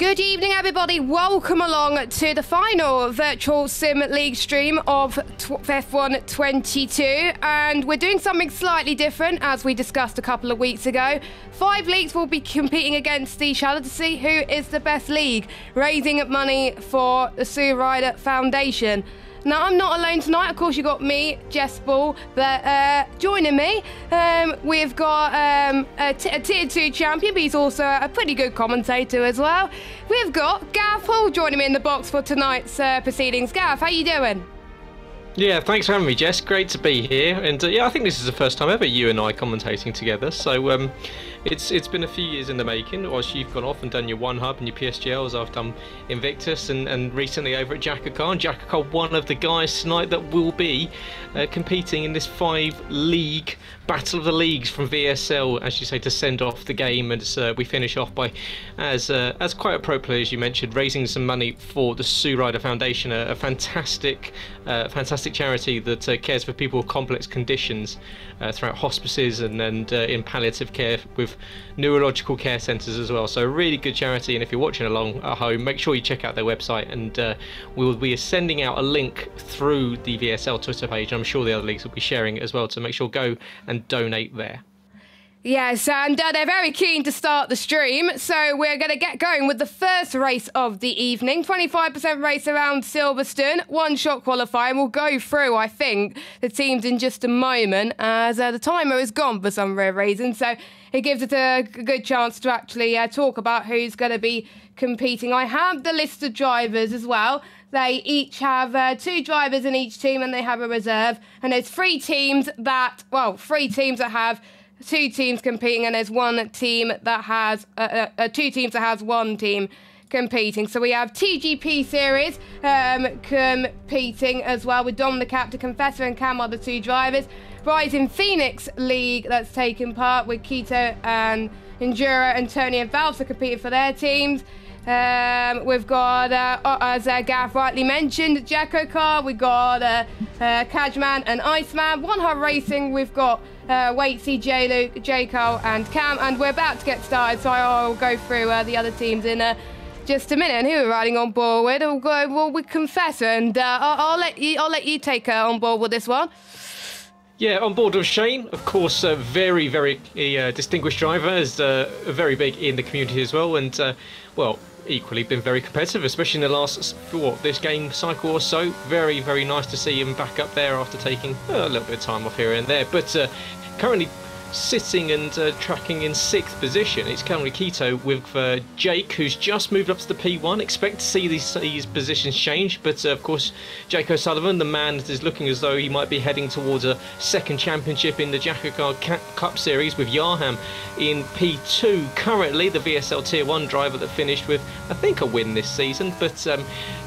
Good evening, everybody. Welcome along to the final Virtual Sim League stream of F1 22. And we're doing something slightly different, as we discussed a couple of weeks ago. 5 leagues will be competing against each other to see who is the best league, raising money for the Sue Ryder Foundation. Now, I'm not alone tonight. Of course, you got me, Jess Ball, but joining me, we've got a Tier 2 champion, but he's also a pretty good commentator as well. We've got Gav Hall joining me in the box for tonight's proceedings. Gav, how you doing? Yeah, thanks for having me, Jess. Great to be here. And yeah, I think this is the first time ever you and I commentating together. So it's been a few years in the making. Whilst you've gone off and done your One Hub and your PSGLs, I've done Invictus and recently over at Jackakar. And Jackakar, one of the guys tonight that will be competing in this 5-league Battle of the Leagues from VSL, as you say, to send off the game. And we finish off by, as quite a pro player, as you mentioned, raising some money for the Sue Ryder Foundation, a fantastic charity that cares for people with complex conditions throughout hospices and in palliative care with neurological care centres as well. So a really good charity, and if you're watching along at home, make sure you check out their website, and we will be sending out a link through the VSL Twitter page. I'm sure the other leagues will be sharing it as well, so make sure go and donate there. Yes, and they're very keen to start the stream, so we're going to get going with the first race of the evening. 25% race around Silverstone, one-shot qualifying. We'll go through, I think, the teams in just a moment, as the timer is gone for some rare reason, so it gives us a good chance to actually talk about who's going to be competing. I have the list of drivers as well. They each have 2 drivers in each team, and they have a reserve, and there's 3 teams that have 2 teams competing, and there's 1 team that has 2 teams that has 1 team competing. So we have TGP Series competing as well, with Dom the Captain, Confessor and Cam are the 2 drivers. Rising Phoenix League that's taking part with Keto and Enduro, and Tony and Valves are competing for their teams. We've got, as Gav rightly mentioned, Jackakar, we've got Kajman and Iceman. One Hub Racing, we've got Waitsy, J-Luke, J-Cole and Cam, and we're about to get started, so I'll go through the other teams in just a minute. And who we're riding on board with, we'll go with Confessor, and I'll let you take on board with this one. Yeah, on board with Shane, of course, a very, very distinguished driver, is very big in the community as well, and well, equally been very competitive, especially in the last this game cycle or so. Very, very nice to see him back up there after taking a little bit of time off here and there, but currently sitting and tracking in 6th position. It's currently Keto with Jake, who's just moved up to the P1. Expect to see these positions change, but of course Jake O'Sullivan, the man that is looking as though he might be heading towards a 2nd championship in the Jackakar Cup Series, with Yarham in P2 currently, the VSL Tier 1 driver that finished with, I think, a win this season, but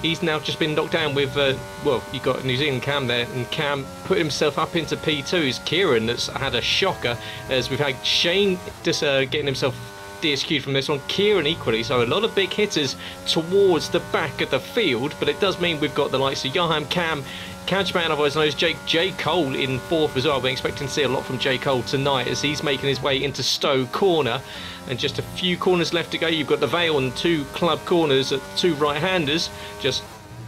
he's now just been knocked down with, well, you got New Zealand Cam there, and Cam put himself up into P2. It's Kieran that's had a shocker, as we've had Shane just getting himself DSQ'd from this one, Kieran equally, so a lot of big hitters towards the back of the field, but it does mean we've got the likes of Johan, Cam, Catchman, otherwise known as J. Cole in 4th as well. We're expecting to see a lot from J. Cole tonight as he's making his way into Stowe Corner, and just a few corners left to go. You've got the Vale and 2 club corners at 2 right-handers. Just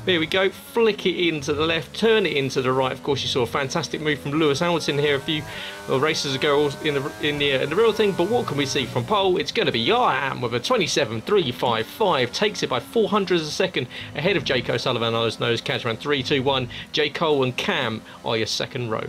here we go, flick it into the left, turn it into the right. Of course, you saw a fantastic move from Lewis Hamilton here a few races ago in the real thing. But what can we see from pole? It's going to be Yarham with a 27.355, takes it by 400 of a second ahead of Jake O'Sullivan, known as Kajman. 3-2-1. J. Cole and Cam are your 2nd row.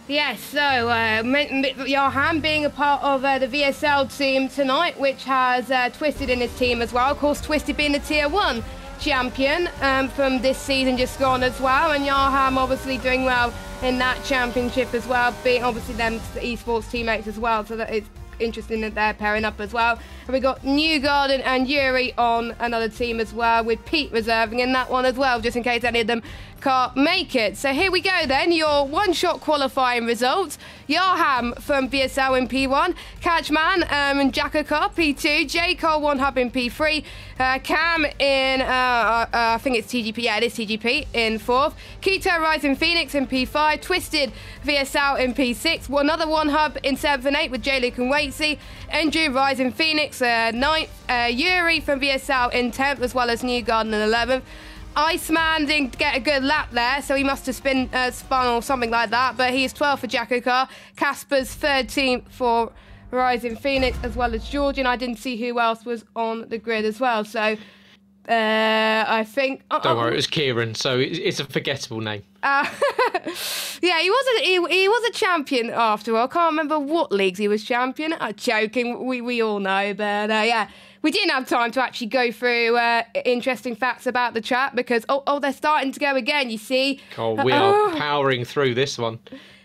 Yes, so Yarham being a part of the VSL team tonight, which has Twisted in his team as well. Of course, Twisted being the Tier 1 champion from this season just gone as well, and Yarham obviously doing well in that championship as well, being obviously them the esports teammates as well, so that it's interesting that they're pairing up as well. And we got Newgarden and Yuri on another team as well, with Pete reserving in that one as well, just in case any of them can't make it. So here we go then, your one-shot qualifying results. Yarham from VSL in P1, Kajman and Jakaka P2, J. Cole 1 Hub in P3, Cam in, I think it's TGP, yeah it is TGP, in 4th, Keto Rising Phoenix in P5, Twisted VSL in P6, another 1 Hub in 7th and 8th with J. Luke and Waitsy, Andrew Rising Phoenix 9th, Yuri from VSL in 10th as well as New Garden in 11th. Iceman didn't get a good lap there, so he must have spun or something like that, but he is 12th for Jakaka. Casper's 13th for Rising Phoenix, as well as Georgian. I didn't see who else was on the grid as well, so I think... Don't worry, it was Kieran, so it's a forgettable name. Yeah, he was a champion after all. I can't remember what leagues he was champion. I'm joking, we all know, but yeah. We didn't have time to actually go through interesting facts about the track because, they're starting to go again, you see. Oh, we are powering through this one.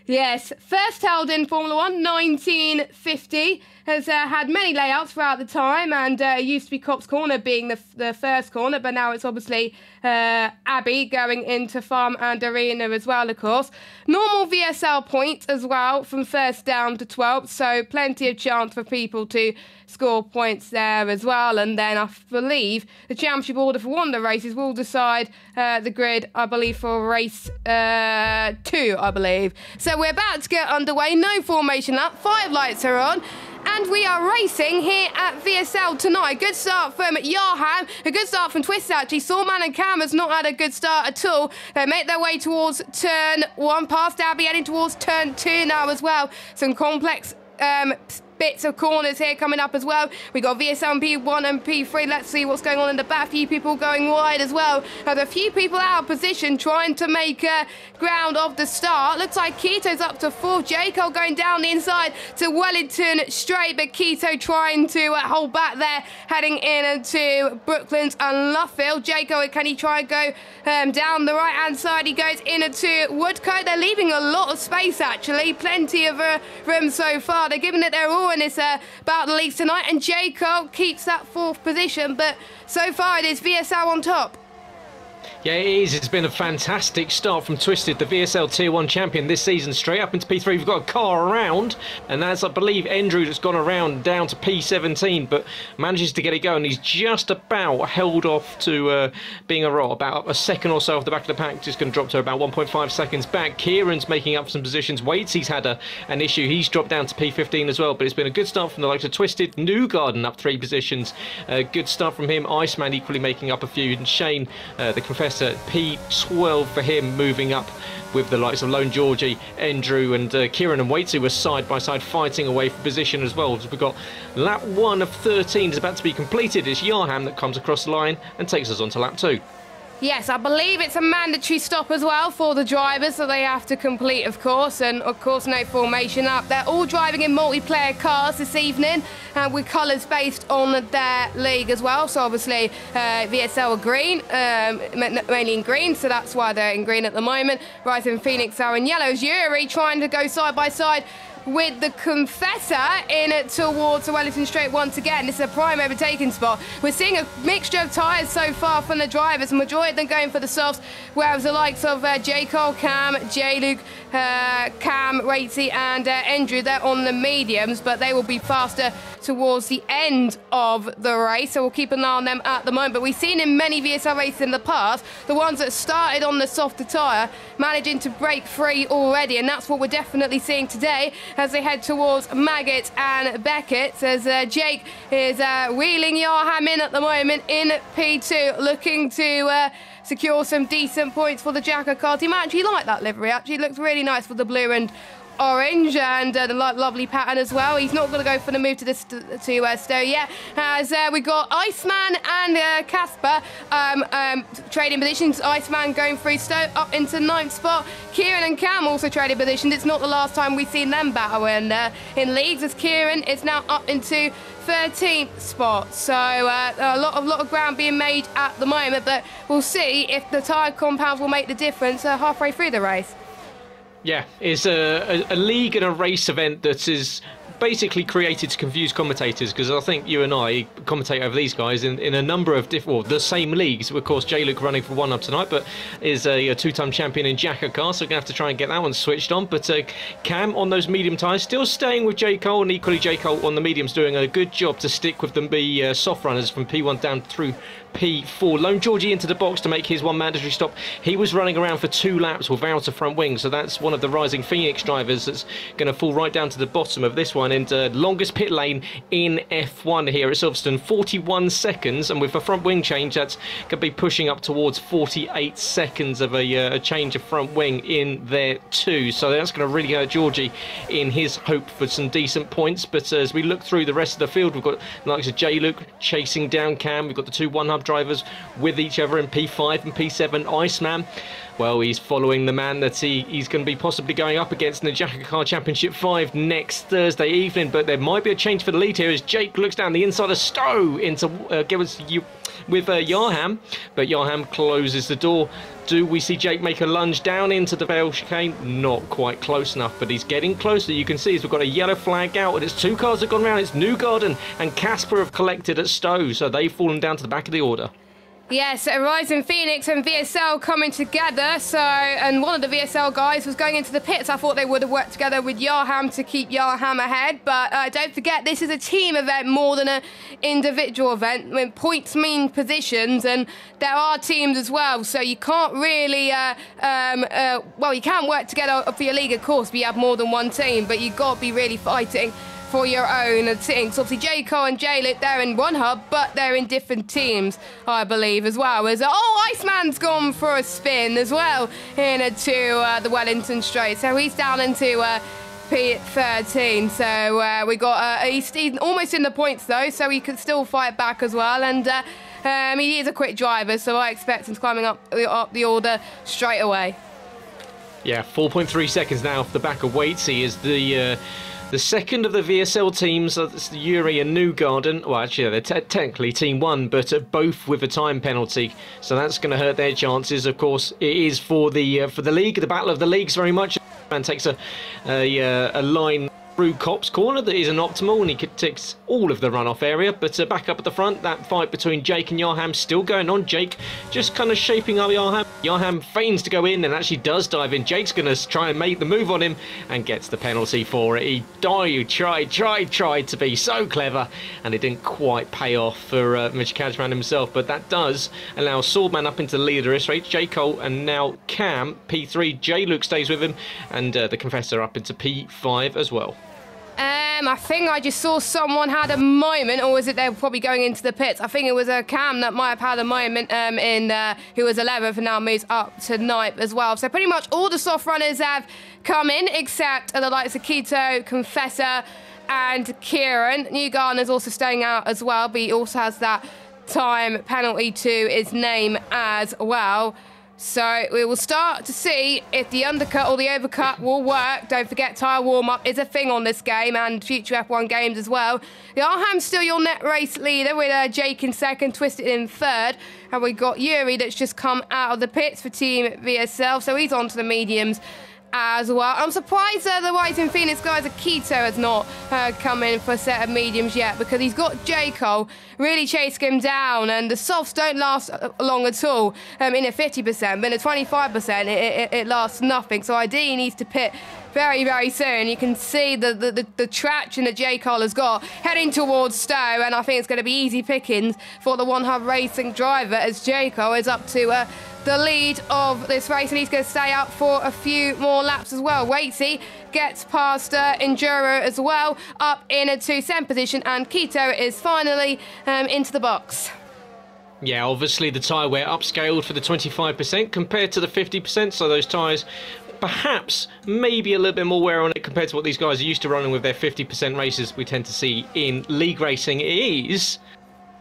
Yes, first held in Formula 1, 1950, has had many layouts throughout the time, and it used to be Cops Corner being the first corner, but now it's obviously Abbey going into Farm and Arena as well, of course. Normal VSL points as well from first down to 12th, so plenty of chance for people to score points there as well. And then I believe the championship order for one of the races will decide the grid, I believe, for race 2, I believe. So we're about to get underway. No formation lap. 5 lights are on. And we are racing here at VSL tonight. Good start from Yarham. A good start from Twist, actually. Sawman and Cam has not had a good start at all. They make their way towards turn 1, past Abbey, heading towards turn 2 now as well. Some complex bits of corners here coming up as well. We got VSL P1 and P3. Let's see what's going on in the back. A few people going wide as well. There's a few people out of position trying to make ground of the start. Looks like Keto's up to 4th. Jacob going down the inside to Wellington straight, but Keto trying to hold back there, heading into Brooklands and Luffield. Jacob, can he try and go down the right-hand side? He goes into Woodcote. They're leaving a lot of space, actually. Plenty of room so far. They're giving it their all in this battle leagues tonight, and Jacob keeps that 4th position, but so far it is VSL on top. Yeah, it is. It's been a fantastic start from Twisted, the VSL Tier 1 champion this season. Straight up into P3, we've got a car around, and that's, I believe, Andrew that's gone around down to P17, but manages to get it going. He's just about held off to being about a second or so off the back of the pack, just going to drop to about 1.5 seconds back. Kieran's making up some positions. Waitsy's had an issue. He's dropped down to P15 as well, but it's been a good start from the likes of Twisted. New Garden up 3 positions. Good start from him. Iceman equally making up a few, and Shane, the Confessor, P12 for him, moving up with the likes of Lone Georgie, Andrew and Kieran and Waitsy were side by side fighting away for position as well. So we've got lap 1 of 13 is about to be completed. It's Yarham that comes across the line and takes us on to lap 2. Yes, I believe it's a mandatory stop as well for the drivers that they have to complete, of course, and of course no formation up. They're all driving in multiplayer cars this evening with colours based on their league as well. So obviously VSL are green, mainly in green, so that's why they're in green at the moment. Rising Phoenix are in yellows. Yuri trying to go side by side with the Confessor in towards the Wellington Straight once again. This is a prime overtaking spot. We're seeing a mixture of tyres so far from the drivers, majority of them going for the softs, whereas the likes of J. Cole, Cam, J. Luke, Cam, Waitsy and Andrew, they're on the mediums, but they will be faster towards the end of the race, so we'll keep an eye on them at the moment. But we've seen in many VSL races in the past, the ones that started on the softer tyre managing to break free already, and that's what we're definitely seeing today as they head towards Maggot and Beckett, as Jake is wheeling Yarham in at the moment in P2, looking to secure some decent points for the Jacker car team. I actually like that livery, actually it looks really nice with the blue and orange and the lovely pattern as well. He's not going to go for the move to Stowe yet, as we got Iceman and Casper trading positions. Iceman going through Stowe up into 9th spot. Kieran and Cam also trading positions. It's not the last time we've seen them battle in leagues, as Kieran is now up into 13th spot. So a lot of ground being made at the moment, but we'll see if the tyre compounds will make the difference halfway through the race. Yeah, it's a league and a race event that is basically created to confuse commentators, because I think you and I commentate over these guys in a number of different, well, the same leagues. Of course, J-Luke running for one up tonight, but is a two-time champion in Jacker car, so we're going to have to try and get that one switched on. But Cam on those medium tyres, still staying with J. Cole, and equally J. Cole on the mediums, doing a good job to stick with the soft runners from P1 down through P4. Lone Georgie into the box to make his one mandatory stop. He was running around for 2 laps without a front wing, so that's one of the rising Phoenix drivers that's going to fall right down to the bottom of this one. And longest pit lane in F1 here at Silverstone, 41 seconds, and with a front wing change, that's going to be pushing up towards 48 seconds of a change of front wing in there too. So that's going to really hurt Georgie in his hope for some decent points. But as we look through the rest of the field, we've got the likes of J-Luke chasing down Cam. We've got the 2 1-hub drivers with each other in P5 and P7. Iceman, well, he's following the man that he's going to be possibly going up against in the Jacker Car Championship 5 next Thursday evening. But there might be a change for the lead here as Jake looks down the inside of Stowe into with Yarham, but Yarham closes the door. Do we see Jake make a lunge down into the Vale chicane? Not quite close enough, but he's getting closer. You can see as we've got a yellow flag out, and it's 2 cars that have gone round. It's Newgarden and Casper have collected at Stowe, so they've fallen down to the back of the order. Yes, Horizon Phoenix and VSL coming together. So, and one of the VSL guys was going into the pits. I thought they would have worked together with Yarham to keep Yarham ahead. But don't forget, this is a team event more than an individual event. I mean, points mean positions, and there are teams as well. So you can't really, well, you can work together for your league, of course, but you have more than one team. But you've got to be really fighting for your own things. So obviously J-Co and J-Lit, they're in one hub, but they're in different teams, I believe, as well. As Iceman's gone for a spin as well into the Wellington Straight. So he's down into P13. So we got he's almost in the points though, so he could still fight back as well. And he is a quick driver, so I expect him climbing up the order straight away. Yeah, 4.3 seconds now off the back of Waitsy is the second of the VSL teams. That's Yuri and Newgarden. Well, actually, they're technically Team 1, but both with a time penalty. So that's going to hurt their chances. Of course, it is for the league, the battle of the leagues very much. Man takes a line through Cop's corner that isn't optimal, and he takes all of the runoff area. But back up at the front, that fight between Jake and Yarham still going on. Jake just kind of shaping up Yarham. Yarham feigns to go in and actually does dive in. Jake's going to try and make the move on him and gets the penalty for it. He tried to be so clever, and it didn't quite pay off for Mitch Kajman himself. But that does allow Swordman up into the lead of the race. J. Cole and now Cam, P3. J-Luke stays with him, and the Confessor up into P5 as well. I think I just saw someone had a moment, or was it they were probably going into the pits? I think it was a Cam that might have had a moment who was 11th and now moves up to 9th as well. So pretty much all the soft runners have come in, except the likes of Keto, Confessor and Kieran. Newgarden is also staying out as well, but he also has that time penalty to his name as well. So we will start to see if the undercut or the overcut will work. Don't forget, tyre warm-up is a thing on this game and future F1 games as well. Yarham's still your net race leader with Jake in second, Twisted in third. And we've got Yuri that's just come out of the pits for Team VSL, so he's on to the mediums as well. I'm surprised the Rising Phoenix guys at Keto has not come in for a set of mediums yet, because he's got J-Cole really chasing him down, and the softs don't last long at all in a 50%, but in a 25% it lasts nothing. So ideally he needs to pit very, very soon. You can see the traction that J-Cole has got heading towards Stowe, and I think it's going to be easy pickings for the One Hub Racing driver as J-Cole is up to the lead of this race, and he's going to stay out for a few more laps as well. Waitsy gets past Enduro as well, up in a 2nd position, and Keto is finally into the box. Yeah, obviously the tyre wear upscaled for the 25% compared to the 50%, so those tyres perhaps maybe a little bit more wear on it compared to what these guys are used to running with their 50% races we tend to see in league racing. It is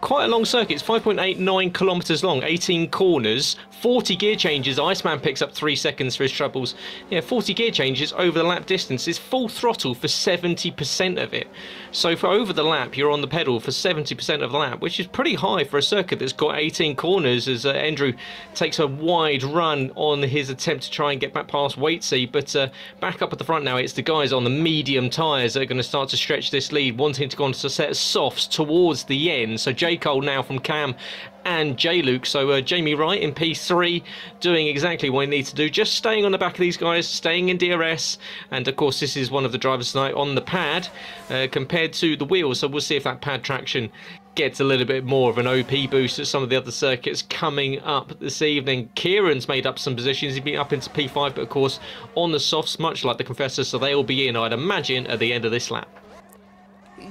quite a long circuit. It's 5.89 kilometers long, 18 corners, 40 gear changes. Iceman picks up 3 seconds for his troubles. Yeah, 40 gear changes over the lap distance is full throttle for 70% of it. So for over the lap, you're on the pedal for 70% of the lap, which is pretty high for a circuit that's got 18 corners, as Andrew takes a wide run on his attempt to try and get back past Waitsy. But back up at the front now, it's the guys on the medium tyres that are going to start to stretch this lead, wanting to go on to a set of softs towards the end. So J. Cole now from Cam and J. Luke. So Jamie Wright in P3 doing exactly what he needs to do, just staying on the back of these guys, staying in DRS. And of course this is one of the drivers tonight on the pad compared to the wheels, so we'll see if that pad traction gets a little bit more of an OP boost at some of the other circuits coming up this evening. Kieran's made up some positions. He's been up into P5, but of course on the softs, much like the Confessor, so they will be in, I'd imagine, at the end of this lap.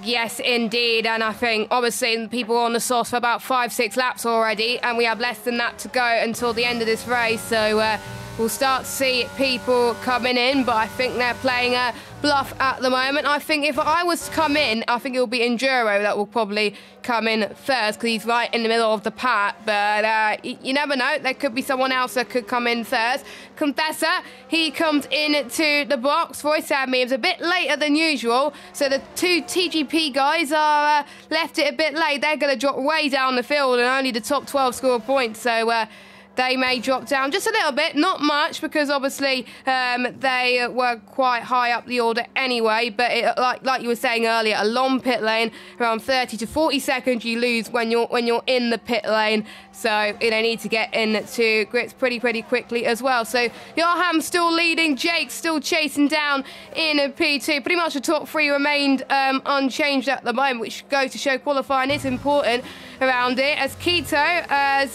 Yes, indeed, and I think obviously people are on the sauce for about 5-6 laps already, and we have less than that to go until the end of this race, so we'll start to see people coming in, but I think they're playing a bluff at the moment. I think if I was to come in, I think it will be Enduro that will probably come in first, because he's right in the middle of the pack, but you never know, there could be someone else that could come in first. Confessor, he comes into the box. Voice me, it was a bit later than usual, so the two TGP guys are left it a bit late. They're going to drop way down the field, and only the top 12 score points, so they may drop down just a little bit, not much, because obviously they were quite high up the order anyway. But like you were saying earlier, a long pit lane, around 30 to 40 seconds you lose when you're in the pit lane. So they need to get into grips pretty quickly as well. So Joham's still leading, Jake's still chasing down in a P2. Pretty much the top three remained unchanged at the moment, which goes to show qualifying is important around it, as Keto has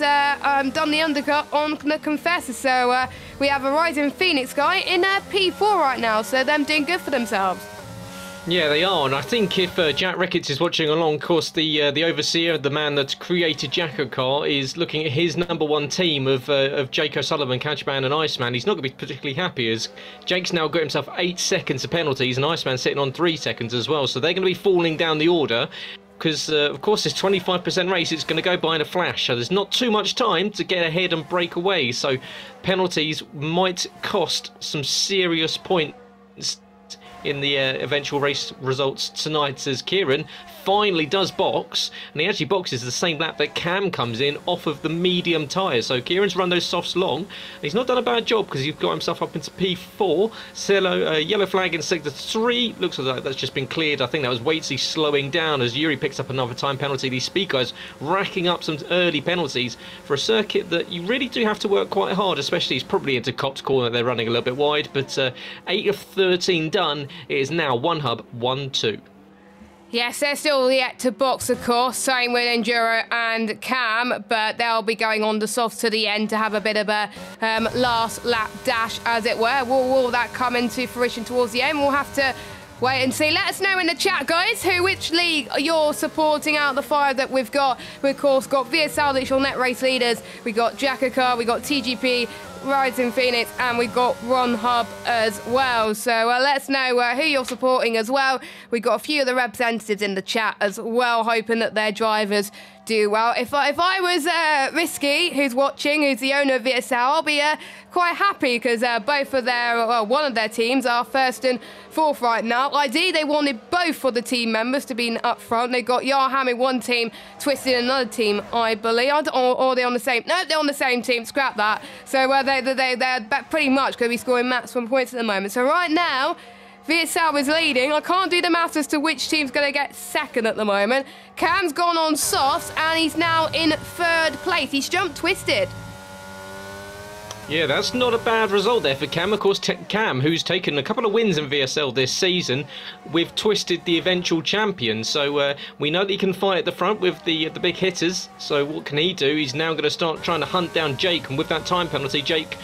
done the undercut on the Confessor. So we have a Rising Phoenix guy in P4 right now, so them doing good for themselves. Yeah, they are, and I think if Jack Ricketts is watching along, of course, the overseer, the man that created Jacko Car, is looking at his #1 team of Jake O'Sullivan, Catchman and Iceman. He's not going to be particularly happy, as Jake's now got himself 8 seconds of penalties, and Iceman's sitting on 3 seconds as well, so they're going to be falling down the order. Because, of course, this 25% race, it's going to go by in a flash, so there's not too much time to get ahead and break away. So penalties might cost some serious points in the eventual race results tonight, as Kieran finally does box, and he actually boxes the same lap that Cam comes in off of the medium tyres. So Kieran's run those softs long. He's not done a bad job, because he's got himself up into P4. Cello, yellow flag in sector 3. Looks like that's just been cleared. I think that was Waitsy slowing down as Yuri picks up another time penalty. These speakers racking up some early penalties for a circuit that you really do have to work quite hard, especially it's probably into Cop's corner. They're running a little bit wide, but 8 of 13 done. It is now 1 hub, 1-2. Yes, they're still yet to box, of course, same with Enduro and Cam, but they'll be going on the softs to the end to have a bit of a last lap dash, as it were. Will that come into fruition towards the end? We'll have to wait and see. Let us know in the chat, guys, which league you're supporting out of the 5 that we've got. We've, of course, got VSL, that's your net race leaders. We've got Jackaka, we've got TGP, Rising Phoenix, and we've got Ron Hub as well. So let us know who you're supporting as well. We've got a few of the representatives in the chat as well, hoping that their drivers do well. If I was Risky, who's watching, who's the owner of VSL, I'll be quite happy, because both of one of their teams are 1st and 4th right now. Ideally, they wanted both for the team members to be up front. They got Yarham in one team, Twisted in another team, I believe. Or they're on the same. No, they're on the same team. Scrap that. So they're pretty much going to be scoring maximum points at the moment. So right now, VSL is leading. I can't do the maths as to which team's going to get 2nd at the moment. Cam's gone on softs, and he's now in 3rd place. He's jumped Twisted. Yeah, that's not a bad result there for Cam. Of course, Cam, who's taken a couple of wins in VSL this season, we've Twisted the eventual champion. So we know that he can fight at the front with the big hitters. So what can he do? He's now going to start trying to hunt down Jake, and with that time penalty, Jake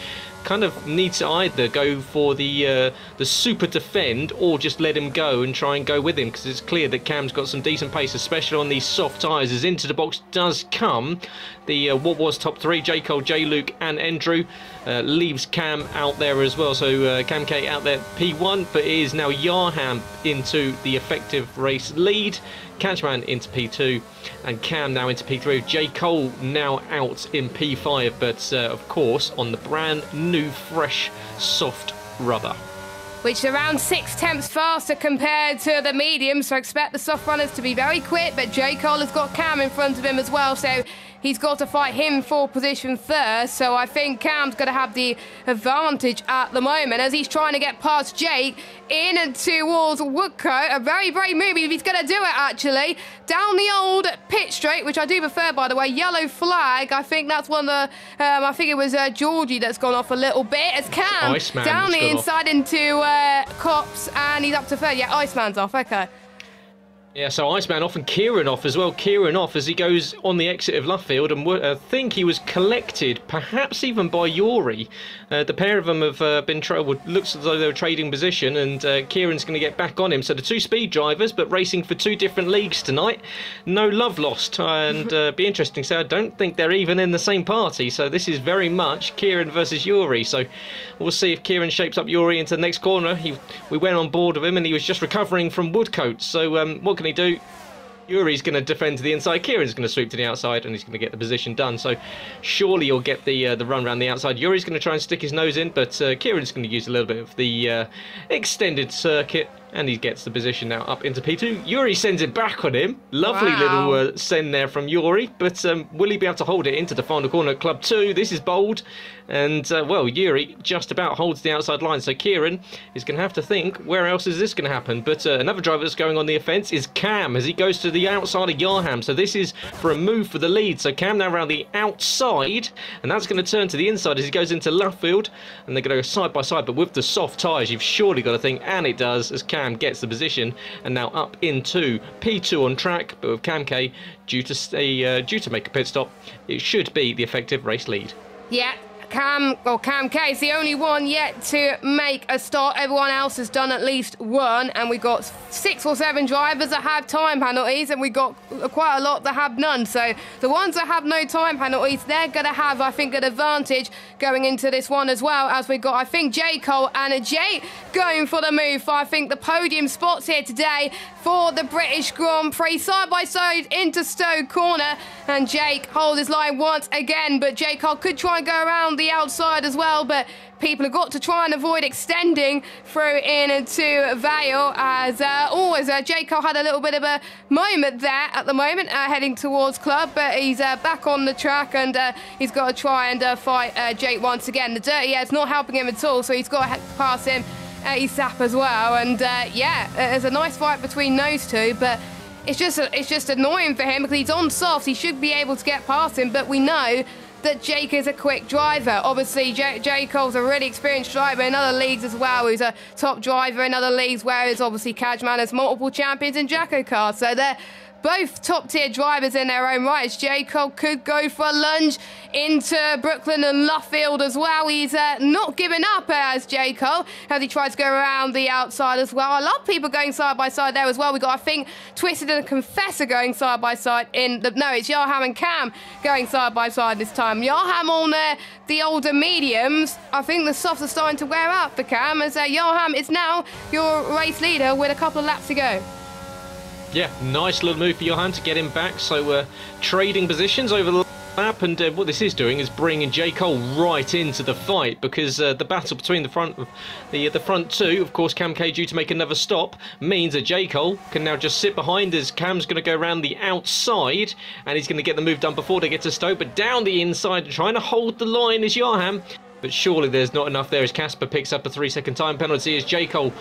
kind of needs to either go for the super defend or just let him go and try and go with him, because it's clear that Cam's got some decent pace, especially on these soft tyres. As into the box does come the what was top 3, J. Cole, J. Luke and Andrew, leaves Cam out there as well. So Cam K out there P1, but it is now Yarham into the effective race lead. Catchman into P2, and Cam now into P3. J. Cole now out in P5, but of course on the brand new, fresh, soft rubber, which is around 6/10 faster compared to the medium, so expect the soft runners to be very quick, but J. Cole has got Cam in front of him as well, so he's got to fight him for position first, so I think Cam's going to have the advantage at the moment as he's trying to get past Jake in towards Woodcote. A very, very moving if he's going to do it, actually. Down the old pit straight, which I do prefer, by the way. Yellow flag. I think that's one of the... I think it was Georgie that's gone off a little bit. As Cam Iceman down the inside into Cops, and he's up to third. Yeah, Iceman's off. Okay. Yeah, so Iceman off and Kieran off as well. Kieran off as he goes on the exit of Luffield, and I think he was collected, perhaps even by Yuri. The pair of them have been looks as though they were trading position, and Kieran's going to get back on him. So the two speed drivers, but racing for two different leagues tonight. No love lost, and be interesting. So I don't think they're even in the same party. So this is very much Kieran versus Yuri. So we'll see if Kieran shapes up Yuri into the next corner. We went on board with him, and he was just recovering from Woodcote. So what can he do? Yuri's going to defend to the inside, Kieran's going to sweep to the outside, and he's going to get the position done. So surely you'll get the run around the outside. Yuri's going to try and stick his nose in, but Kieran's going to use a little bit of the extended circuit, and he gets the position now up into P2. Yuri sends it back on him. Lovely little send there from Yuri, but will he be able to hold it into the final corner at Club 2? This is bold, and well, Yuri just about holds the outside line, so Kieran is going to have to think, where else is this going to happen? But another driver that's going on the offence is Cam, as he goes to the outside of Yarham, so this is for a move for the lead. So Cam now around the outside, and that's going to turn to the inside as he goes into Luffield, and they're going to go side by side, but with the soft tyres, you've surely got to think, and it does, as Cam gets the position, and now up into P2 on track, but with Cam K due to make a pit stop, it should be the effective race lead. Yeah. Cam K is the only one yet to make a start. Everyone else has done at least one, and we've got 6 or 7 drivers that have time penalties, and we've got quite a lot that have none. So the ones that have no time penalties, they're going to have, I think, an advantage going into this one as well, as we've got, I think, J. Cole and Jay going for the move for, I think, the podium spots here today for the British Grand Prix. Side by side into Stoke Corner, and Jake holds his line once again, but J. Cole could try and go around the outside as well, but people have got to try and avoid extending through into Vale, as J. Cole had a little bit of a moment there at the moment, heading towards Club, but he's back on the track, and he's got to try and fight Jake once again. The dirty air's not helping him at all, so he's got to pass him ASAP as well, and yeah, there's a nice fight between those two, but it's just annoying for him because he's on soft. He should be able to get past him, but we know that Jake is a quick driver. Obviously, J. Cole's a really experienced driver in other leagues as well. He's a top driver in other leagues, whereas obviously Cajman has multiple champions in Jacko cars. So they're both top-tier drivers in their own right. J. Cole could go for a lunge into Brooklyn and Luffield as well. He's not giving up as J. Cole, as he tries to go around the outside as well. I love people going side-by-side there as well. We've got, I think, Twisted and Confessor going side-by-side in the... No, it's Yarham and Cam going side-by-side this time. Yarham on the older mediums. I think the softs are starting to wear out for Cam, as Yarham is now your race leader with a couple of laps to go. Yeah, nice little move for Johan to get him back. So trading positions over the lap, and what this is doing is bringing J. Cole right into the fight, because the battle between the front two, of course, Cam K due to make another stop, means that J. Cole can now just sit behind as Cam's going to go around the outside, and he's going to get the move done before they get to Stoke, but down the inside, trying to hold the line is Yarham. But surely there's not enough there as Casper picks up a 3-second time penalty as J. Cole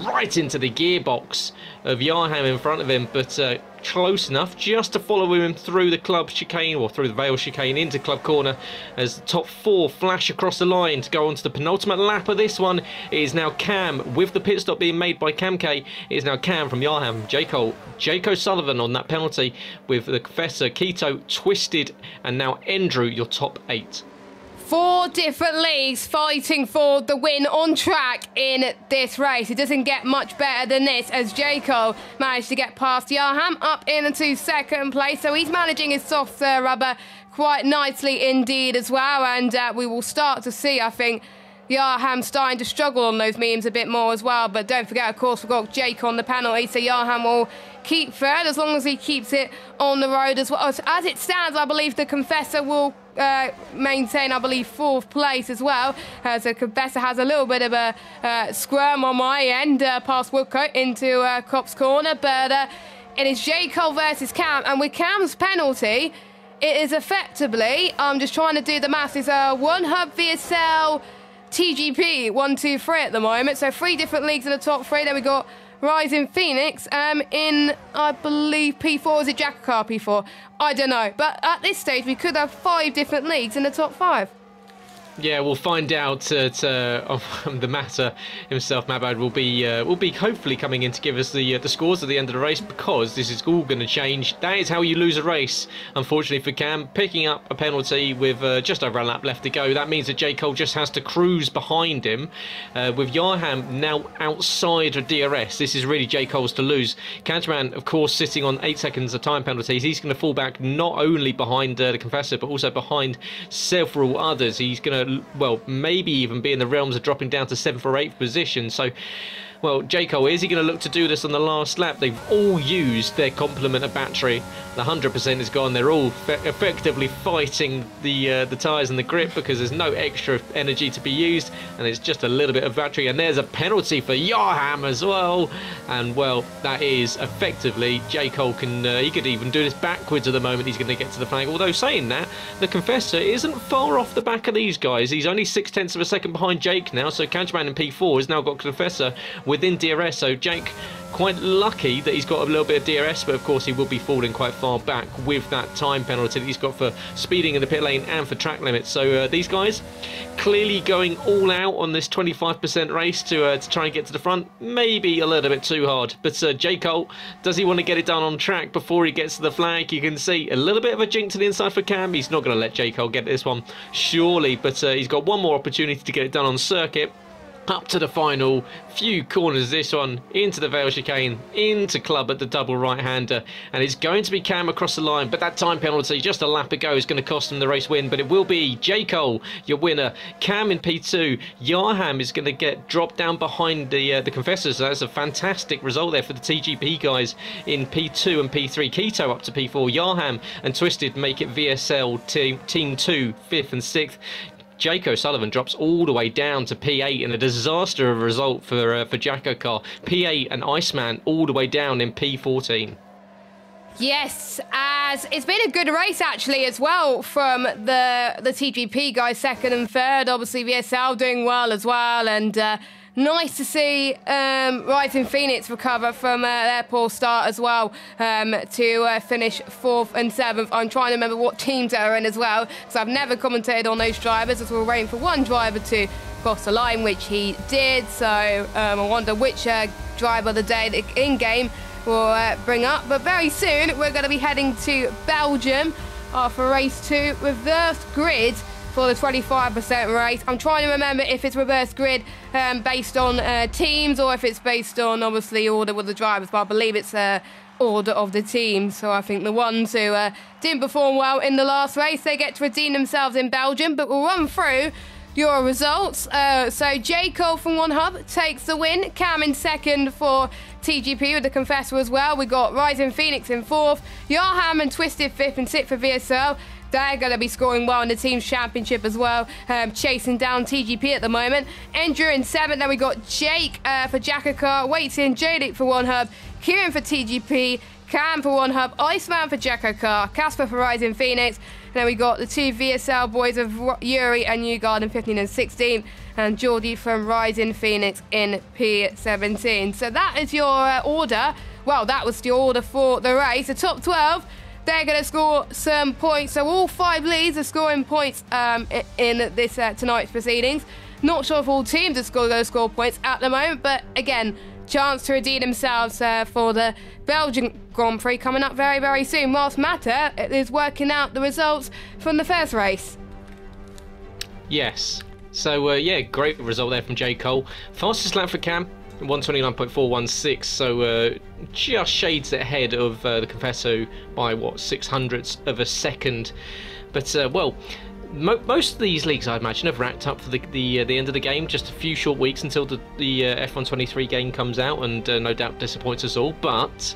right into the gearbox of Yarham in front of him, but close enough just to follow him through the club chicane, or through the Vale chicane into Club Corner, as the top 4 flash across the line to go on to the penultimate lap of this one. It is now Cam, with the pit stop being made by Cam K. It is now Cam from Yarham, J. Cole, Jaco Sullivan on that penalty, with the Confessor, Keto, Twisted, and now Andrew, your top 8. 4 different leagues fighting for the win on track in this race. It doesn't get much better than this, as J. Cole managed to get past Yarham up into second place. So he's managing his soft rubber quite nicely indeed as well. And we will start to see, I think, Yarham starting to struggle on those mediums a bit more as well. But don't forget, of course, we've got Jake on the penalty, so Yarham will keep third as long as he keeps it on the road as well. As it stands, I believe the Confessor will maintain, I believe, 4th place as well. So Confessor has a little bit of a squirm on my end past Woodcote into Cop's corner, but it is J. Cole versus Cam, and with Cam's penalty, it is effectively, I'm just trying to do the maths, it's a one hub VSL TGP 1, 2, 3 at the moment, so 3 different leagues in the top 3. Then we got Rising Phoenix in, I believe, P4. Is it Jackar P4? I don't know. But at this stage, we could have 5 different leagues in the top 5. Yeah, we'll find out. The matter himself, Mabad, will be hopefully coming in to give us the scores at the end of the race, because this is all going to change. That is how you lose a race, unfortunately for Cam, picking up a penalty with just over a lap left to go. That means that J. Cole just has to cruise behind him, with Yarham now outside of DRS. This is really J. Cole's to lose. Catchman, of course, sitting on 8 seconds of time penalties. He's going to fall back not only behind the Confessor, but also behind several others. He's going to, well, maybe even be in the realms of dropping down to 7th or 8th position. So, well, J. Cole, is he going to look to do this on the last lap? They've all used their complement of battery. The 100% is gone. They're all effectively fighting the tyres and the grip, because there's no extra energy to be used, and it's just a little bit of battery. And there's a penalty for Yarham as well. And, well, that is effectively, J. Cole can, he could even do this backwards at the moment he's going to get to the flag. Although, saying that, the Confessor isn't far off the back of these guys. He's only 0.6 of a second behind Jake now, so Catchman in P4 has now got Confessor within DRS, so Jake quite lucky that he's got a little bit of DRS, but of course he will be falling quite far back with that time penalty that he's got for speeding in the pit lane and for track limits. So these guys clearly going all out on this 25% race to try and get to the front. Maybe a little bit too hard, but J. Cole, does he want to get it done on track before he gets to the flag? You can see a little bit of a jink to the inside for Cam. He's not going to let J. Cole get this one, surely, but he's got one more opportunity to get it done on circuit. Up to the final few corners, this one into the Vale chicane, into Club at the double right-hander, and it's going to be Cam across the line. But that time penalty just a lap ago is going to cost him the race win, but it will be J. Cole, your winner. Cam in P2. Yarham is going to get dropped down behind the Confessors. So that's a fantastic result there for the TGP guys in P2 and P3. Keto up to P4. Yarham and Twisted make it VSL Team 2, 5th and 6th. Jake O'Sullivan drops all the way down to P8 in a disaster of a result for Jacko Car. P8 and Iceman all the way down in P14. Yes, as it's been a good race actually as well from the TGP guys, 2nd and 3rd. Obviously VSL doing well as well, and nice to see Rising Phoenix recover from their poor start as well, to finish 4th and 7th. I'm trying to remember what teams they're in as well, because I've never commentated on those drivers, as we're waiting for one driver to cross the line, which he did. So I wonder which driver of the day that in-game will bring up. But very soon we're going to be heading to Belgium for race 2, reverse grid for the 25% race. I'm trying to remember if it's reverse grid based on teams, or if it's based on, obviously, order with the drivers, but I believe it's order of the teams. So I think the ones who didn't perform well in the last race, they get to redeem themselves in Belgium. But we'll run through your results. So J. Cole from One Hub takes the win. Cam in 2nd for TGP with the Confessor as well. We got Rising Phoenix in 4th. Yarham and Twisted 5th and 6th for VSL. They're going to be scoring well in the team's championship as well, chasing down TGP at the moment. Andrew in 7th. Then we got Jake for Jackar, Waits in Jadic for One Hub, Kieran for TGP, Cam for One Hub, Iceman for Jackar, Casper for Rising Phoenix. And then we got the 2 VSL boys of Yuri and Newgarden 15 and 16, and Geordie from Rising Phoenix in P17. So that is your order. Well, that was the order for the race. The top 12, they're going to score some points. So all 5 leads are scoring points in this tonight's proceedings. Not sure if all teams are going to score points at the moment, but again, chance to redeem themselves for the Belgian Grand Prix coming up very, very soon. Whilst Matter is working out the results from the first race. Yes. So, yeah, great result there from J. Cole. Fastest lap for Cam, 129.416, so just shades ahead of the Confesso by, what, 0.06 of a second. But, well, most of these leagues, I imagine, have racked up for the end of the game. Just a few short weeks until the F1 23 game comes out, and no doubt disappoints us all. But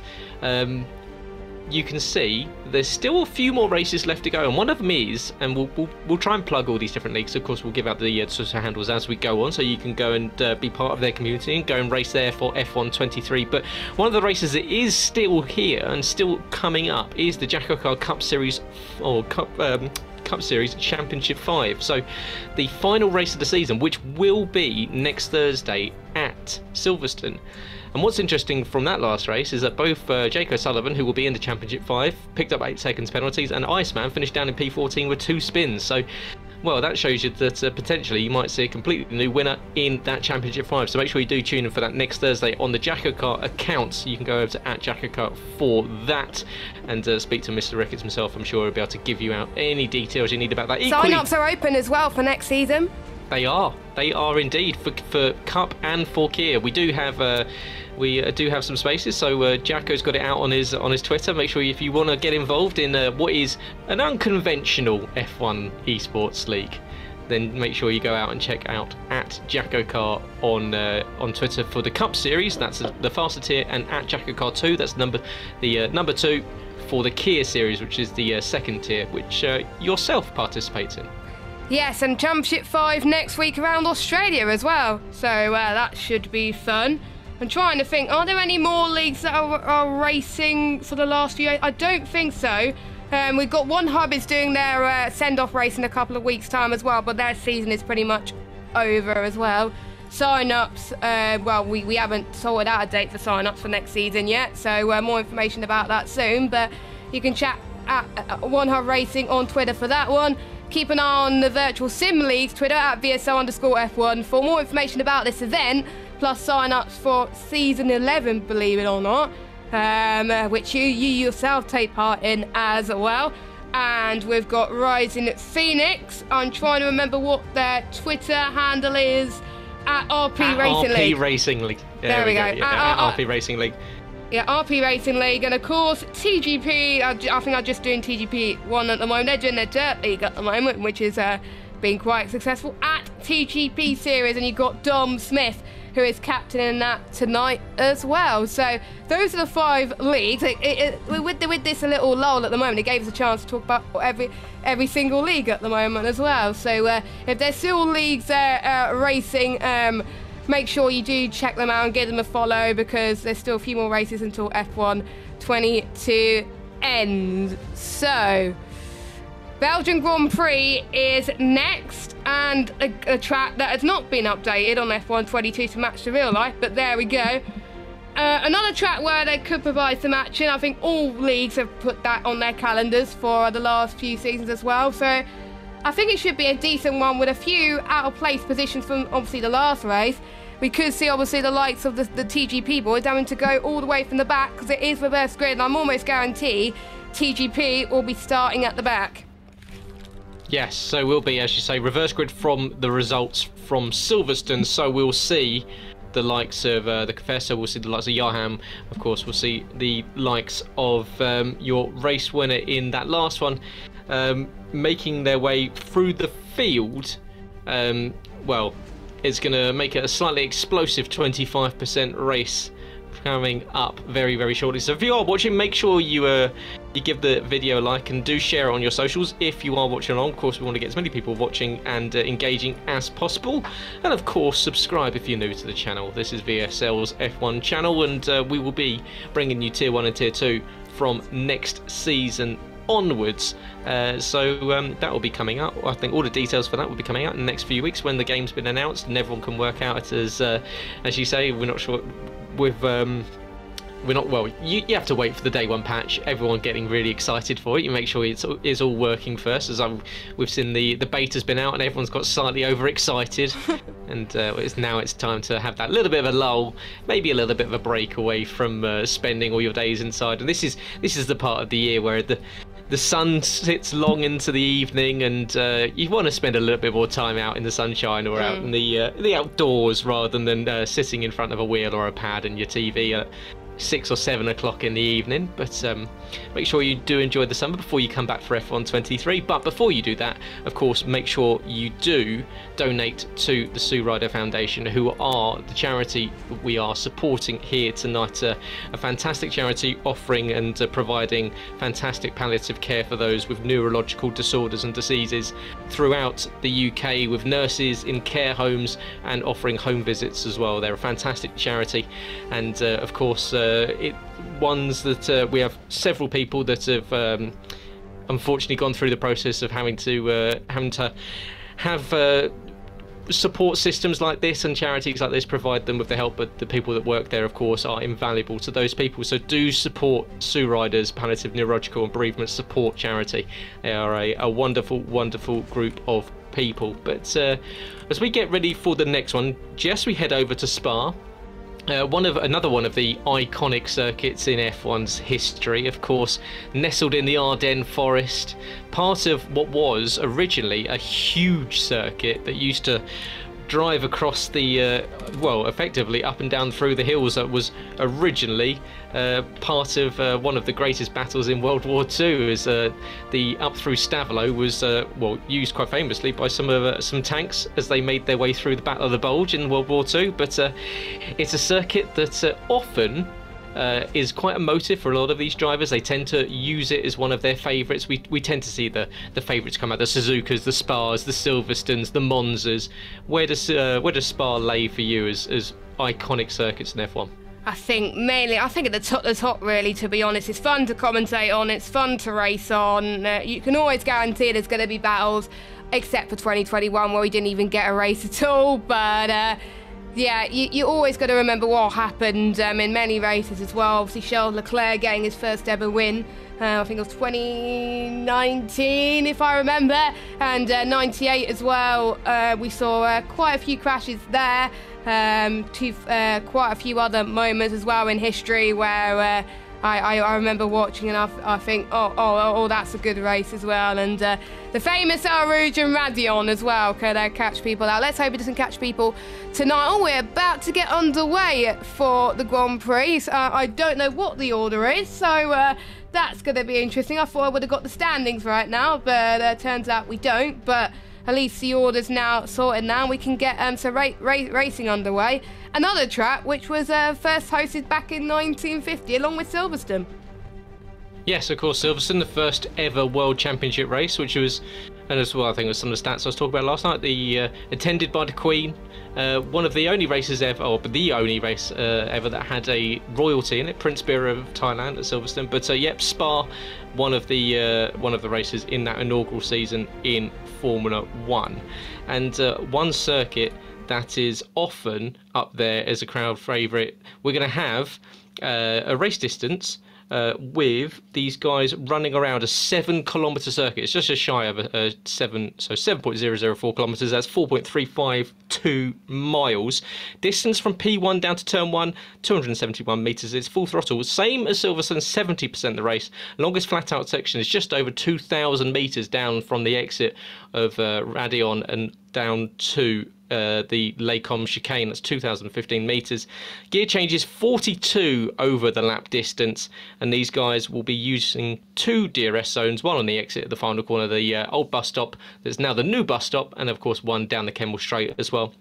you can see there's still a few more races left to go, and one of them is, and we'll try and plug all these different leagues. Of course, we'll give out the Twitter handles as we go on, so you can go and be part of their community and go and race there for F1 23. But one of the races that is still here and still coming up is the Jack-O-Car Cup Series, or Cup Series Championship 5. So the final race of the season, which will be next Thursday at Silverstone. And what's interesting from that last race is that both Jake O'Sullivan, who will be in the Championship 5, picked up 8 seconds penalties, and Iceman finished down in P14 with 2 spins. So, well, that shows you that potentially you might see a completely new winner in that Championship 5. So make sure you do tune in for that next Thursday on the Jack-O-Car account. You can go over to @Jack-O-Car for that and speak to Mr. Ricketts himself. I'm sure he'll be able to give you out any details you need about that. Sign-ups are open as well for next season. They are indeed for Cup and for Kia. We do have some spaces, so Jacko's got it out on his Twitter. Make sure if you want to get involved in what is an unconventional F1 esports league, then make sure you go out and check out @Jacko-Car on Twitter for the Cup Series. That's the faster tier, and @Jacko-Car 2. That's number 2 for the Kia Series, which is the second tier, which yourself participates in. Yes, and Championship 5 next week around Australia as well. So that should be fun. I'm trying to think, are there any more leagues that are racing for the last few years? I don't think so. We've got One Hub is doing their send-off race in a couple of weeks' time as well, but their season is pretty much over as well. Sign-ups, well, we haven't sorted out a date for sign-ups for next season yet, so more information about that soon. But you can chat at One Hub Racing on Twitter for that one. Keep an eye on the Virtual Sim League's Twitter @VSL_F1 for more information about this event, plus sign-ups for Season 11, believe it or not, which you yourself take part in as well. And we've got Rising Phoenix. I'm trying to remember what their Twitter handle is, @RP Racing League. RP Racing League. There we go. Yeah, RP Racing League. Yeah, RP Racing League, and of course TGP. I think I'm just doing TGP 1 at the moment. They're doing their Dirt League at the moment, which is been quite successful at TGP Series, and you've got Dom Smith, who is captaining that tonight as well. So those are the 5 leagues. With this a little lull at the moment, it gave us a chance to talk about every single league at the moment as well. So if there's still leagues racing, make sure you do check them out and give them a follow, because there's still a few more races until F1 22 ends. So Belgian Grand Prix is next, and a track that has not been updated on F1 22 to match the real life, but there we go. Another track where they could provide some action. I think all leagues have put that on their calendars for the last few seasons as well, so I think it should be a decent one with a few out-of-place positions from obviously the last race. We could see obviously the likes of the TGP boys having to go all the way from the back, because it is reverse grid, and I'm almost guaranteed TGP will be starting at the back. Yes, so we'll be, as you say, reverse grid from the results from Silverstone. So we'll see the likes of the Confessor, we'll see the likes of Yaham, of course, we'll see the likes of your race winner in that last one, making their way through the field. Well, it's going to make it a slightly explosive 25% race coming up very, very shortly. So if you are watching, make sure you give the video a like and do share it on your socials if you are watching along. Of course, we want to get as many people watching and engaging as possible. And of course, subscribe if you're new to the channel. This is VSL's F1 channel, and we will be bringing you Tier 1 and Tier 2 from next season onwards. So that will be coming up. I think all the details for that will be coming out in the next few weeks when the game's been announced and everyone can work out as you say. We're not sure with we're not, well, you have to wait for the day 1 patch, everyone getting really excited for it. You make sure it's all working first, as we've seen the beta's been out and everyone's got slightly overexcited. And it's time to have that little bit of a lull, maybe a little bit of a break away from spending all your days inside. And this is the part of the year where the sun sits long into the evening, and you want to spend a little bit more time out in the sunshine or out in the outdoors rather than sitting in front of a wheel or a pad and your TV. 6 or 7 o'clock in the evening. But make sure you do enjoy the summer before you come back for F1 23. But before you do that, of course, make sure you do donate to the Sue Ryder Foundation, who are the charity we are supporting here tonight. A fantastic charity offering and providing fantastic palliative care for those with neurological disorders and diseases throughout the UK, with nurses in care homes and offering home visits as well. They're a fantastic charity, and of course ones that we have several people that have unfortunately gone through the process of having to have support systems like this, and charities like this provide them with the help, but the people that work there, of course, are invaluable to those people. So do support Sue Ryder's Palliative Neurological and Bereavement Support Charity. They are a wonderful, wonderful group of people. But as we get ready for the next one, Jess, we head over to Spa. Another one of the iconic circuits in F1's history, of course, nestled in the Ardennes forest, part of what was originally a huge circuit that used to drive across the well, effectively up and down through the hills. That was originally part of one of the greatest battles in World War II, as the up through Stavelot was well, used quite famously by some tanks as they made their way through the Battle of the Bulge in World War II. But it's a circuit that often is quite emotive for a lot of these drivers. They tend to use it as one of their favourites. We tend to see the favourites come out: the Suzukas, the Spas, the Silverstones, the Monzas. Where does Spa lay for you as iconic circuits in F1? I think at the top really, to be honest. It's fun to commentate on, it's fun to race on. You can always guarantee there's going to be battles, except for 2021 where we didn't even get a race at all. But yeah, you always got to remember what happened in many races as well. Obviously, Charles Leclerc getting his first ever win. I think it was 2019, if I remember, and 98 as well. We saw quite a few crashes there. Quite a few other moments as well in history where I remember watching, and I think, oh, that's a good race as well. And the famous Eau Rouge and Radion as well could catch people out. Let's hope it doesn't catch people tonight. Oh, we're about to get underway for the Grand Prix. I don't know what the order is, so that's going to be interesting. I thought I would have got the standings right now, but turns out we don't. But at least the order's now sorted now. We can get some racing underway. Another track which was first hosted back in 1950 along with Silverstone. Yes, of course, Silverstone, the first ever World Championship race, which was, and as well, I think it was some of the stats I was talking about last night, attended by the Queen. One of the only races ever, or the only race ever that had a royalty in it, Prince Bira of Thailand at Silverstone. But yep, Spa, one of the races in that inaugural season in Formula One, and one circuit that is often up there as a crowd favourite. We're going to have a race distance with these guys running around a 7-kilometre circuit. It's just shy of a 7.004 kilometres. That's 4.352 miles. Distance from P1 down to turn 1, 271 metres. It's full throttle, same as Silverstone, 70% of the race. Longest flat out section is just over 2,000 metres down from the exit of Radion and down to the Lacombe chicane. That's 2,015 metres. Gear changes 42 over the lap distance, and these guys will be using 2 DRS zones, one on the exit at the final corner, the old bus stop that's now the new bus stop, and of course one down the Kemmel Straight as well.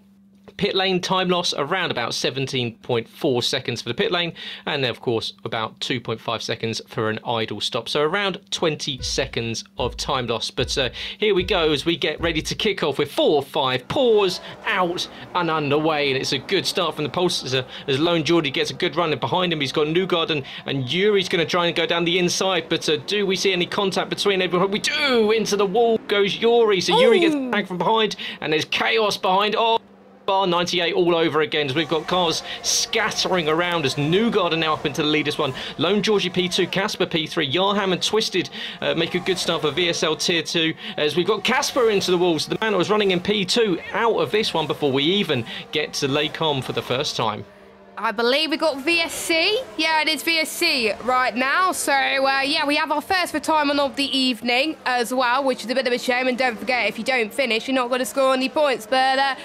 Pit lane time loss around about 17.4 seconds for the pit lane, and then of course about 2.5 seconds for an idle stop, so around 20 seconds of time loss. But here we go as we get ready to kick off with 4-5 pause out and underway, and it's a good start from the poles as Lone Geordie gets a good run, and behind him he's got Newgarden, and Yuri's going to try and go down the inside. But do we see any contact between everyone? We do. Into the wall goes Yuri, so Yuri gets tagged from behind, and there's chaos behind. Bar 98 all over again as we've got cars scattering around as Newgarden now up into the leaders one. Lone Georgie P2, Casper P3, Yarham and Twisted make a good start for VSL Tier 2 as we've got Casper into the walls. The man who was running in P2 out of this one before we even get to Lacombe for the first time. I believe we got VSC. Yeah, it is VSC right now. So, yeah, we have our first retirement of the evening as well, which is a bit of a shame. And don't forget, if you don't finish, you're not going to score any points. But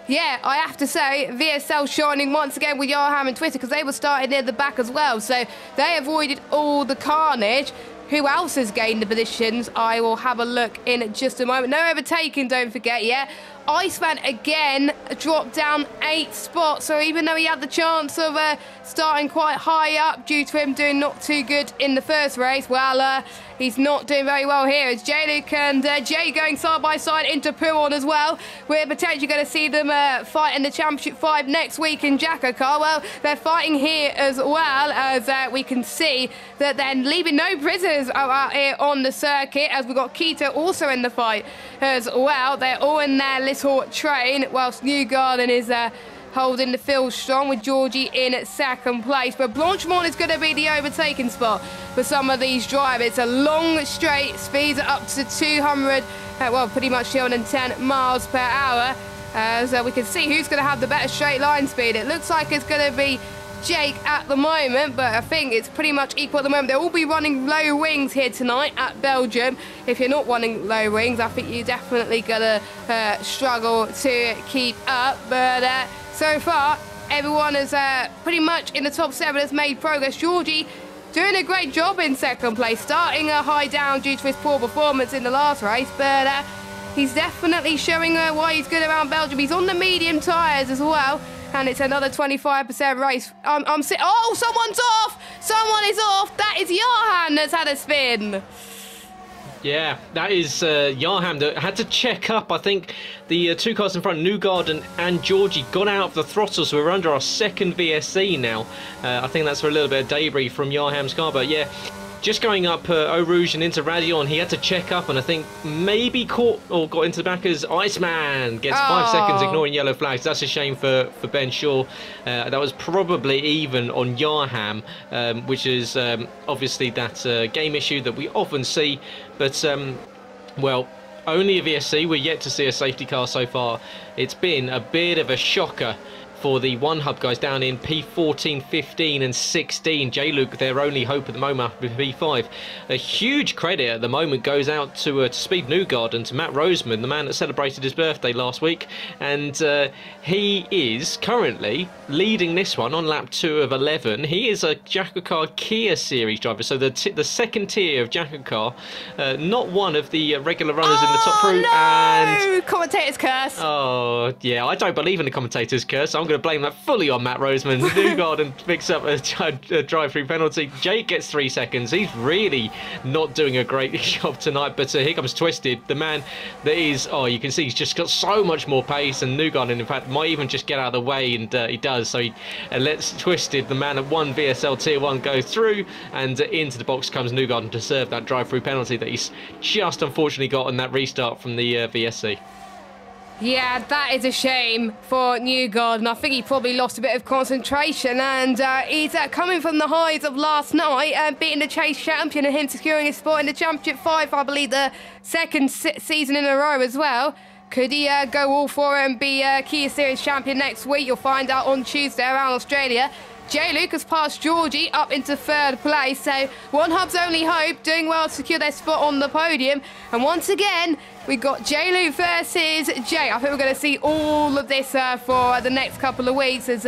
yeah, I have to say, VSL shining once again with Yarham and Twitter because they were starting near the back as well. So they avoided all the carnage. Who else has gained the positions? I will have a look in just a moment. No overtaking, don't forget, yeah. Iceman again dropped down 8 spots. So even though he had the chance of starting quite high up due to him doing not too good in the first race, well, he's not doing very well here. It's J-Luke and Jay going side by side into Puron as well. We're potentially going to see them fight in the Championship 5 next week in Jakarta. Well, they're fighting here as well, as we can see that they're leaving no prisoners out here on the circuit, as we've got Keto also in the fight as well. They're all in their little train, whilst Newgarden is holding the field strong with Georgie in second place. But Blanchemont is going to be the overtaking spot for some of these drivers. It's a long straight, speeds up to 200, well, pretty much 210 miles per hour. So we can see who's going to have the better straight line speed. It looks like it's going to be Jake at the moment, but I think it's pretty much equal at the moment. They'll all be running low wings here tonight at Belgium. If you're not running low wings, I think you're definitely going to struggle to keep up. But so far, everyone is pretty much in the top 7 has made progress. Georgie doing a great job in second place, starting a high down due to his poor performance in the last race, but he's definitely showing why he's good around Belgium. He's on the medium tyres as well. And it's another 25% race. Oh, someone's off! Someone is off! That is Yarham that's had a spin. Yeah, that is Yarham that had to check up. I think the 2 cars in front, Newgarden and Georgie, got out of the throttle, so we're under our second VSC now. I think that's for a little bit of debris from Yarham's car, but yeah. Just going up Eau Rouge and into Radion, he had to check up, and I think maybe caught or got into the back as Iceman gets 5 seconds ignoring yellow flags. That's a shame for Ben Shaw. That was probably even on Yarham, which is obviously that game issue that we often see. But, well, only a VSC. We're yet to see a safety car so far. It's been a bit of a shocker for the One Hub guys down in P14, 15 and 16. J-Luke, their only hope at the moment after P5. A huge credit at the moment goes out to Speed Newgarden, to Matt Roseman, the man that celebrated his birthday last week. And he is currently leading this one on lap 2 of 11. He is a Jakarta Kia Series driver, so the second tier of Jakarta. Not one of the regular runners in the top crew. No! And Commentator's curse. Oh, yeah, I don't believe in the commentator's curse. I'm going to blame that fully on Matt Roseman. Newgarden picks up a drive-through penalty. Jake gets 3 seconds. He's really not doing a great job tonight, but here comes Twisted, the man that is, oh, you can see he's just got so much more pace, and Newgarden, in fact, might even just get out of the way, and he does. So he lets Twisted, the man at 1 VSL Tier 1, go through, and into the box comes Newgarden to serve that drive-through penalty that he's just unfortunately got on that restart from the VSC. Yeah, that is a shame for Newgarden. I think he probably lost a bit of concentration, and he's coming from the highs of last night, beating the Chase champion and him securing his spot in the Championship 5, I believe the second season in a row as well. Could he go all for it and be Kia Series champion next week? You'll find out on Tuesday around Australia. J-Luke has passed Georgie up into 3rd place, so One Hub's only hope, doing well to secure their spot on the podium. And once again, we've got J-Luke versus Jay. I think we're going to see all of this for the next couple of weeks, as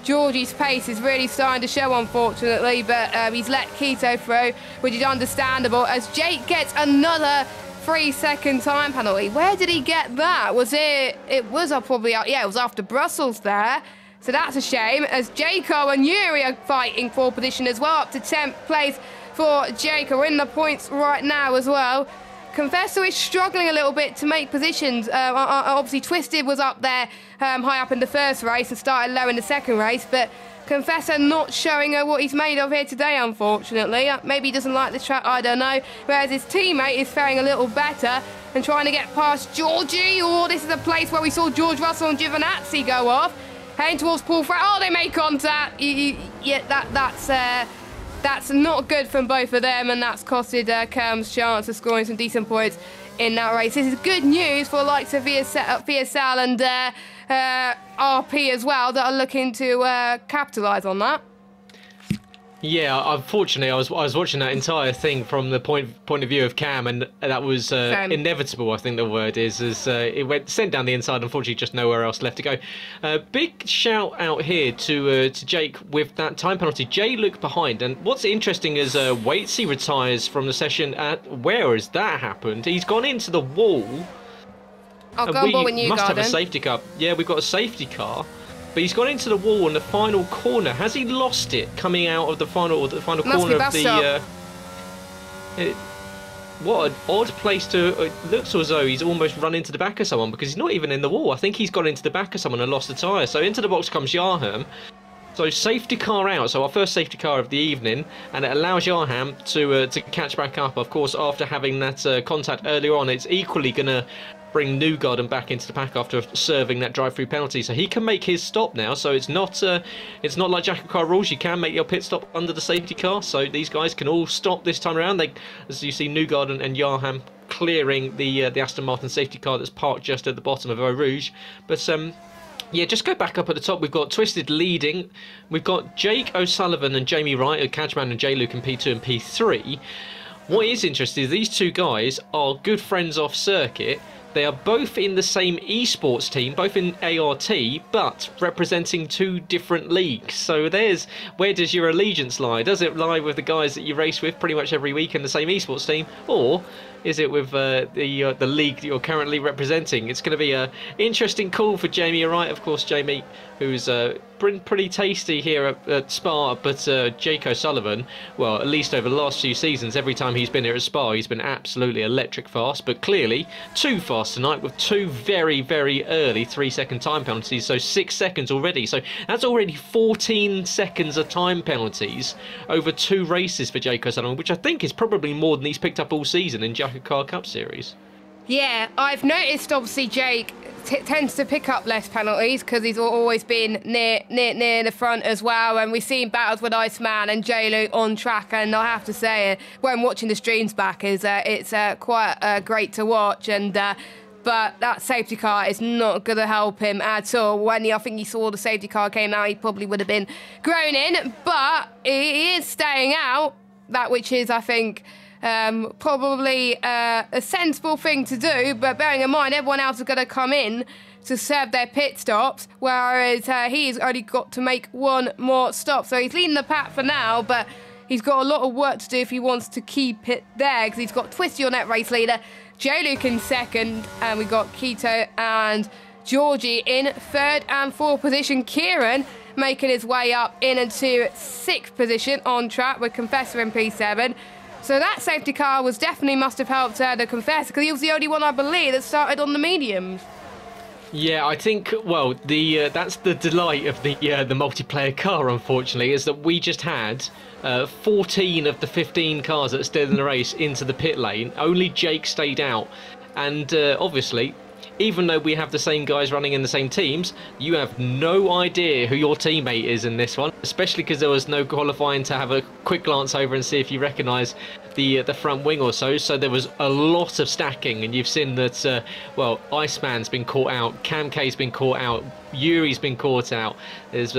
Georgie's pace is really starting to show, unfortunately, but he's let Keto through, which is understandable, as Jake gets another 3-second time penalty. Where did he get that? Was it was probably, yeah, it was after Brussels there. So that's a shame, as Jaco and Yuri are fighting for position as well, up to 10th place for Jaco. We're in the points right now as well. Confessor is struggling a little bit to make positions. Obviously, Twisted was up there high up in the first race and started low in the second race, but Confessor not showing what he's made of here today, unfortunately. Maybe he doesn't like the track, I don't know. Whereas his teammate is faring a little better and trying to get past Georgie. Oh, this is a place where we saw George Russell and Giovinazzi go off. Heading towards Paul Fry. Oh, they made contact. Yeah, that's not good from both of them, and that's costed Cam's chance of scoring some decent points in that race. This is good news for the likes of VSL and RP as well, that are looking to capitalise on that. Yeah, unfortunately, I was watching that entire thing from the point of view of Cam, and that was inevitable. I think the word is, as it went sent down the inside. Unfortunately, just nowhere else left to go. Big shout out here to Jake with that time penalty. Jay looked behind, and what's interesting is Waitsy retires from the session. Where has that happened? He's gone into the wall. I'll go on board with you, must Garden. have a safety car. Yeah, we've got a safety car. But he's gone into the wall in the final corner. Has he lost it coming out of the final corner of the? What an odd place to. It looks as though he's almost run into the back of someone because he's not even in the wall. I think he's gone into the back of someone and lost the tyre. So into the box comes Yarham. So safety car out. So our first safety car of the evening, and it allows Yarham to catch back up. Of course, after having that contact earlier on, it's equally gonna bring Newgarden back into the pack after serving that drive-through penalty, so he can make his stop now. So it's not like Jack of Car rules. You can make your pit stop under the safety car. So these guys can all stop this time around. They, as you see, Newgarden and Yarham clearing the Aston Martin safety car that's parked just at the bottom of Eau Rouge. But yeah, just go back up at the top. We've got Twisted leading. We've got Jake O'Sullivan and Jamie Wright, Catchman and J Luke in P2 and P3. What is interesting is these two guys are good friends off circuit. They are both in the same esports team, both in ART, but representing two different leagues. So there's, where does your allegiance lie? Does it lie with the guys that you race with pretty much every week in the same esports team, or is it with the league that you're currently representing? It's going to be an interesting call for Jamie Wright, of course. Jamie, who's pretty tasty here at Spa, but Jake O'Sullivan, well, at least over the last few seasons, every time he's been here at Spa, he's been absolutely electric fast, but clearly too fast tonight with two very, very early 3-second time penalties, so 6 seconds already. So that's already 14 seconds of time penalties over 2 races for Jake O'Sullivan, which I think is probably more than he's picked up all season in Jack of Car Cup Series. Yeah, I've noticed obviously Jake tends to pick up less penalties because he's always been near the front as well, and we've seen battles with Iceman and J-Luke on track, and I have to say, when watching the streams back, it's quite great to watch, and but that safety car is not going to help him at all. When I think he saw the safety car came out, he probably would have been groaning, but he is staying out, that which is, I think, probably a sensible thing to do, but bearing in mind everyone else is going to come in to serve their pit stops, whereas he's only got to make one more stop. So he's leading the pack for now, but he's got a lot of work to do if he wants to keep it there, because he's got Twisty on that race leader, J-Luke in second, and we've got Keto and Georgie in third and fourth position. Kieran making his way up into sixth position on track with Confessor in P7. So that safety car definitely must have helped the Confessor, because he was the only one, I believe, that started on the mediums. Yeah, I think, well, that's the delight of the multiplayer car, unfortunately, is that we just had 14 of the 15 cars that stayed in the race into the pit lane. Only Jake stayed out. And obviously, even though we have the same guys running in the same teams, you have no idea who your teammate is in this one, especially because there was no qualifying to have a quick glance over and see if you recognise the front wing or so. So there was a lot of stacking, and you've seen that, well, Iceman's been caught out, Cam K's been caught out, Yuri's been caught out. There's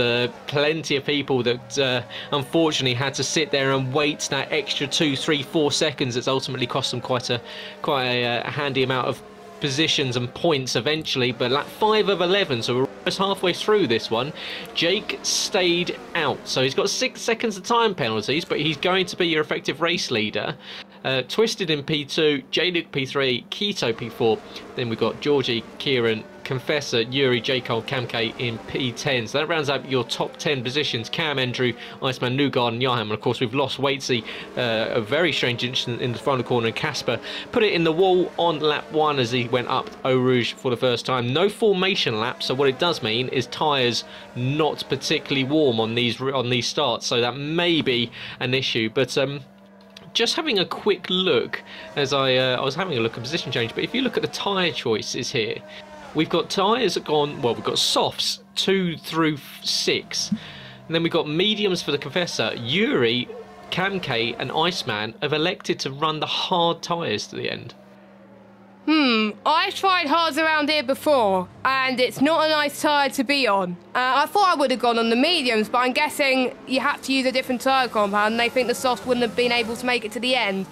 plenty of people that unfortunately had to sit there and wait that extra 2, 3, 4 seconds. That's ultimately cost them quite a handy amount of positions and points eventually. But at 5 of 11, so we're almost halfway through this one, Jake stayed out, so he's got 6 seconds of time penalties, but he's going to be your effective race leader. Twisted in P2, J-Luke P3, Keto P4, then we've got Georgie, Kieran, Confessor, Yuri, J-Cole, Cam K in P10. So that rounds up your top 10 positions. Cam, Andrew, Iceman, Newgarden, Yarham, and of course we've lost Waitsy, a very strange incident in the final corner, and Casper put it in the wall on lap 1 as he went up Eau Rouge for the first time. No formation lap, so what it does mean is tyres not particularly warm on these starts, so that may be an issue. But just having a quick look, as I was having a look at position change, but if you look at the tyre choices here, we've got tyres that gone, well, we've got softs 2 through 6, and then we've got mediums for the Confessor. Yuri, Cam K and Iceman have elected to run the hard tyres to the end. I've tried hards around here before, and it's not a nice tyre to be on. I thought I would have gone on the mediums, but I'm guessing you have to use a different tyre compound, and they think the softs wouldn't have been able to make it to the end.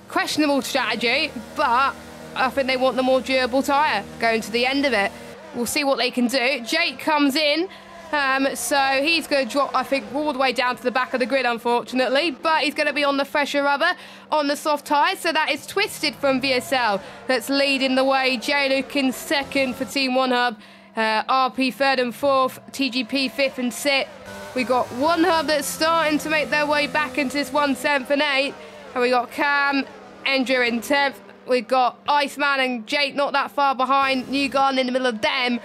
Questionable strategy, but I think they want the more durable tyre going to the end of it. We'll see what they can do. Jake comes in. So he's going to drop, I think, all the way down to the back of the grid, unfortunately. But he's going to be on the fresher rubber, on the soft tyres. So that is Twisted from VSL that's leading the way. J-Luke in second for Team One Hub. RP third and fourth. TGP fifth and sixth. We got One Hub that's starting to make their way back into this 1 7th and 8th. And we got Cam, Andrew in 10th. We got Iceman and Jake not that far behind. New Garden in the middle of them.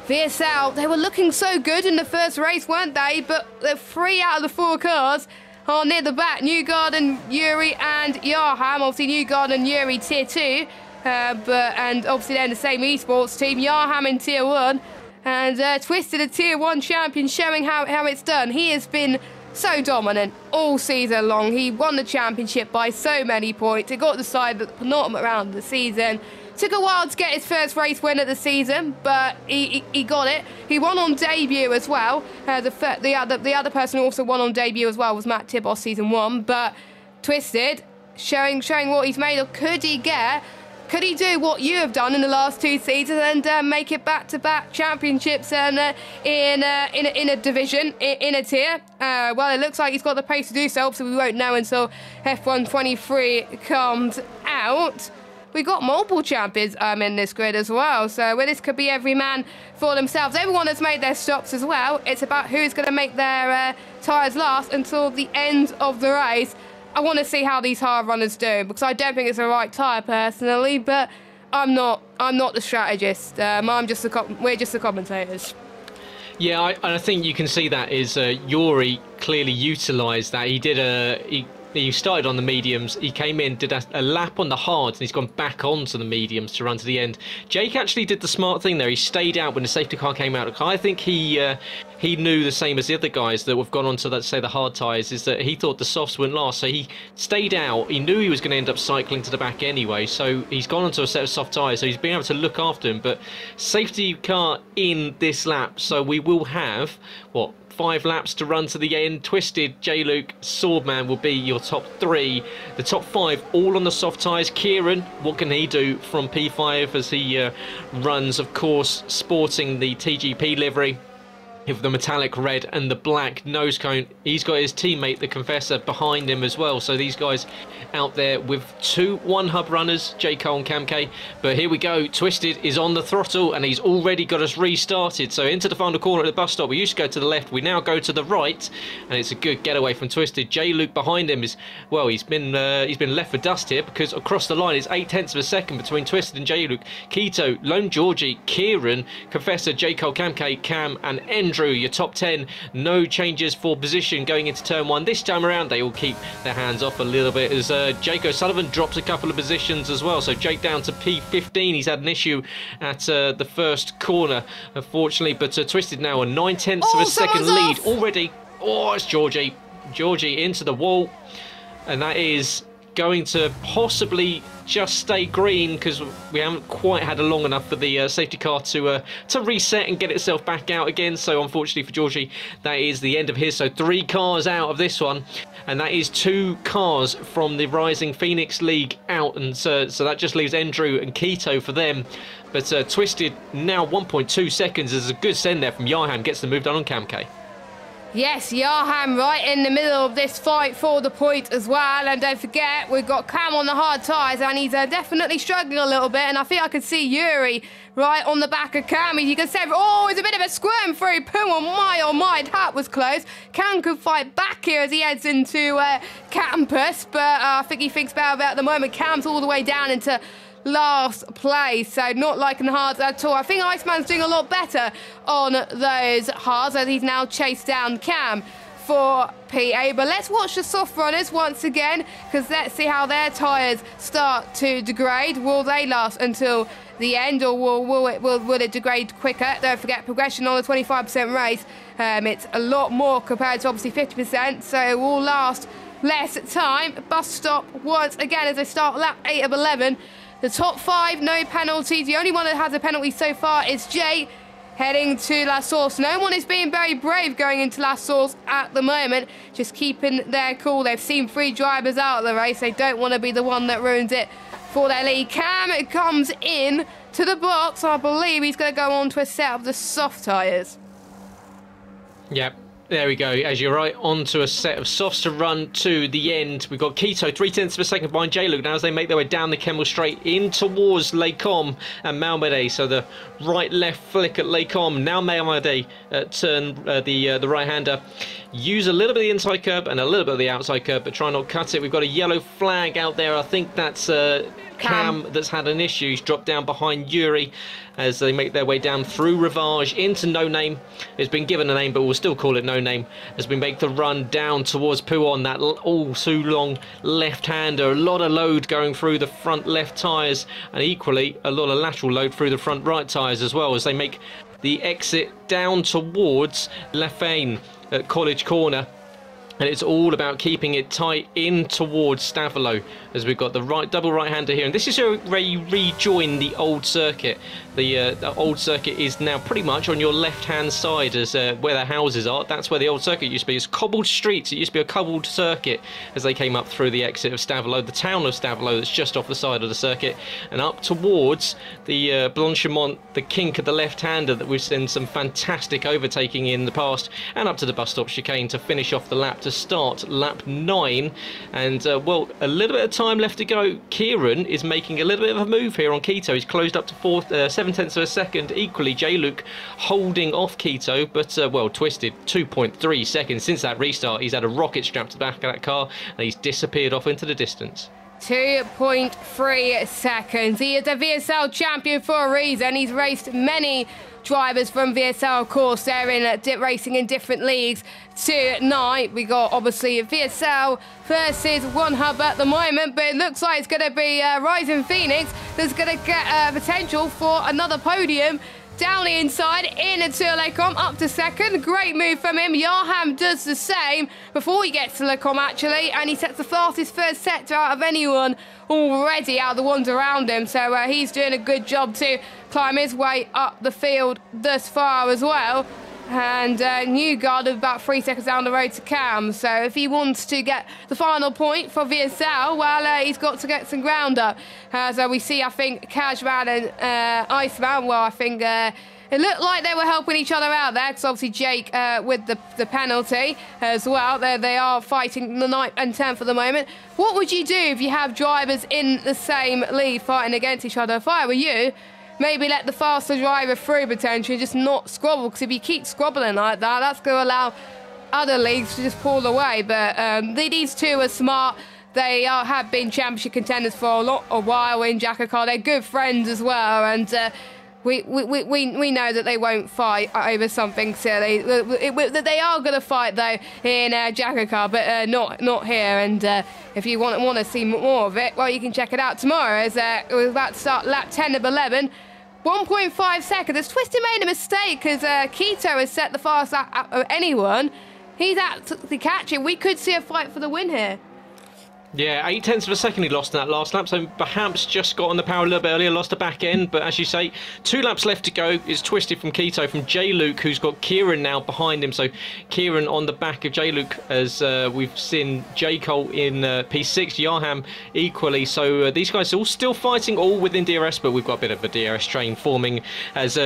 VSL, they were looking so good in the first race, weren't they? But the 3 out of the 4 cars are near the back. Newgarden, Yuri and Yarham. Obviously, Newgarden and Yuri tier 2. And obviously they're in the same esports team. Yarham in tier 1. And Twisted, a tier 1 champion, showing how it's done. He has been so dominant all season long. He won the championship by so many points. It got decided at the penultimate round of the season. Took a while to get his first race win of the season, but he got it. He won on debut as well. The other person who also won on debut as well was Matt Tibos season 1. But Twisted, showing what he's made of. Could he do what you have done in the last 2 seasons and make it back-to-back championships and in a division, in a tier? Well, it looks like he's got the pace to do so, so we won't know until F1 23 comes out. We got multiple champions in this grid as well, so this could be every man for themselves. Everyone has made their stops as well. It's about who's going to make their tyres last until the end of the race. I want to see how these hard runners do, because I don't think it's the right tyre personally, but I'm not the strategist. We're just the commentators. Yeah, I think you can see that is Yuri clearly utilised that. He started on the mediums, he came in, did a lap on the hards, and he's gone back onto the mediums to run to the end. Jake actually did the smart thing there. He stayed out when the safety car came out. I think he knew the same as the other guys that have gone on to, let's say, the hard tyres, is that he thought the softs wouldn't last, so he stayed out. He knew he was going to end up cycling to the back anyway, so he's gone onto a set of soft tyres, so he's been able to look after him. But safety car in this lap, so we will have, 5 laps to run to the end. Twisted, J-Luke, Swordman will be your top 3. The top 5 all on the soft tyres. Kieran, what can he do from P5 as he runs, of course, sporting the TGP livery with the metallic red and the black nose cone. He's got his teammate, the Confessor, behind him as well. So these guys out there with 2 one-hub runners, J. Cole and Cam K. But here we go. Twisted is on the throttle, and he's already got us restarted. So into the final corner at the bus stop. We used to go to the left. We now go to the right, and it's a good getaway from Twisted. J. Luke behind him is, well, he's been left for dust here, because across the line it's 0.8 of a second between Twisted and J. Luke. Keto, Lone Georgie, Kieran, Confessor, J. Cole, Cam K, Cam, and Andrew. Your top 10, no changes for position going into turn 1. This time around, they will keep their hands off a little bit as Jake O'Sullivan drops a couple of positions as well. So Jake down to P15. He's had an issue at the first corner, unfortunately, but Twisted now a 0.9 of a second lead already. Oh, it's Georgie. Georgie into the wall, and that is going to possibly just stay green, because we haven't quite had a long enough for the safety car to reset and get itself back out again. So unfortunately for Georgie, that is the end of his. So 3 cars out of this one, and that is 2 cars from the Rising Phoenix League out, and so that just leaves Andrew and Keto for them. But Twisted now 1.2 seconds. There's a good send there from Yarham, gets the move done on Cam K. Yes, Yarham right in the middle of this fight for the point as well. And don't forget, we've got Cam on the hard tyres, and he's definitely struggling a little bit. And I think I could see Yuri right on the back of Cam. You can say, oh, it's a bit of a squirm through. Oh my, that was close. Cam could fight back here as he heads into campus, but I think he thinks better about it at the moment. Cam's all the way down into last place, so not liking the hards at all. I think Iceman's doing a lot better on those hards as he's now chased down Cam for PA. But let's watch the soft runners once again, because let's see how their tyres start to degrade. Will they last until the end, or will it degrade quicker? Don't forget, progression on the 25% race, it's a lot more compared to obviously 50%, so it will last less time. Bus stop once again as they start lap 8 of 11. The top 5, no penalties. The only one that has a penalty so far is Jay, heading to La Source. No one is being very brave going into La Source at the moment, just keeping their cool. They've seen 3 drivers out of the race. They don't want to be the one that ruins it for their lead. Cam comes in to the box. I believe he's going to go on to a set of the soft tyres. Yep. There we go, as you're right, onto a set of softs to run to the end. We've got Keto, 0.3 of a second behind J-Luke now as they make their way down the Kemmel Straight in towards Lecom and Malmedy. So the right-left flick at Lecom. Now Malmedy turn the right-hander. Use a little bit of the inside curb and a little bit of the outside curb, but try not cut it. We've got a yellow flag out there. I think that's Cam that's had an issue. He's dropped down behind Yuri as they make their way down through Rivage into No Name. It's been given a name, but we'll still call it No Name as we make the run down towards Pouon, that all too long left-hander. A lot of load going through the front left tyres, and equally a lot of lateral load through the front right tyres as well as they make the exit down towards Lefane at College Corner. And it's all about keeping it tight in towards Stavelo as we've got the double right-hander here. And this is where you rejoin the old circuit. The old circuit is now pretty much on your left-hand side as where the houses are. That's where the old circuit used to be. It's cobbled streets. It used to be a cobbled circuit as they came up through the exit of Stavelo, the town of Stavelo that's just off the side of the circuit, and up towards the Blanchimont, the kink of the left-hander that we've seen some fantastic overtaking in the past, and up to the bus stop chicane to finish off the lap to start lap 9. And well, a little bit of time left to go. Kieran is making a little bit of a move here on Keto. He's closed up to 7/10 of a second. Equally, J-Luke holding off Keto, but well, twisted 2.3 seconds since that restart. He's had a rocket strapped to the back of that car and he's disappeared off into the distance. 2.3 seconds. He is a VSL champion for a reason. He's raced many drivers from VSL, of course. They're in racing in different leagues tonight. We got obviously VSL versus One Hub at the moment, but it looks like it's going to be Rising Phoenix that's going to get potential for another podium. Down the inside, into Lecom, up to second. Great move from him. Yarham does the same before he gets to Lecom, actually, and he sets the fastest first sector out of anyone already out of the ones around him. So he's doing a good job to climb his way up the field thus far as well. And Newgard is about 3 seconds down the road to Cam. So if he wants to get the final point for VSL, well, he's got to get some ground up. So we see, I think, Cashman and Iceman, well, I think it looked like they were helping each other out there, because obviously Jake with the penalty as well. They are fighting the 9th and 10th for the moment. What would you do if you have drivers in the same lead fighting against each other? If I were you, maybe let the faster driver through potentially, just not squabble, because if you keep squabbling like that, that's going to allow other leagues to just pull away. But these two are smart. They have been championship contenders for a while in Jakarta. They're good friends as well, and we know that they won't fight over something silly. They are going to fight though in Jakarta, but not here. And if you want to see more of it, well, you can check it out tomorrow. As we're about to start lap 10 of 11. 1.5 seconds. Has Twisted made a mistake because Keto has set the fastest lap of anyone. He's absolutely catching. We could see a fight for the win here. Yeah, 0.8 of a second he lost in that last lap, so perhaps just got on the power a little bit earlier, lost the back end, but as you say, 2 laps left to go. It's Twisted from Keto, from J-Luke, who's got Kieran now behind him, so Kieran on the back of J-Luke, as we've seen J. Cole in P6, Yarham equally, so these guys are all still fighting, all within DRS, but we've got a bit of a DRS train forming, as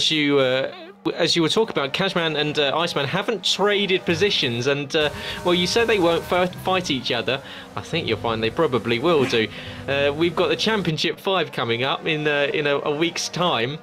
you were talking about, Cashman and Iceman haven't traded positions, and well, you said they won't fight each other. I think you'll find they probably will do. We've got the Championship 5 coming up in a week's time.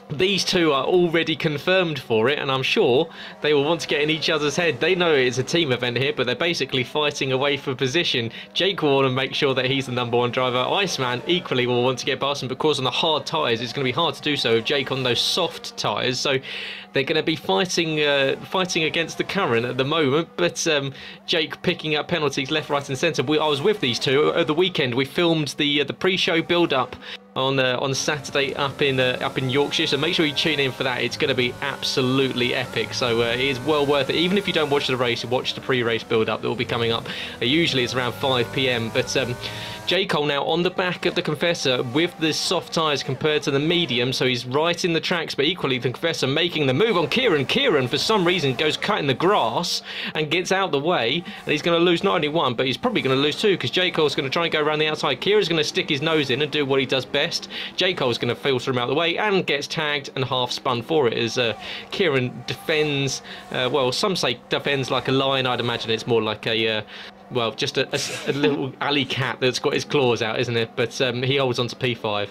These two are already confirmed for it, and I'm sure they will want to get in each other's head. They know it's a team event here, but they're basically fighting away for position. Jake will want to make sure that he's the #1 driver. Iceman equally will want to get past him, because on the hard tyres, it's going to be hard to do so with Jake on those soft tyres. So they're going to be fighting against the current at the moment, but Jake picking up penalties left, right and centre. I was with these two over the weekend. We filmed the pre-show build-up on Saturday up in Yorkshire, so make sure you tune in for that. It's going to be absolutely epic, so it is well worth it. Even if you don't watch the race, watch the pre-race build-up that will be coming up. Usually it's around 5 PM, but J. Cole now on the back of the Confessor with the soft tyres compared to the medium, so he's right in the tracks, but equally the Confessor making the move on Kieran. Kieran, for some reason, goes cutting the grass and gets out the way, and he's going to lose not only one, but he's probably going to lose two, because J. Cole's going to try and go around the outside. Kieran's going to stick his nose in and do what he does best. J. Cole's going to filter him out the way and gets tagged and half spun for it as Kieran defends, well, some say defends like a lion. I'd imagine it's more like a well, just a little alley cat that's got his claws out, isn't it? But he holds on to P5.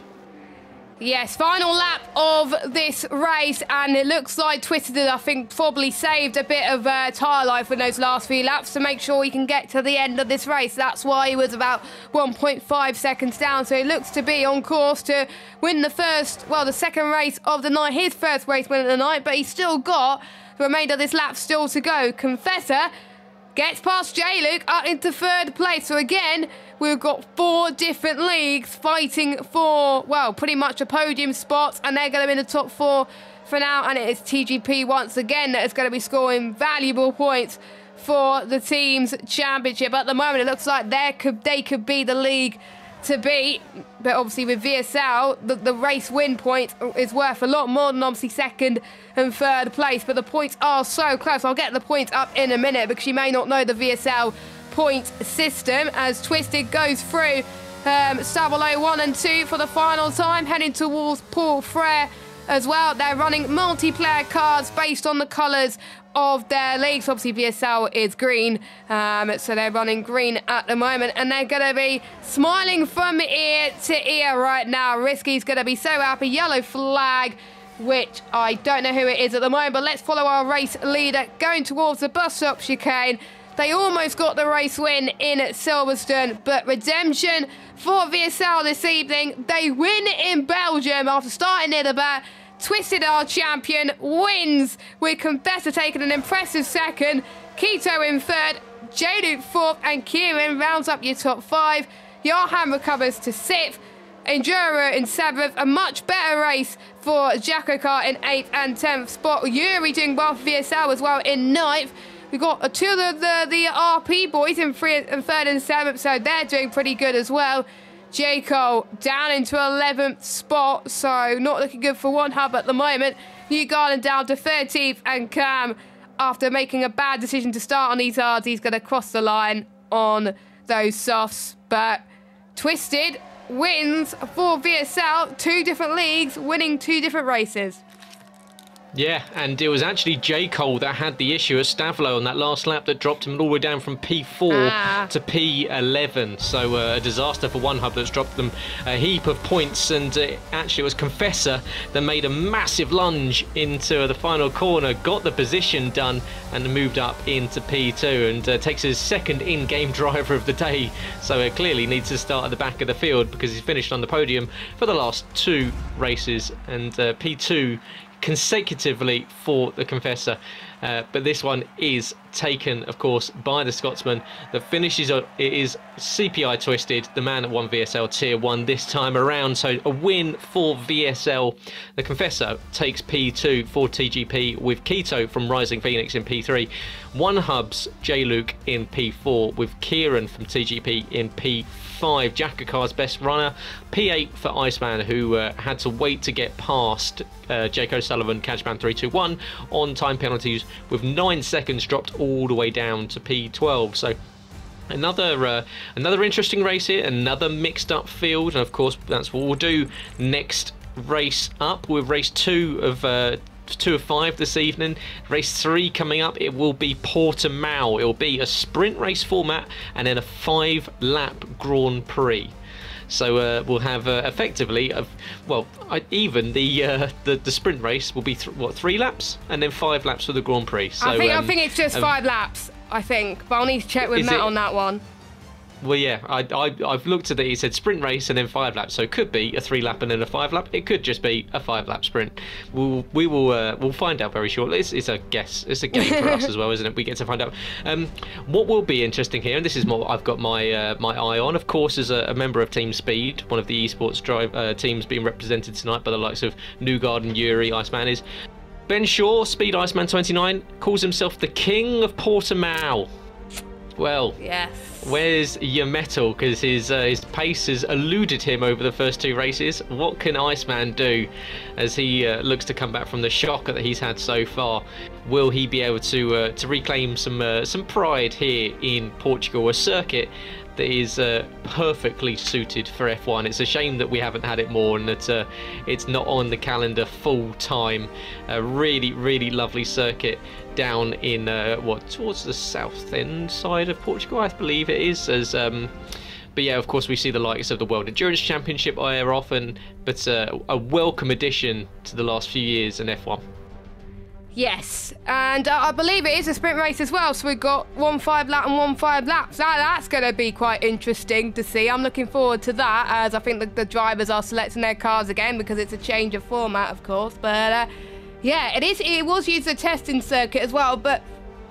Yes, final lap of this race, and it looks like Twisted, I think, probably saved a bit of tyre life in those last few laps to make sure he can get to the end of this race. That's why he was about 1.5 seconds down, so he looks to be on course to win the second race of the night, his first race win of the night, but he's still got the remainder of this lap still to go. Confessor gets past J-Luke up into third place. So again, we've got 4 different leagues fighting for, well, pretty much a podium spot, and they're going to be in the top 4 for now. And it is TGP once again that is going to be scoring valuable points for the team's championship. At the moment, it looks like they could be the league to beat, but obviously with VSL, the race win point is worth a lot more than obviously second and third place, but the points are so close. I'll get the points up in a minute because you may not know the VSL point system as Twisted goes through Savolo 1 and 2 for the final time, heading towards Paul Frere as well. They're running multiplayer cards based on the colours of their leagues. Obviously VSL is green, so they're running green at the moment, and they're going to be smiling from ear to ear right now. Risky's going to be so happy. Yellow flag, which I don't know who it is at the moment, but let's follow our race leader going towards the bus stop chicane. They almost got the race win in Silverstone, but redemption for VSL this evening. They win in Belgium after starting near the back. Twisted, our champion, wins with Confessor taking an impressive second, Keto in third, J-Luke fourth, and Kieran rounds up your top 5. Johan recovers to 6th, Enduro in 7th, a much better race for Jakokar in 8th and 10th spot. Yuri doing well for VSL as well in 9th. We've got 2 of the RP boys in 3rd and 7th, so they're doing pretty good as well. J. Cole down into 11th spot, so not looking good for one hub at the moment. New Garland down to 13th, and Cam, after making a bad decision to start on these hards, he's going to cross the line on those softs. But Twisted wins for VSL, 2 different leagues, winning 2 different races. Yeah, and it was actually J. Cole that had the issue at Stavlo on that last lap that dropped him all the way down from P4 to P11. So a disaster for one hub that's dropped them a heap of points. And actually it was Confessor that made a massive lunge into the final corner, got the position done and moved up into P2 and takes his second in-game driver of the day. So it clearly needs to start at the back of the field because he's finished on the podium for the last 2 races, and P2 consecutively for the Confessor, but this one is taken, of course, by the Scotsman that finishes. It is CPI Twisted, the man that won VSL Tier 1 this time around, so a win for VSL. The Confessor takes P2 for TGP with Keto from Rising Phoenix in P3, One Hub's J-Luke in P4 with Kieran from TGP in P5, Jakokar's best runner, P8 for Iceman, who had to wait to get past Jake O'Sullivan, Catchman 321 on time penalties with 9 seconds dropped all the way down to P12. So another interesting race here, another mixed up field, and of course that's what we'll do next race up with race 2 of 2 of 5 this evening. Race 3 coming up, it will be Portimao. It will be a sprint race format and then a 5-lap Grand Prix. So we'll have effectively, even the sprint race will be 3 laps and then 5 laps for the Grand Prix. So I think it's just 5 laps. I think, but I'll need to check with Matt on that one. Well, yeah, I've looked at it. He said sprint race and then 5 laps, so it could be a 3-lap and then a 5-lap. It could just be a 5-lap sprint. We'll find out very shortly. It's a guess. It's a game for us as well, isn't it? We get to find out. What will be interesting here, and this is more I've got my my eye on, of course, as a member of Team Speed, one of the esports teams being represented tonight by the likes of Newgard and Yuri, Iceman, is Ben Shaw, Speed Iceman 29, calls himself the King of Portimao. Well, yes. Where's your metal? Because his pace has eluded him over the first 2 races. What can Iceman do as he looks to come back from the shock that he's had so far? Will he be able to reclaim some pride here in Portugal, a circuit that is perfectly suited for F1? It's a shame that we haven't had it more and that it's not on the calendar full time. A really, really lovely circuit down in towards the south end side of Portugal, I believe it is. But yeah, of course we see the likes of the World Endurance Championship there often, but a welcome addition to the last few years in F1. Yes, and I believe it is a sprint race as well, so we've got 1 5-lap and 1 5-lap. That's going to be quite interesting to see. I'm looking forward to that, as I think the drivers are selecting their cars again because it's a change of format, of course. But yeah, it was used as a testing circuit as well, but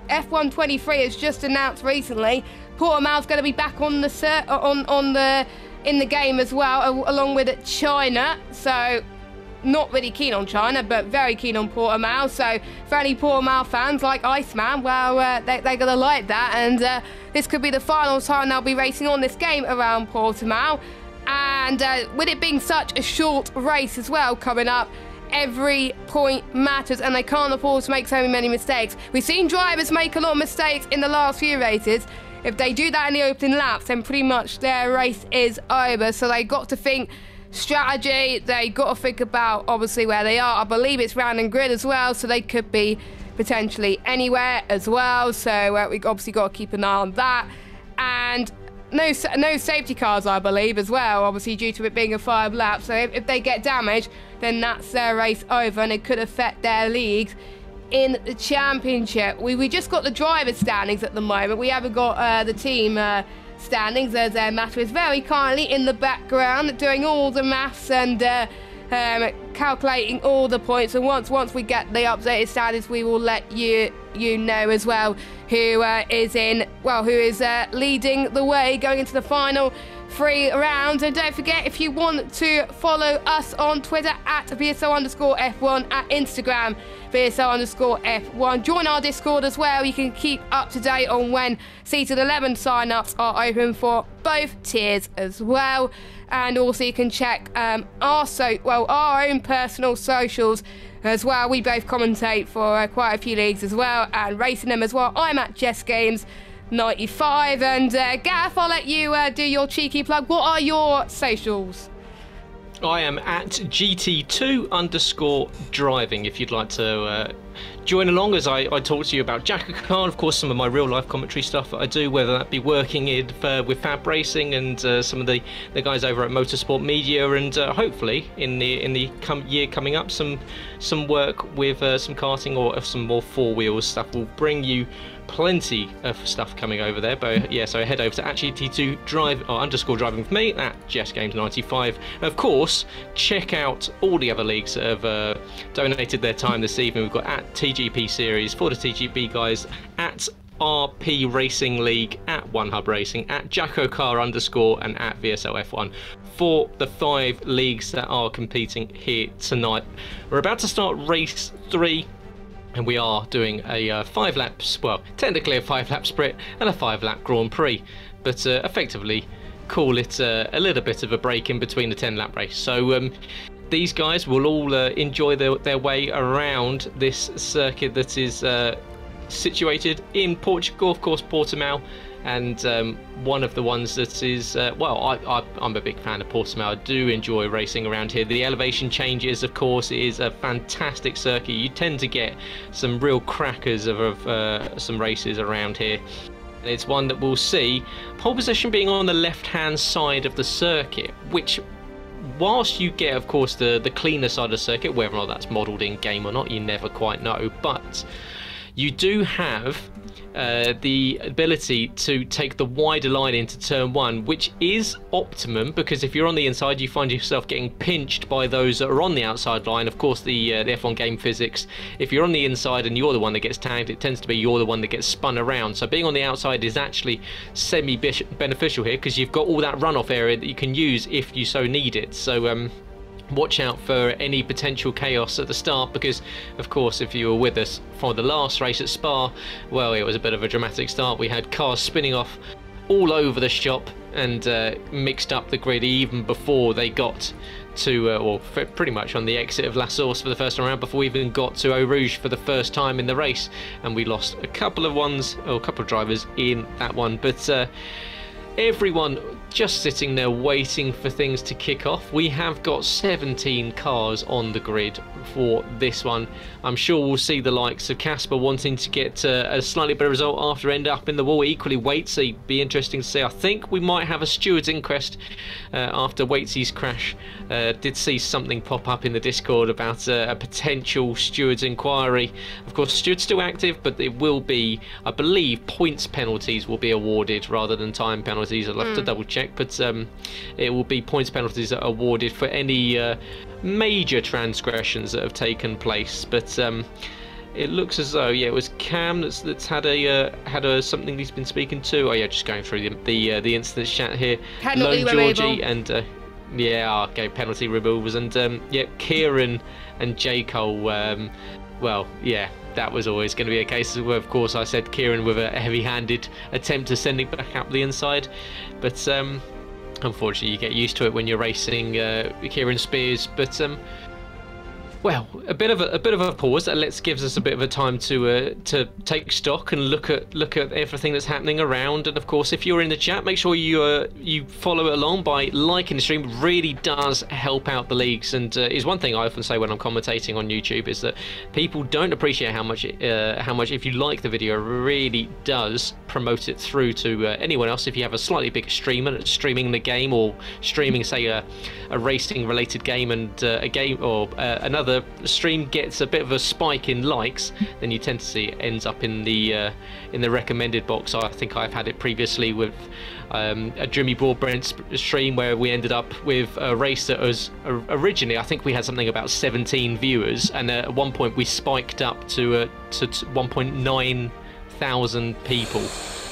F1 23 has just announced recently Portimao's going to be back on the in the game as well, along with China. So not really keen on China, but very keen on Portimao. So for any Portimao fans like Iceman, well, they're going to like that. And this could be the final time they'll be racing on this game around Portimao. And with it being such a short race as well coming up, every point matters and they can't afford to make so many mistakes. We've seen drivers make a lot of mistakes in the last few races. If they do that in the opening laps, then pretty much their race is over. So they got to think strategy, they got to think about obviously where they are. I believe it's round and grid as well, so they could be potentially anywhere as well. So we obviously got to keep an eye on that. And no safety cars, I believe, as well, obviously due to it being a 5-lap. So if they get damaged, then that's their race over and it could affect their leagues in the championship. We just got the driver standings at the moment. We haven't got the team standings, as Matt is very kindly in the background doing all the maths and calculating all the points. And once we get the updated standings, we will let you know as well who is leading the way going into the final 3 rounds. And don't forget, if you want to follow us on Twitter at VSL_F1, at Instagram VSL_F1. Join our Discord as well. You can keep up to date on when Season 11 sign-ups are open for both tiers as well. And also you can check our own personal socials as well. We both commentate for quite a few leagues as well and racing them as well. I'm at Jess Games 95, and Gaff, I'll let you do your cheeky plug. What are your socials? I am at GT2_driving if you'd like to join along as I talk to you about Jacko Khan, of course, some of my real life commentary stuff that I do, whether that be working with Fab Racing and some of the guys over at Motorsport Media, and hopefully in the year coming up some work with some karting or some more 4-wheels stuff. Will bring you plenty of stuff coming over there. But yeah, so head over to @GT2_driving with me at JessGames95. Of course, check out all the other leagues that have donated their time this evening. We've got at TGP Series for the TGP guys, at RP Racing League, at One Hub Racing, at JackoCar_ and at VSL F1 for the 5 leagues that are competing here tonight. We're about to start race 3. And we are doing a 5-lap, well, technically a 5-lap sprint and a 5-lap Grand Prix, but effectively call it a little bit of a break in between the 10-lap race. So these guys will all enjoy their way around this circuit that is situated in Portugal, of course, Portimao, and one of the ones that is, I'm a big fan of Portimao. I do enjoy racing around here. The elevation changes, of course, it is a fantastic circuit. You tend to get some real crackers of some races around here. It's one that we'll see pole position being on the left-hand side of the circuit, which, whilst you get, of course, the cleaner side of the circuit, whether or not that's modelled in game or not, you never quite know, but you do have the ability to take the wider line into turn 1, which is optimum, because if you're on the inside you find yourself getting pinched by those that are on the outside line. Of course, the F1 game physics, if you're on the inside and you're the one that gets tagged, it tends to be you're the one that gets spun around. So being on the outside is actually semi-beneficial here, because you've got all that runoff area that you can use if you so need it. So watch out for any potential chaos at the start, because of course if you were with us for the last race at Spa, well, it was a bit of a dramatic start. We had cars spinning off all over the shop and mixed up the grid even before they got to, or pretty much on the exit of La Source for the first time around, before we even got to Eau Rouge for the first time in the race, and we lost a couple of drivers in that one. But everyone just sitting there waiting for things to kick off. We have got 17 cars on the grid for this one. I'm sure we'll see the likes of Casper wanting to get a slightly better result after end up in the wall. Equally Waitsy, be interesting to see. I think we might have a steward's inquest after Waitsy's crash. Did see something pop up in the Discord about a potential steward's inquiry. Of course, steward's still active, but it will be, I believe, points penalties will be awarded rather than time penalties. I'll have to double check, but it will be points penalties that are awarded for any major transgressions that have taken place. But it looks as though, yeah, it was Cam that's had a something he's been speaking to. Oh yeah, just going through the incidents chat here. Penalty Lone Georgie removal. and yeah, okay, penalty removals, and yeah, Kieran and J Cole. Well, yeah, that was always going to be a case where, of course, I said Kieran with a heavy-handed attempt to send it back up the inside, but unfortunately you get used to it when you're racing Kieran Spears. But well, a bit of a pause. That gives us a bit of a time to take stock and look at everything that's happening around. And of course, if you're in the chat, make sure you follow along by liking the stream. It really does help out the leagues, and is one thing I often say when I'm commentating on YouTube, is that people don't appreciate how much if you like the video, it really does promote it through to anyone else. If you have a slightly bigger streamer that's streaming the game, or streaming, say, a racing related game, and a game or another stream gets a bit of a spike in likes, then you tend to see it ends up in the recommended box. I think I've had it previously with a Jimmy Broadbent stream, where we ended up with a race that was originally, I think we had something about 17 viewers, and at one point we spiked up to 1.9 thousand people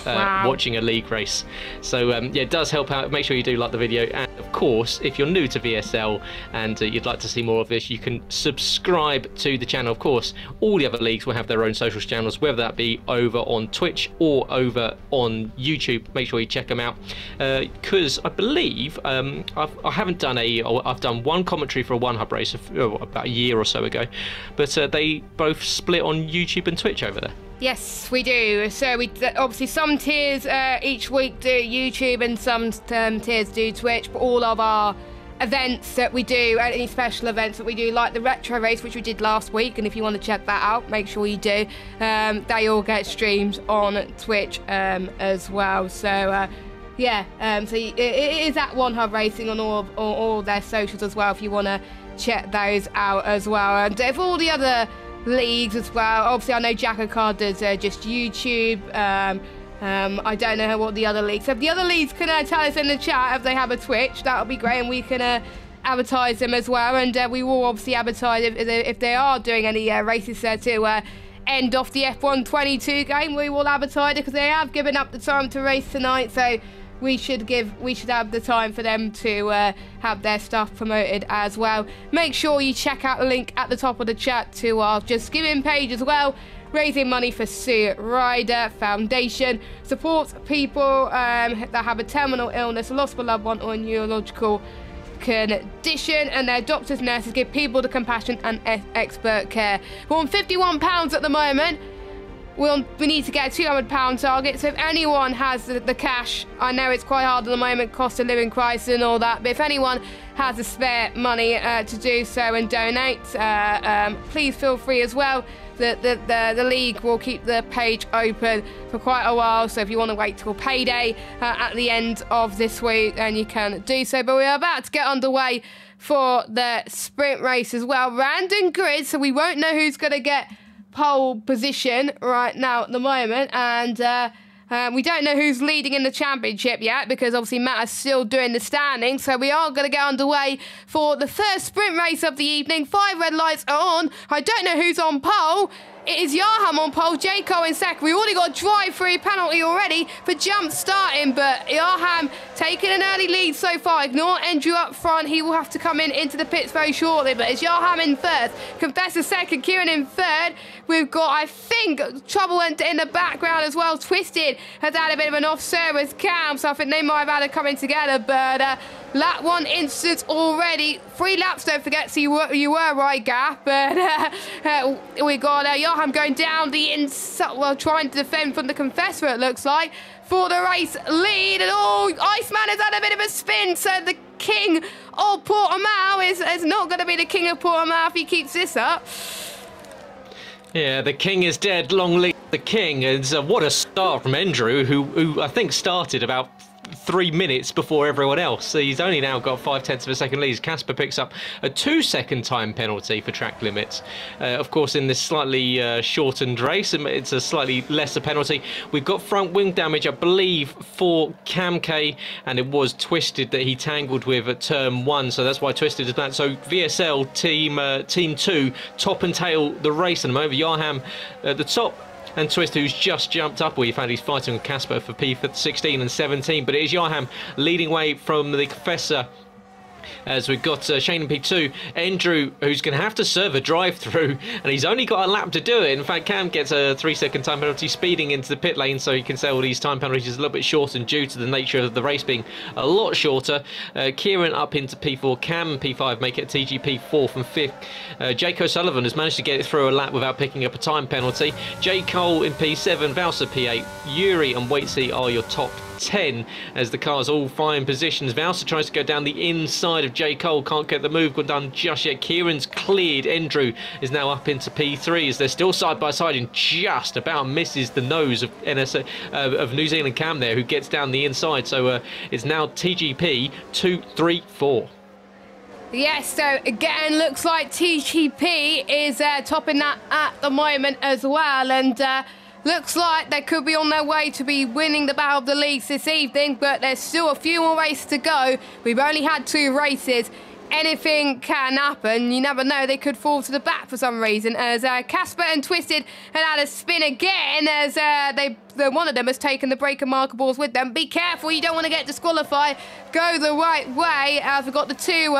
Wow. watching a league race. So yeah, it does help out. Make sure you do like the video, and of course, if you're new to VSL and you'd like to see more of this, you can subscribe to the channel. Of course, all the other leagues will have their own social channels, whether that be over on Twitch or over on YouTube. Make sure you check them out, because I believe I've done one commentary for a One Hub race about a year or so ago, but they both split on YouTube and Twitch over there. Yes, we do. So we obviously, some tiers each week do YouTube, and some tiers do Twitch. But all of our events that we do, any special events that we do, like the retro race, which we did last week, and if you want to check that out, make sure you do. They all get streamed on Twitch as well. So yeah, so it is at One Hub Racing on all their socials as well, if you want to check those out as well. And if all the other leagues as well, obviously I know Jackar does just YouTube. I don't know what the other leagues. So if the other leagues can tell us in the chat if they have a Twitch, that would be great, and we can advertise them as well. And we will obviously advertise if they are doing any races there to end off the F1 22 game. We will advertise it, because they have given up the time to race tonight, so we should have the time for them to have their stuff promoted as well. Make sure you check out the link at the top of the chat to our Just Giving page as well, raising money for Sue Ryder Foundation. Supports people that have a terminal illness, a loss of a loved one, or a neurological condition, and their doctors, nurses give people the compassion and expert care. We're on £51 at the moment. We need to get a £200 target, so if anyone has the cash, I know it's quite hard at the moment, cost of living crisis and all that, but if anyone has the spare money to do so and donate, please feel free as well. The league will keep the page open for quite a while, so if you want to wait till payday at the end of this week, then you can do so. But we're about to get underway for the sprint race as well. Random grid, so we won't know who's going to get pole position right now at the moment, and we don't know who's leading in the championship yet, because obviously Matt is still doing the standing. So we are going to get underway for the first sprint race of the evening. 5 red lights are on. I don't know who's on pole. it is Yarham on pole, Jayco in second. We already got a drive-through penalty already for jump starting, but Yarham taking an early lead so far. Ignore Andrew up front. He will have to come into the pits very shortly, but it's Yarham in first. Confessor second, Kieran in third. We've got, I think, trouble in the background as well. Twisted has had a bit of an off-serve with Cam, so I think they might have had it coming together, but lap 1 instance already. 3 laps, don't forget, so you were right, Gaff, but we got Yarham going down the inside, well, trying to defend from the Confessor, it looks like, for the race lead. And Iceman has had a bit of a spin, so the king of Portimao is not going to be the king of Portimao if he keeps this up. Yeah, the king is dead. Long live the king. And what a start from Andrew, who I think started about 3 minutes before everyone else. So he's only now got 0.5 of a second lead. Casper picks up a 2-second time penalty for track limits. Of course, in this slightly shortened race, it's a slightly lesser penalty. We've got front wing damage, I believe, for Cam K, and it was Twisted that he tangled with at turn 1, so that's why Twisted is back. So VSL team 2 top and tail the race, and over Yarham at the top. And Twist, who's just jumped up, we found he's fighting with Casper for P16 and 17, but it is Yarham leading way from the Confessor. As we've got Shane in P2, Andrew, who's going to have to serve a drive-through, and he's only got a lap to do it. In fact, Cam gets a 3-second time penalty speeding into the pit lane, so you can say all these time penalties is a little bit shortened due to the nature of the race being a lot shorter. Kieran up into P4, Cam and P5 make it TGP 4th and 5th. Jake O'Sullivan has managed to get it through a lap without picking up a time penalty. Jay Cole in P7, Valsa P8, Yuri and Waitsy are your top 10 as the cars all fine positions. Valsa tries to go down the inside of J. Cole, can't get the move done just yet. Kieran's cleared. Andrew is now up into P3 as they're still side by side and just about misses the nose of of New Zealand Cam there, who gets down the inside. So it's now TGP 2, 3, 4. Yes, so again, looks like TGP is topping that at the moment as well, and looks like they could be on their way to be winning the Battle of the Leagues this evening, but there's still a few more races to go. We've only had 2 races. Anything can happen. You never know. They could fall to the back for some reason. As Casper and Twisted had a spin again, as one of them has taken the breaker marker balls with them. Be careful. You don't want to get disqualified. Go the right way. As we've got the 2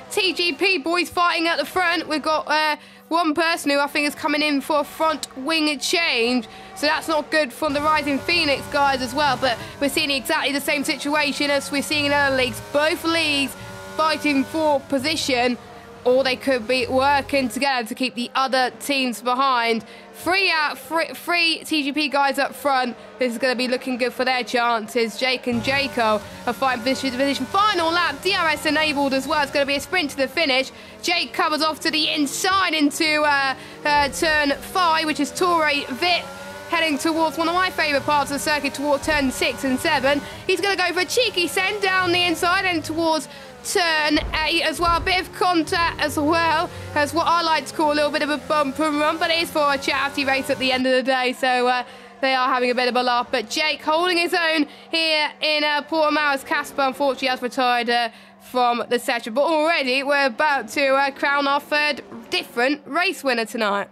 TGP boys fighting at the front. We've got one person who I think is coming in for a front wing change, so that's not good from the Rising Phoenix guys as well, but we're seeing exactly the same situation as we're seeing in other leagues. Both leagues fighting for position, or they could be working together to keep the other teams behind. 3 TGP guys up front. This is going to be looking good for their chances. Jake and Jayco are fighting position. Final lap, DRS enabled as well. It's going to be a sprint to the finish. Jake covers off to the inside into turn 5, which is Torre Vit, heading towards one of my favourite parts of the circuit, towards turn 6 and 7. He's going to go for a cheeky send down the inside and towards turn 8 as well. A bit of contact as well, as what I like to call a little bit of a bump and run, but it is for a charity race at the end of the day, so they are having a bit of a laugh. But Jake holding his own here in Portimao, as Casper unfortunately has retired from the session. But already we're about to crown our 3rd different race winner tonight.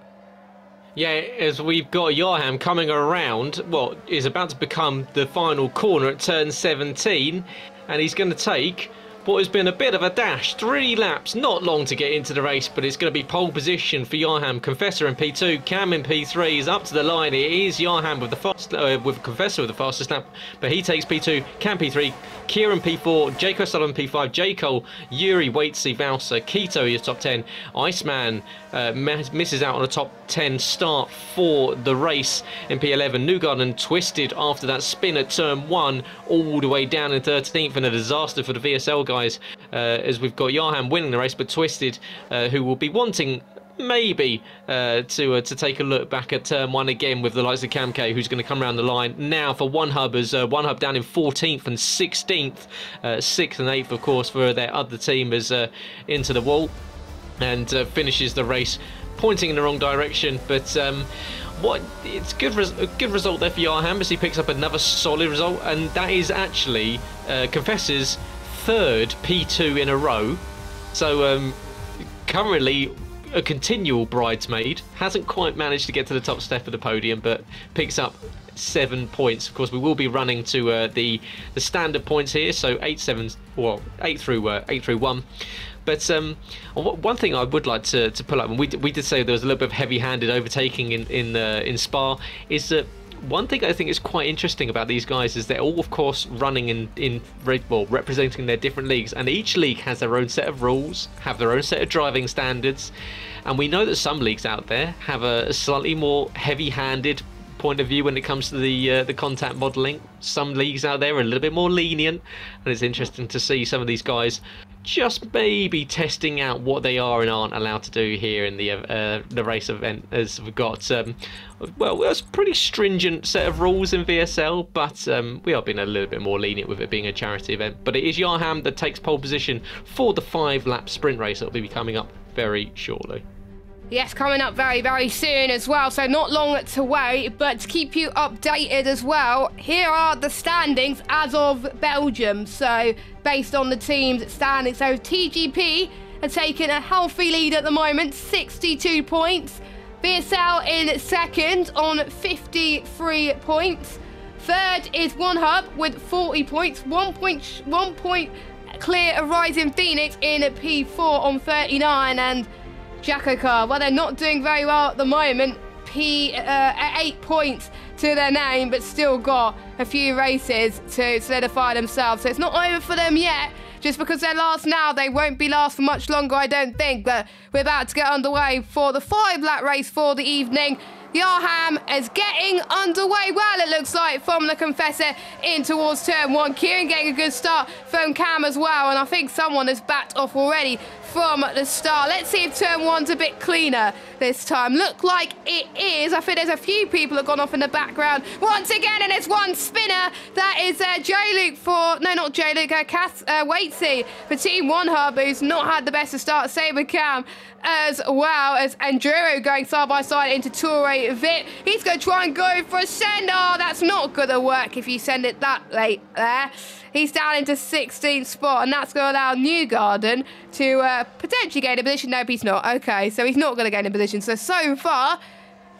Yeah, as we've got Yarham coming around what is about to become the final corner at turn 17, and he's going to take what has been a bit of a dash. 3 laps, not long to get into the race, but it's going to be pole position for Yarham. Confessor in P2, Cam in P3 is up to the line. It is Yarham with the with Confessor with the fastest lap, but he takes P2, Cam P3, Kieran P4, Jake O'Sullivan P5, J. Cole, Yuri, Waitsy, Valsa, Keto is top 10. Iceman misses out on a top 10 start for the race in P11. Newgarden Twisted after that spin at turn 1 all the way down in 13th, and a disaster for the VSL guys, as we've got Yarham winning the race, but Twisted, who will be wanting maybe to take a look back at turn 1 again with the likes of Cam K, who's going to come around the line now for One Hub, as One Hub down in 14th and 16th, 6th and 8th of course for their other team, as into the wall, and finishes the race pointing in the wrong direction. But it's a good result there for Yarham, as he picks up another solid result, and that is actually Confessor's 3rd P2 in a row. So currently a continual bridesmaid. Hasn't quite managed to get to the top step of the podium, but picks up 7 points. Of course, we will be running to the standard points here, so 8 through 1. But one thing I would like to pull up, and we did say there was a little bit of heavy-handed overtaking in Spa, is that one thing I think is quite interesting about these guys is they're all, of course, running representing their different leagues, and each league has their own set of rules, have their own set of driving standards, and we know that some leagues out there have a slightly more heavy-handed point of view when it comes to the contact modelling. Some leagues out there are a little bit more lenient, and it's interesting to see some of these guys just maybe testing out what they are and aren't allowed to do here in the race event, as we've got well, it's a pretty stringent set of rules in VSL, but we are being a little bit more lenient with it being a charity event. But it is Yarham that takes pole position for the 5-lap sprint race that will be coming up very shortly. Yes, coming up very, very soon as well, so not long to wait, but to keep you updated as well, here are the standings as of Belgium. So based on the team's standings, so TGP are taking a healthy lead at the moment, 62 points. VSL in second on 53 points. Third is OneHub with 40 points, 1 point clear of Rising Phoenix in P4 on 39, and Jacko Car, well, they're not doing very well at the moment. 8 points to their name, but still got a few races to solidify themselves. So it's not over for them yet. Just because they're last now, they won't be last for much longer, I don't think. But we're about to get underway for the 5-lap race for the evening. Yarham is getting underway. Well, it looks like from the Confessor in towards turn 1. Kieran getting a good start from Cam as well. And I think someone has backed off already from the start. Let's see if turn 1's a bit cleaner this time. Look like it is. I think there's a few people that have gone off in the background once again, and it's one spinner. That is J-Luke for, no, not J-Luke, Waitsy for Team OneHub, who's not had the best of start. Same with Cam, as well as Andrew going side by side into Toure Vit. He's going to try and go for a send. Oh, that's not going to work if you send it that late there. He's down into 16th spot, and that's going to allow Newgarden to potentially gain a position. Nope, he's not. Okay, so he's not going to gain a position. So far,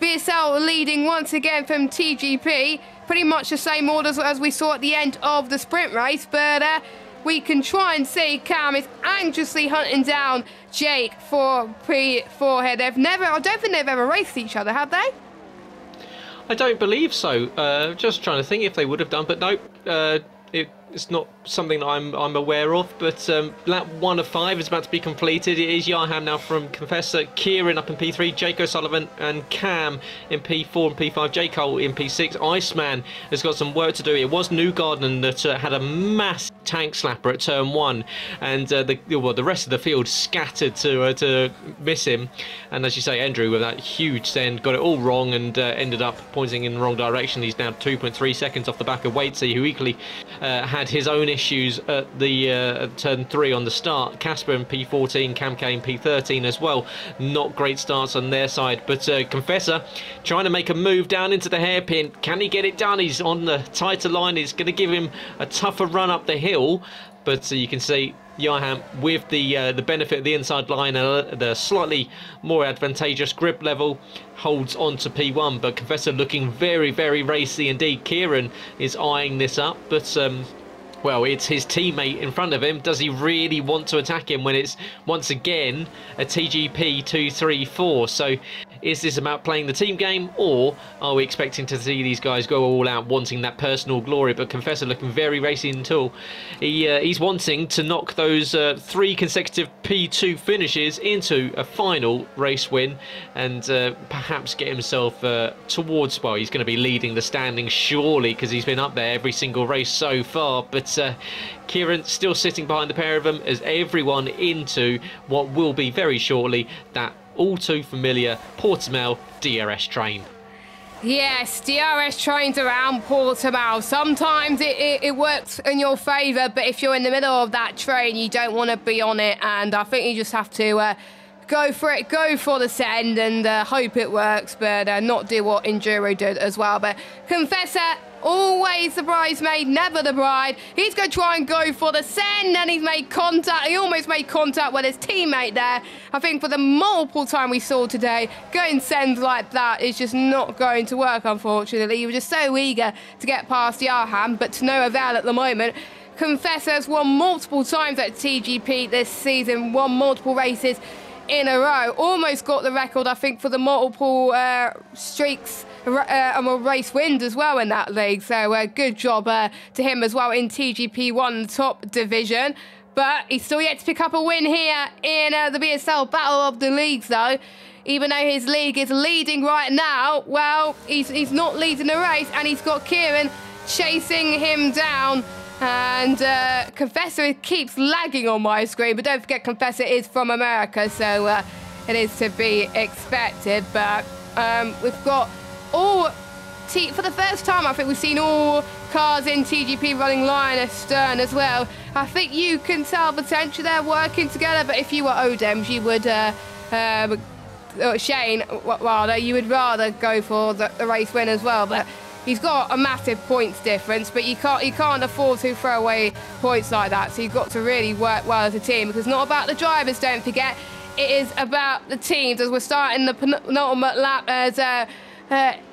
VSL leading once again from TGP. Pretty much the same orders as we saw at the end of the sprint race, but we can try and see Cam is anxiously hunting down Jake for P4 here. I don't think they've ever raced each other, have they? I don't believe so. Just trying to think if they would have done, but nope. It's not something that I'm aware of, but lap 1 of 5 is about to be completed. It is Yarham now from Confessor, Kieran up in P3, Jake O'Sullivan and Cam in P4 and P5, Jake Cole in P6. Iceman has got some work to do. It was Newgarden that had a massive tank slapper at turn 1, and the rest of the field scattered to miss him. And as you say, Andrew with that huge send got it all wrong and ended up pointing in the wrong direction. He's now 2.3 seconds off the back of Waitsy, who equally had his own issues at the turn 3 on the start. Casper in P14, Cam K in P13 as well. Not great starts on their side, but Confessor trying to make a move down into the hairpin. Can he get it done? He's on the tighter line. It's going to give him a tougher run up the hill, but you can see Yarham with the benefit of the inside line and the slightly more advantageous grip level holds on to P1, but Confessor looking very, very racy indeed. Kieran is eyeing this up, but well, it's his teammate in front of him. Does he really want to attack him when it's once again a TGP 2-3-4? So is this about playing the team game, or are we expecting to see these guys go all out wanting that personal glory? But Confessor looking very racy until he's wanting to knock those 3 consecutive P2 finishes into a final race win and perhaps get himself towards, well, he's going to be leading the standings surely because he's been up there every single race so far. But Kieran still sitting behind the pair of them as everyone into what will be very shortly that all too familiar Portimao DRS train. Yes, DRS trains around Portimao. Sometimes it works in your favour, but if you're in the middle of that train, you don't want to be on it, and I think you just have to go for it, go for the send and hope it works, but not do what Enduro did as well. But Confessor always the bridesmaid, never the bride. He's going to try and go for the send, and he's made contact. He almost made contact with his teammate there. I think for the multiple time we saw today, going send like that is just not going to work, unfortunately. He was just so eager to get past Yarham, but to no avail at the moment. Confessor's won multiple times at TGP this season, won multiple races in a row. Almost got the record, I think, for the multiple streaks and race wins as well in that league. So good job to him as well in TGP1, the top division. But he's still yet to pick up a win here in the VSL Battle of the Leagues, though. Even though his league is leading right now, well, he's not leading the race, and he's got Kieran chasing him down. And Confessor keeps lagging on my screen, but don't forget Confessor is from America, so it is to be expected. But we've got all for the first time, I think we've seen all cars in TGP running line astern as well. I think you can tell potentially they're working together, but if you were Odems, you would Shane, rather, you would rather go for the race win as well. But he's got a massive points difference, but you can't afford to throw away points like that. So you've got to really work well as a team, because it's not about the drivers, don't forget. It is about the teams. As we're starting the penultimate lap, as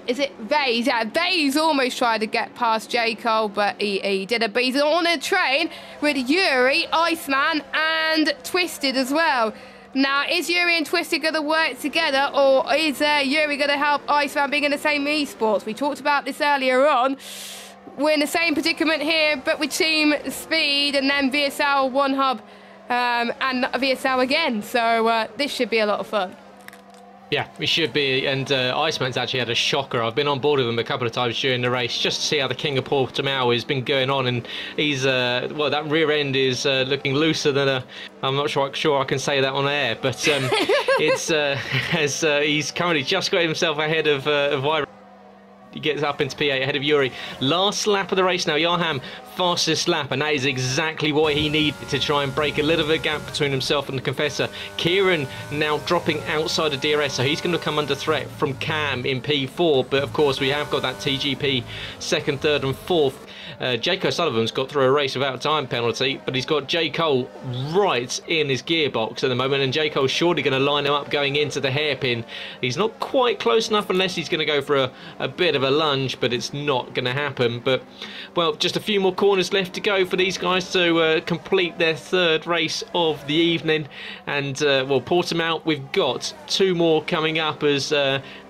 is it Vase? Yeah, Vase almost tried to get past J. Cole, but he didn't. But he's on a train with Yuri, Iceman, and Twisted as well. Now, is Yuri and Twisted going to work together, or is Yuri going to help Iceman being in the same esports? We talked about this earlier on. We're in the same predicament here, but with Team Speed and then VSL, One Hub, and VSL again. So this should be a lot of fun. Yeah, it should be, and Iceman's actually had a shocker. I've been on board with him a couple of times during the race just to see how the King of Portimao has been going on, and he's, well, that rear end is looking looser than I'm not sure I can say that on air, but it's, as he's currently just got himself ahead of Vyra. He gets up into P8 ahead of Yuri. Last lap of the race now. Yarham, fastest lap, and that is exactly what he needed to try and break a little bit of a gap between himself and the Confessor. Kieran now dropping outside of DRS, so he's going to come under threat from Cam in P4. But of course, we have got that TGP second, third, and fourth. Jake O'Sullivan's got through a race without a time penalty, but he's got J. Cole right in his gearbox at the moment, and J. Cole's surely going to line him up going into the hairpin. He's not quite close enough unless he's going to go for a bit of a lunge, but it's not going to happen. But, well, just a few more corners left to go for these guys to complete their third race of the evening. And, well, Portimao, we've got two more coming up as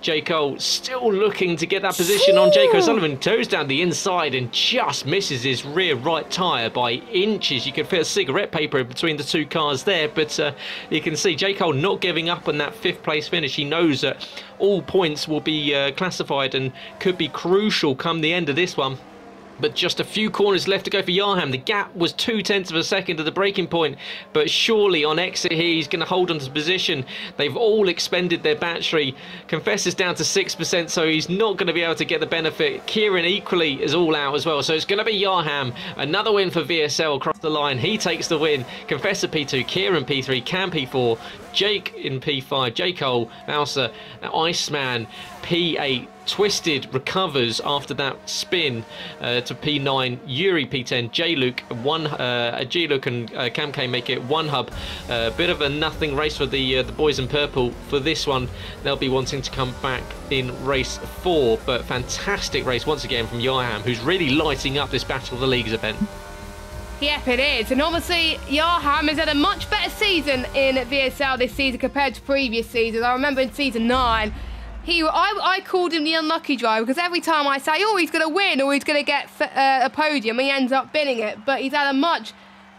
J. Cole still looking to get that position on Jake O'Sullivan. Toes down the inside and just misses his rear right tyre by inches. You can fit a cigarette paper in between the two cars there, but you can see J. Cole not giving up on that fifth place finish. He knows that all points will be classified and could be crucial come the end of this one. But just a few corners left to go for Yarham. The gap was 0.2 of a second to the braking point, but surely on exit here he's going to hold on to position. They've all expended their battery. Confessor's down to 6%, so he's not going to be able to get the benefit. Kieran equally is all out as well, so it's going to be Yarham. Another win for VSL across the line. He takes the win. Confessor P2, Kieran P3, Cam P4, Jake in P5, J. Cole, Alsa, Iceman, P8. Twisted recovers after that spin to P9. Yuri P10. J-Luke G-Luke and Cam K make it one hub. Bit of a nothing race for the boys in purple for this one. They'll be wanting to come back in race 4, but fantastic race once again from Yarham, who's really lighting up this Battle of the Leagues event. Yep, it is. And obviously, Yarham has had a much better season in VSL this season compared to previous seasons. I remember in season 9, I called him the unlucky driver, because every time I say, oh, he's going to win or he's going to get a podium, he ends up binning it. But he's had a much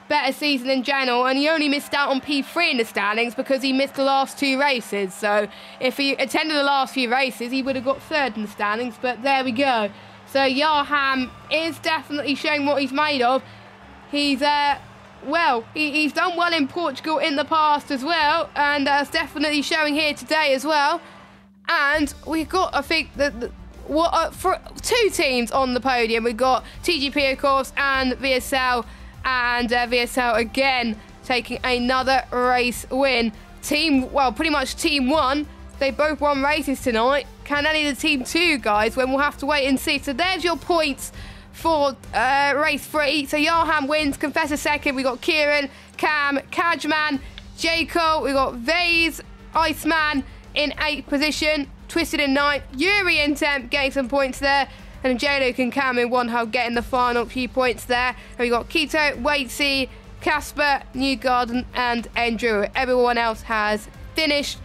better season in general, and he only missed out on P3 in the standings because he missed the last 2 races. So if he attended the last few races, he would have got 3rd in the standings, but there we go. So Yarham is definitely showing what he's made of. He's well, he's done well in Portugal in the past as well, and that's definitely showing here today as well. And we've got, I think, for 2 teams on the podium. We've got TGP, of course, and VSL. And VSL again taking another race win. Pretty much Team 1 They both won races tonight. Can any of the team 2 guys? When we'll have to wait and see. So there's your points for race 3. So Johan wins, Confessor second. We got Kieran, Cam, Kajman, Jacob. We got Vase, Iceman in 8th position, Twisted in 9th, Yuri in 10th, getting some points there. And J-Luke and Cam in 1 hole getting the final few points there. And we got Keto, Waitsy, Casper, Newgarden, and Andrew. Everyone else has finished.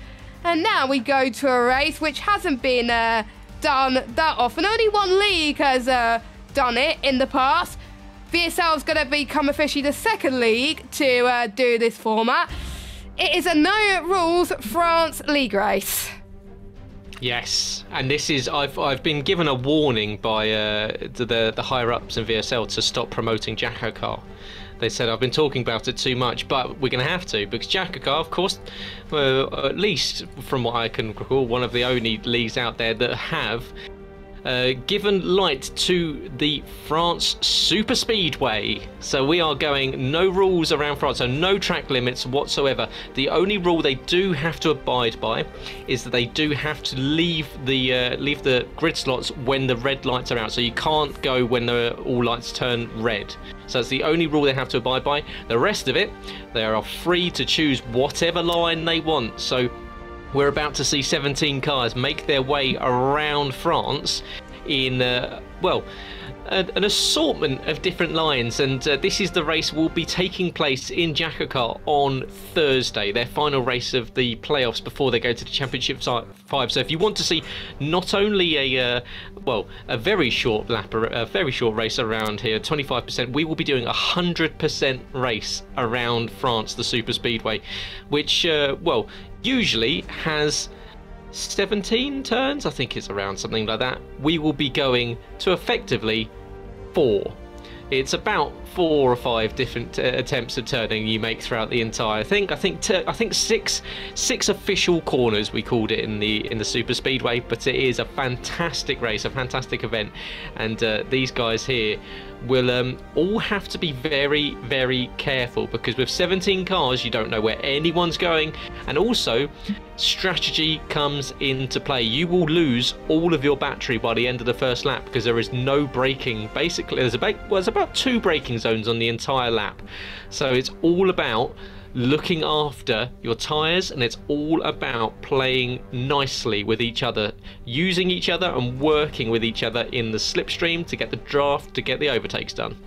And now we go to a race which hasn't been done that often. Only one league has done it in the past. VSL is going to become officially the 2nd league to do this format. It is a no rules France league race. Yes, and this is I've been given a warning by the higher ups in VSL to stop promoting Jacko Car. They said I've been talking about it too much, but we're going to have to, because Jacko Car, of course, at least from what I can recall, one of the only leagues out there that have given light to the France Super Speedway. So we are going no rules around France, so no track limits whatsoever. The only rule they do have to abide by is that they do have to leave the grid slots when the red lights are out. So you can't go when all lights turn red. So that's the only rule they have to abide by. The rest of it, they are free to choose whatever line they want. So we're about to see 17 cars make their way around France in, well, an assortment of different lines, and this is the race will be taking place in Jacko Car on Thursday, their final race of the playoffs before they go to the Championship 5. So if you want to see not only a very short lap, a very short race around here, 25%, we will be doing 100% race around France, the Super Speedway, which usually has 17 turns. I think it's around something like that. We will be going to effectively 4. It's about 4 or 5 different attempts of turning you make throughout the entire thing. I think six official corners we called it in the Super Speedway, but it is a fantastic race, a fantastic event, and these guys here will all have to be very, very careful, because with 17 cars you don't know where anyone's going, and also strategy comes into play. You will lose all of your battery by the end of the first lap because there is no braking. Basically there's about 2 braking zones on the entire lap, so it's all about looking after your tyres, and it's all about playing nicely with each other, using each other and working with each other in the slipstream to get the draft, to get the overtakes done.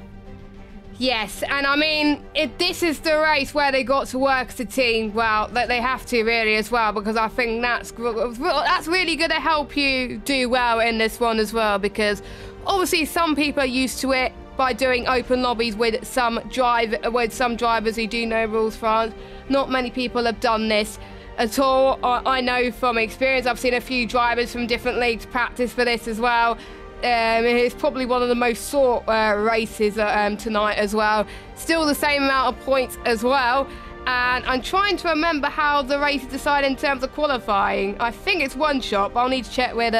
Yes, and I mean, if this is the race where they got to work as a team, well, they have to really as well, because I think that's really going to help you do well in this one as well, because obviously some people are used to it by doing open lobbies with some drivers who do know rules France. Not many people have done this at all. I know from experience, I've seen a few drivers from different leagues practice for this as well. It's probably one of the most sought races tonight as well. Still the same amount of points as well. And I'm trying to remember how the race is decided in terms of qualifying. I think it's 1 shot, but I'll need to check with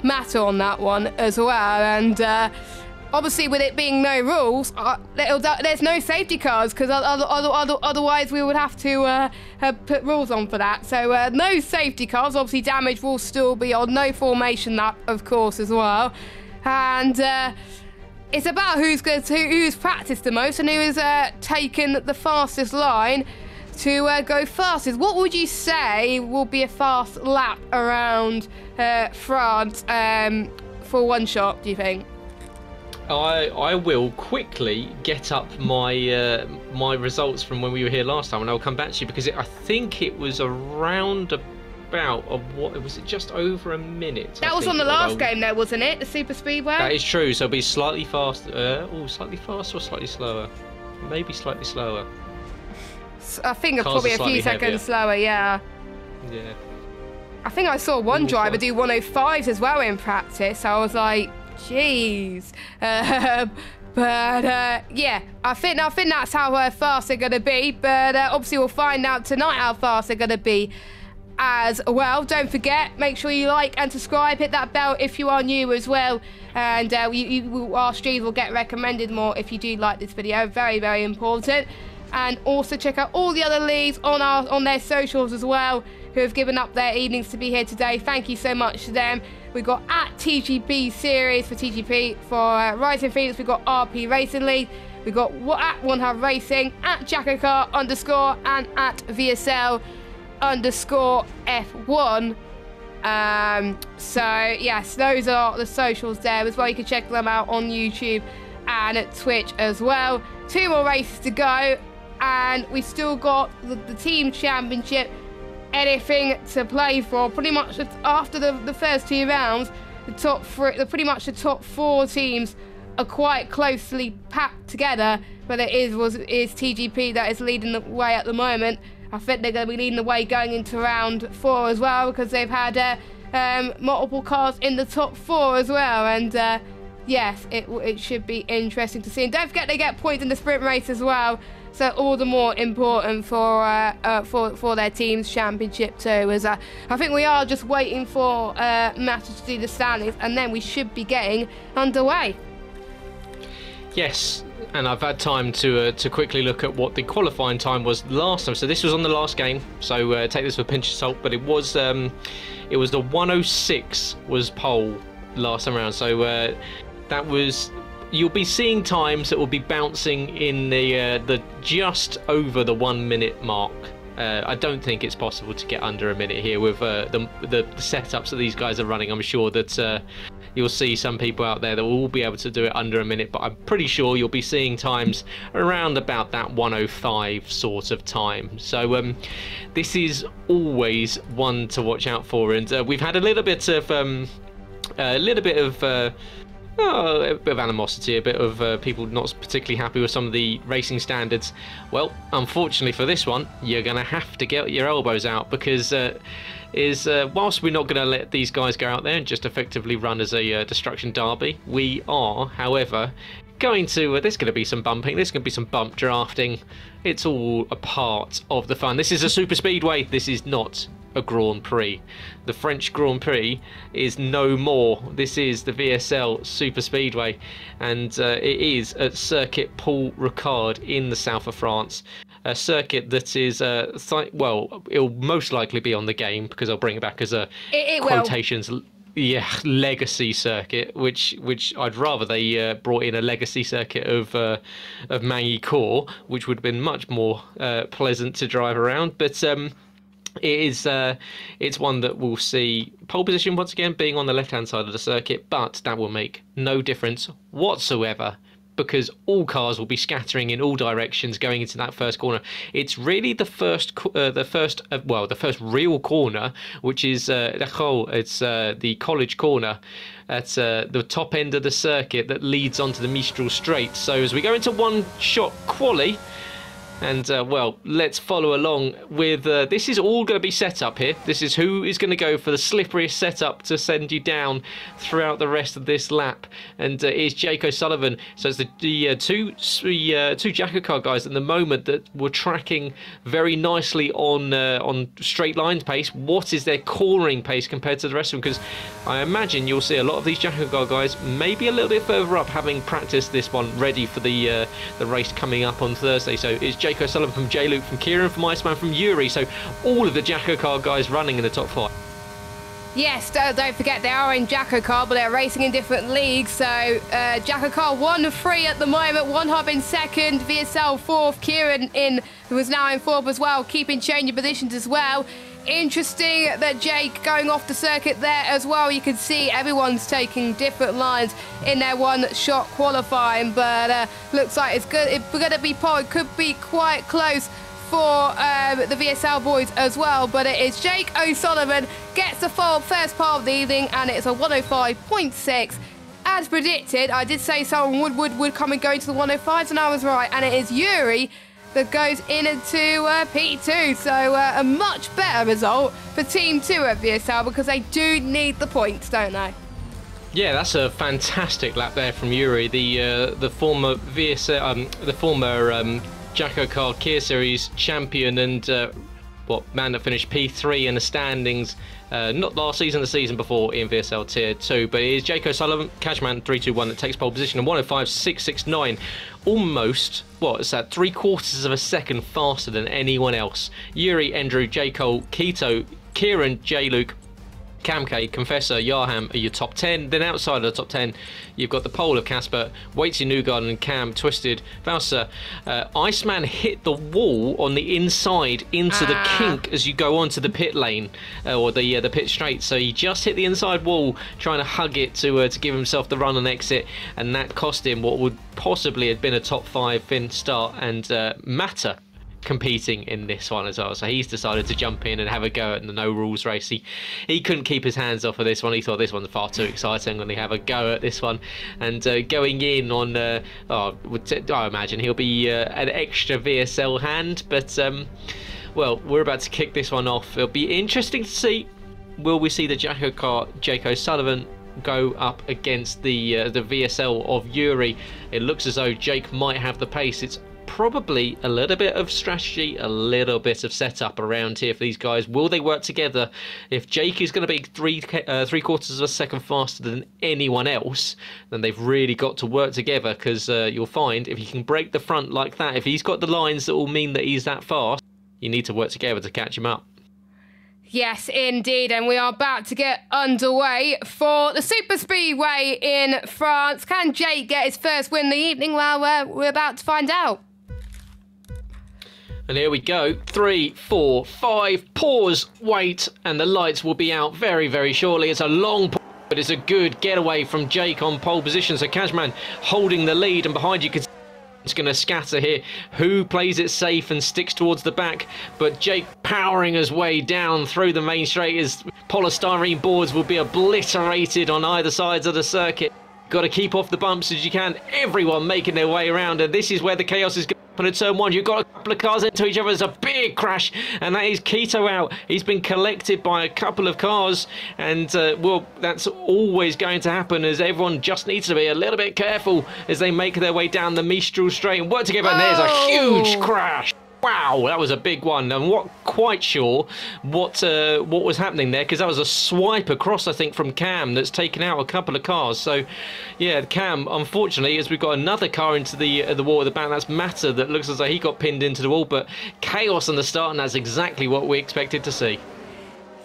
Matt on that one as well. And obviously, with it being no rules, there's no safety cars, because otherwise we would have to put rules on for that. So no safety cars. Obviously, damage will still be on. No formation lap, of course, as well. And it's about who's practiced the most and who has taken the fastest line to go fastest. What would you say will be a fast lap around France for 1 shot, do you think? I will quickly get up my my results from when we were here last time, and I'll come back to you, because I think it was around about was it just over a minute? That was on the last game though, wasn't it? The Super Speedway? That is true, so it'll be slightly faster. Slightly faster or slightly slower? Maybe slightly slower. I think probably a few seconds slower, yeah. Yeah. I think I saw one driver do 105s as well in practice. I was like, jeez. Yeah, I think that's how fast they're going to be. But obviously we'll find out tonight how fast they're going to be as well. Don't forget, make sure you like and subscribe. Hit that bell if you are new as well. And our streams will get recommended more if you do like this video. Very, very important. And also check out all the other leagues on their socials as well, who have given up their evenings to be here today. Thank you so much to them. We've got at TGP Series for TGP. For Rising Phoenix, we've got RP Racing League. We've got at One Hub Racing, at Jackocar _ and at VSL _ F1. So yes, those are the socials there as well. You can check them out on YouTube and at Twitch as well. 2 more races to go, and we've still got the team championship, anything to play for. Pretty much after the first 2 rounds, pretty much the top 4 teams are quite closely packed together, but it is TGP that is leading the way at the moment. I think they're going to be leading the way going into round 4 as well, because they've had multiple cars in the top 4 as well. And yes, it should be interesting to see. And don't forget they get points in the sprint race as well, so all the more important for their team's championship too. As I think we are just waiting for matches to do the standings, and then we should be getting underway. Yes. And I've had time to quickly look at what the qualifying time was last time. So this was on the last game, so take this with a pinch of salt. But it was the 106 was pole last time around. So that was, you'll be seeing times that will be bouncing in the just over the 1 minute mark. I don't think it's possible to get under a minute here with the setups that these guys are running. I'm sure that you'll see some people out there that will be able to do it under a minute, but I'm pretty sure you'll be seeing times around about that 105 sort of time. So this is always one to watch out for, and we've had a little bit of animosity, a bit of people not particularly happy with some of the racing standards. Well, unfortunately for this one, you're going to have to get your elbows out, because whilst we're not going to let these guys go out there and just effectively run as a destruction derby, we are, however, going to there's going to be some bumping, there's going to be some bump drafting. It's all a part of the fun. This is a super speedway, this is not a Grand Prix. The French Grand Prix is no more. This is the VSL Super Speedway, and it is at Circuit Paul Ricard in the south of France. A circuit that is, well, it'll most likely be on the game, because I'll bring it back as a quotations. Yeah, legacy circuit, which I'd rather they brought in a legacy circuit of Magny-Cours, which would have been much more pleasant to drive around. But it's one that will see pole position once again being on the left-hand side of the circuit, but that will make no difference whatsoever, because all cars will be scattering in all directions going into that first corner. It's really the first real corner, which is it's the College corner at the top end of the circuit that leads onto the Mistral Straight. So as we go into one-shot quali, and well, let's follow along with this is all going to be set up here. This is who is going to go for the slipperiest setup to send you down throughout the rest of this lap, and it's Jake O'Sullivan. So it's the two Jackocar guys at the moment that were tracking very nicely on straight line pace. What is their cornering pace compared to the rest of them? Because I imagine you'll see a lot of these Jackocar guys maybe a little bit further up, having practiced this one, ready for the race coming up on Thursday. So it's Jake O'Sullivan from J-Luke, from Kieran, from Iceman, from Yuri. So all of the Jackocar guys running in the top 5. Yes, don't forget they are in Jackocar, but they're racing in different leagues. So Jackocar 1-3 at the moment, One Hub in second, VSL 4th, Kieran who is now in 4th as well, keeping changing positions as well. Interesting that Jake going off the circuit there as well. You can see everyone's taking different lines in their one-shot qualifying, but looks like it's good. It's going to be pole. It could be quite close for the VSL boys as well, but it is Jake O'Sullivan gets the first part of the evening, and it's a 105.6. As predicted, I did say someone would come and go to the 105s, and I was right, and it is Yuri that goes into P2. So a much better result for Team 2 at VSL, because they do need the points, don't they? Yeah, that's a fantastic lap there from Yuri, the former VSL, the former Jackocar Kia Series champion, and man that finished P3 in the standings, not last season, the season before in VSL Tier 2, but it is Jake O'Sullivan, Cashman 321, that takes pole position, and 105.669, almost, it's that 3/4 of a second faster than anyone else. Yuri, Andrew, J. Cole, Keto, Kieran, J-Luke, Camk, Confessor, Yarham are your top 10. Then outside of the top 10, you've got the pole of Casper, Waitsy, Newgarden, and Cam, Twisted, Valsa. Iceman hit the wall on the inside into the kink as you go onto the pit lane, or the pit straight. So he just hit the inside wall trying to hug it to give himself the run and exit, and that cost him what would possibly have been a top 5 fin start, and Matter competing in this one as well. So he's decided to jump in and have a go at the no rules race. He couldn't keep his hands off of this one. He thought this one's far too exciting and he have a go at this one, and going in on I imagine he'll be an extra VSL hand, but well, we're about to kick this one off. It'll be interesting to see, will we see the Jake O'Sullivan go up against the VSL of Yuri? It looks as though Jake might have the pace. It's probably a little bit of strategy, a little bit of setup around here for these guys. Will they work together? If Jake is going to be three quarters of a second faster than anyone else, then they've really got to work together, because you'll find if he can break the front like that, if he's got the lines that will mean that he's that fast, you need to work together to catch him up. Yes, indeed, and we are about to get underway for the Super Speedway in France. Can Jake get his first win of the evening? Well, we're about to find out. And here we go. 3, 4, 5, pause, wait, and the lights will be out very, very shortly. It's a long pause, but it's a good getaway from Jake on pole position. So Cashman holding the lead, and behind you can see it's going to scatter here. Who plays it safe and sticks towards the back? But Jake powering his way down through the main straight as polystyrene boards will be obliterated on either sides of the circuit. Got to keep off the bumps as you can. Everyone making their way around, and this is where the chaos is going. On turn 1, you've got a couple of cars into each other. There's a big crash, and that is Keto out. He's been collected by a couple of cars, and well, that's always going to happen, as everyone just needs to be a little bit careful as they make their way down the Mistral straight and work together. And there's a huge crash. Wow, that was a big one. I'm not quite sure what was happening there, because that was a swipe across, I think, from Cam that's taken out a couple of cars. So, yeah, Cam, unfortunately, as we've got another car into the wall at the back, that's Matter, that looks as though he got pinned into the wall. But chaos on the start, and that's exactly what we expected to see.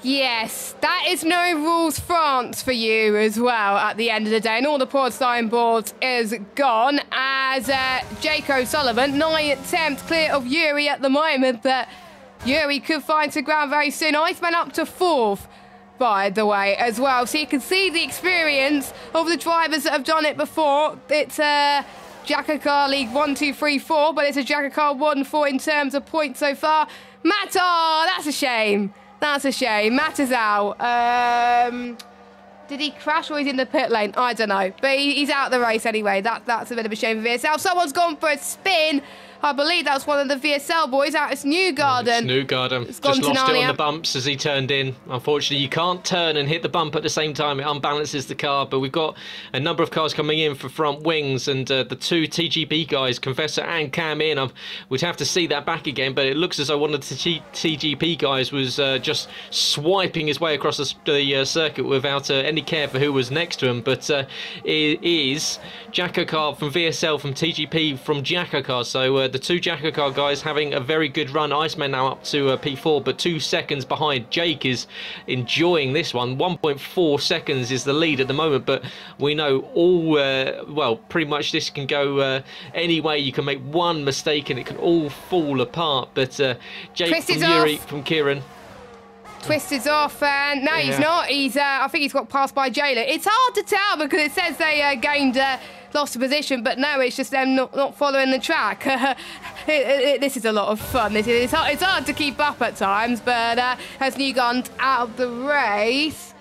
Yes, that is no rules France for you as well at the end of the day. And all the polystyrene boards is gone as Jake O'Sullivan, 9 attempts clear of Yuri at the moment, but Yuri could find some ground very soon. Iceman up to 4th, by the way, as well. So you can see the experience of the drivers that have done it before. It's Jackar League 1, 2, 3, 4, but it's a Jackar 1, 4 in terms of points so far. Matt, oh, that's a shame. That's a shame. Matt is out. Did he crash or he's in the pit lane? I don't know. But he's out of the race anyway. That's a bit of a shame for VSL. Someone's gone for a spin. I believe that was one of the VSL boys out. It's Newgarden. It's Newgarden. Just lost it on the bumps as he turned in. Unfortunately, you can't turn and hit the bump at the same time. It unbalances the car. But we've got a number of cars coming in for front wings, and the 2 TGP guys, Confessor and Cam in. We'd have to see that back again, but it looks as though one of the TGP guys was just swiping his way across the circuit without any care for who was next to him. But it is Jackar from VSL, from TGP, from Jackar. So the 2 Jackar guys having a very good run. Iceman now up to P4, but 2 seconds behind. Jake is enjoying this one. 1.4 seconds is the lead at the moment, but we know all, well, pretty much this can go any way. You can make one mistake and it can all fall apart. But Jake from Yuri, from Kieran. Twisted's off, and no, he's not. He's, I think he's got passed by Jailer. It's hard to tell because it says they gained, lost a position, but no, it's just them not following the track. This is a lot of fun. It's hard to keep up at times, but as Newgarden's out of the race,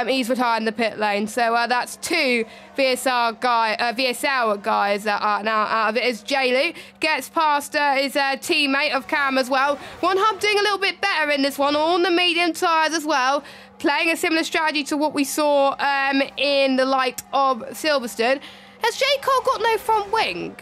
he's retiring the pit lane. So that's 2 VSL guys that are now out of it. As J-Lu gets past his teammate of Cam as well. One Hub doing a little bit better in this one, on the medium tyres as well. Playing a similar strategy to what we saw in the light of Silverstone. Has J. Cole got no front wing?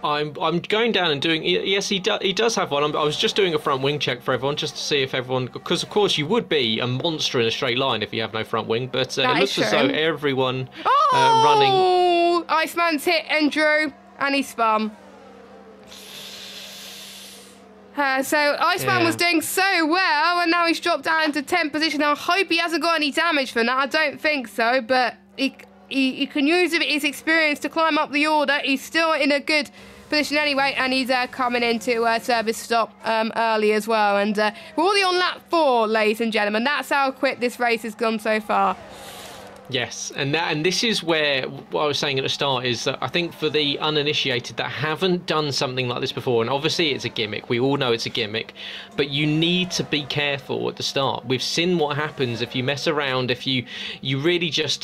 I'm going down and doing. Yes, he does have one. I was just doing a front wing check for everyone, just to see if everyone, because of course you would be a monster in a straight line if you have no front wing. But it looks as though everyone running. Oh, Iceman's hit Andrew and he spun. So Iceman was doing so well, and now he's dropped down into 10th position. I hope he hasn't got any damage from that. I don't think so, but he can use his experience to climb up the order. He's still in a good position anyway, and he's coming into service stop early as well. And we're already on lap 4, ladies and gentlemen. That's how quick this race has gone so far. Yes, and this is where what I was saying at the start is that I think for the uninitiated that haven't done something like this before, and obviously it's a gimmick, we all know it's a gimmick, but you need to be careful at the start. We've seen what happens if you mess around, if you really just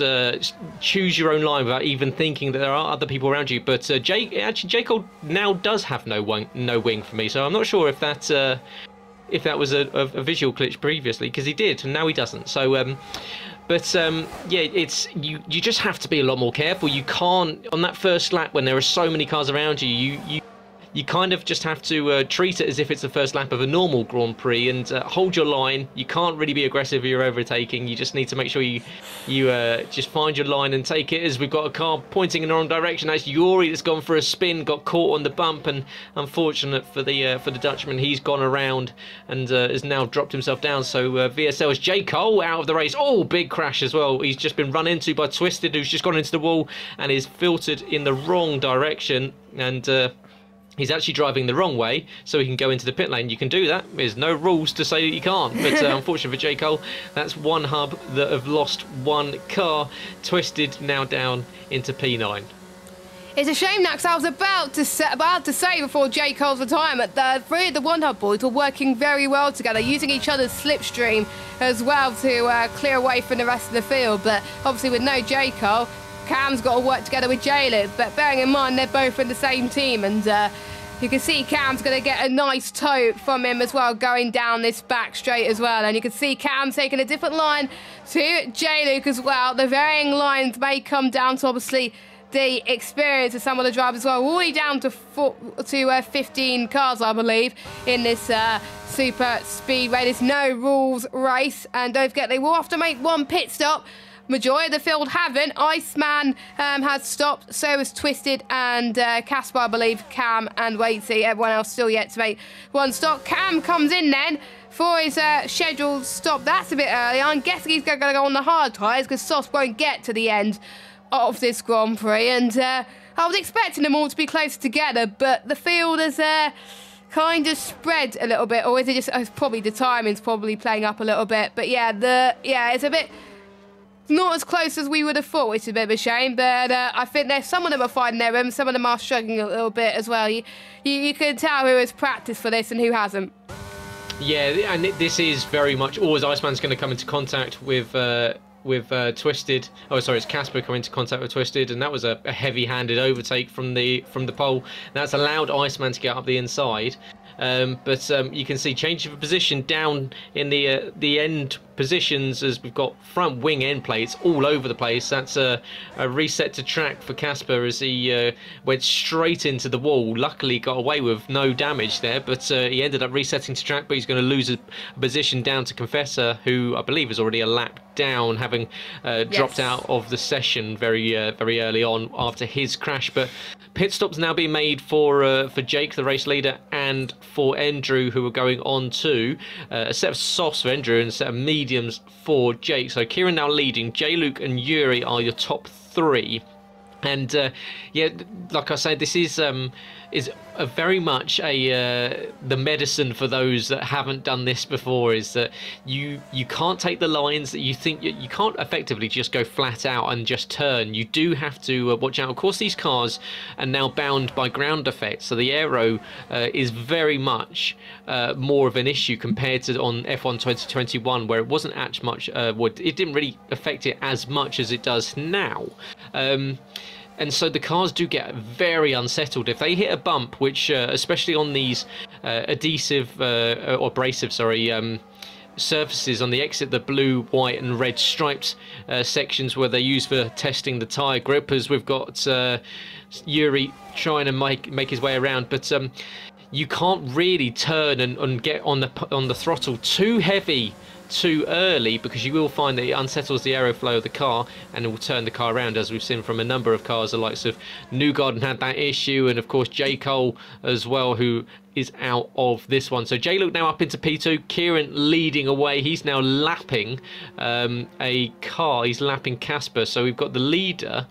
choose your own line without even thinking that there are other people around you. But J. Cole now does have no wing for me, so I'm not sure if that was a visual glitch previously, because he did, and now he doesn't. So. Yeah, it's you just have to be a lot more careful. You can't, on that first lap when there are so many cars around you, you kind of just have to treat it as if it's the first lap of a normal Grand Prix and hold your line. You can't really be aggressive if you're overtaking. You just need to make sure you just find your line and take it. As we've got a car pointing in the wrong direction, that's Yuri that's gone for a spin, got caught on the bump, and unfortunate for the Dutchman, he's gone around and has now dropped himself down. So VSL's J. Cole out of the race. Oh, big crash as well. He's just been run into by Twisted, who's just gone into the wall and is filtered in the wrong direction, and he's actually driving the wrong way, so he can go into the pit lane. You can do that. There's no rules to say that you can't. But unfortunately for J. Cole, that's one hub that have lost one car. Twisted now down into P9. It's a shame that, because I was about to say before J. Cole's retirement, the three of the One Hub boys were working very well together, using each other's slipstream as well to clear away from the rest of the field. But obviously with no J. Cole, Cam's got to work together with J-Luke, but bearing in mind they're both in the same team, and you can see Cam's going to get a nice tow from him as well, going down this back straight as well. And you can see Cam taking a different line to J-Luke as well. The varying lines may come down to obviously the experience of some of the drivers as well. We're already down to 15 cars, I believe, in this super speedway, this no rules race. And don't forget, they will have to make one pit stop. Majority of the field haven't. Iceman has stopped, so has Twisted and Casper, I believe, Cam and Waitsy. Everyone else still yet to make one stop. Cam comes in then for his scheduled stop. That's a bit early. I'm guessing he's going to go on the hard tyres because Sauce won't get to the end of this Grand Prix. And I was expecting them all to be close together, but the field has kind of spread a little bit. Or is it just, it's probably the timing's probably playing up a little bit. But yeah, it's a bit not as close as we would have thought, which is a bit of a shame. But I think some of them are finding their rhythm, some of them are struggling a little bit as well. You can tell who has practiced for this and who hasn't. Yeah, and this is very much always Iceman's going to come into contact with Twisted. Oh, sorry, it's Casper coming into contact with Twisted, and that was a heavy-handed overtake from the pole. That's allowed Iceman to get up the inside. But you can see change of position down in the end positions as we've got front wing end plates all over the place. That's a reset to track for Casper as he went straight into the wall. Luckily got away with no damage there, but he ended up resetting to track, but he's going to lose a position down to Confessor, who I believe is already a lap down, having dropped out of the session very early on after his crash. But pit stops now being made for Jake, the race leader, and for Andrew, who are going on to a set of softs for Andrew and a set of mediums for Jake. So Kieran now leading. J-Luke and Yuri are your top three. And yeah, like I said, this is very much the medicine for those that haven't done this before, is that you can't take the lines that you think you can't effectively just go flat out and just turn. You do have to watch out. Of course, these cars are now bound by ground effects, so the aero is very much more of an issue compared to on F1 2021, where it wasn't as much. It didn't really affect it as much as it does now. And so the cars do get very unsettled if they hit a bump, which especially on these abrasive surfaces on the exit, the blue, white and red striped sections where they're used for testing the tyre grip, as we've got Yuri trying to make his way around. But you can't really turn and get on the throttle too heavy too early, because you will find that it unsettles the aeroflow of the car and it will turn the car around, as we've seen from a number of cars. The likes of Newgarden had that issue, and of course J. Cole as well, who is out of this one. So J-Luke now up into P2, Kieran leading away. He's now lapping a car. He's lapping Casper. So we've got the leader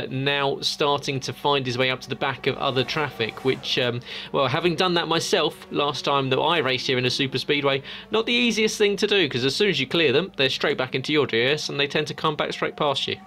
now starting to find his way up to the back of other traffic, which, well, having done that myself last time that I raced here in a super speedway, not the easiest thing to do, because as soon as you clear them, they're straight back into your DRS and they tend to come back straight past you.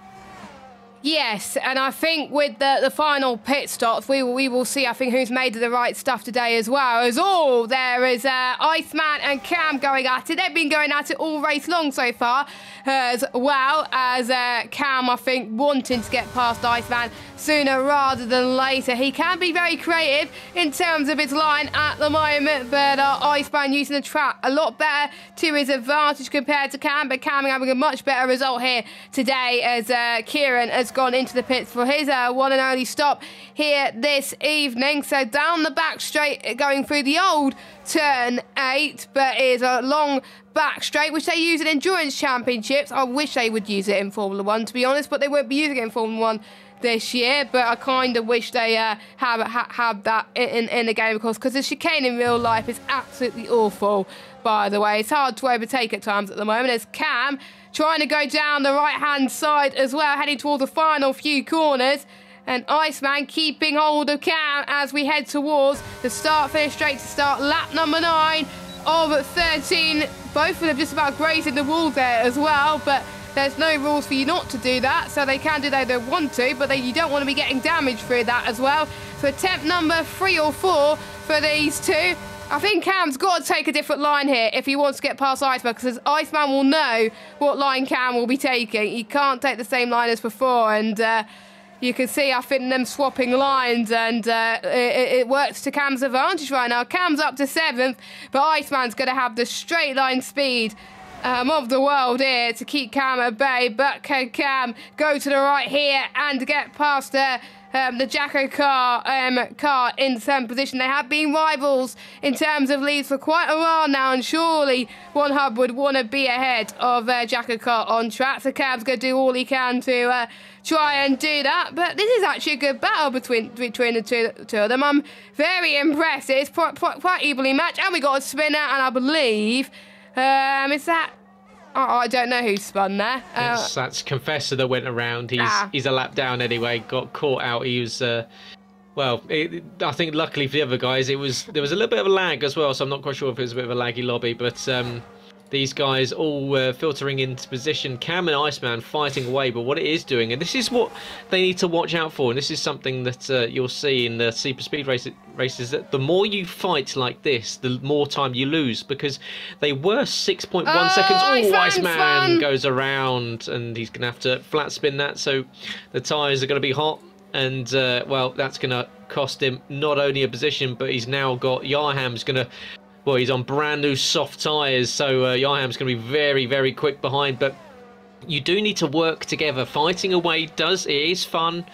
Yes, and I think with the final pit stops, we will see, I think, who's made the right stuff today as well. As all, there is Iceman and Cam going at it. They've been going at it all race long so far, as well as Cam, I think, wanting to get past Iceman sooner rather than later. He can be very creative in terms of his line at the moment, but Iceman using the track a lot better to his advantage compared to Cam, but Cam having a much better result here today as Kieran has gone into the pits for his one and only stop here this evening. So down the back straight, going through the old turn 8, but is a long back straight, which they use in endurance championships. I wish they would use it in Formula 1, to be honest, but they won't be using it in Formula 1 this year. But I kind of wish they have that in the game, of course, because the chicane in real life is absolutely awful, by the way. It's hard to overtake at times at the moment, as Cam trying to go down the right-hand side as well, heading towards the final few corners. And Iceman keeping hold of Cam as we head towards the start-finish straight to start lap number 9 of 13. Both of them just about grazing the wall there as well, but there's no rules for you not to do that, so they can do that if they want to, but you don't want to be getting damaged through that as well. So attempt number 3 or 4 for these two. I think Cam's got to take a different line here if he wants to get past Iceman, because Iceman will know what line Cam will be taking. He can't take the same line as before, and you can see, I think, them swapping lines, and it works to Cam's advantage right now. Cam's up to 7th, but Iceman's going to have the straight line speed of the world here to keep Cam at bay. But can Cam go to the right here and get past the Jacko car in 7th position? They have been rivals in terms of leads for quite a while now, and surely One Hub would want to be ahead of Jacko car on track. So Cam's going to do all he can to try and do that. But this is actually a good battle between the two of them. I'm very impressed. It's quite evenly matched, and we got a spinner, and I believe is that. Oh, I don't know who spun there. That's Confessor that went around. He's a lap down anyway. Got caught out. He was, well, I think luckily for the other guys, there was a little bit of a lag as well. So I'm not quite sure if it was a bit of a laggy lobby, but these guys all filtering into position. Cam and Iceman fighting away, but what it is doing, and this is what they need to watch out for, and this is something that you'll see in the super speed races, that the more you fight like this, the more time you lose, because they were 6.1 seconds. Oh, Iceman goes around, and he's going to have to flat spin that, so the tyres are going to be hot, and well, that's going to cost him not only a position, but he's now got Yarham's going to. Well, he's on brand new soft tyres, so Yarham's going to be very, very quick behind. But you do need to work together. Fighting away it is fun,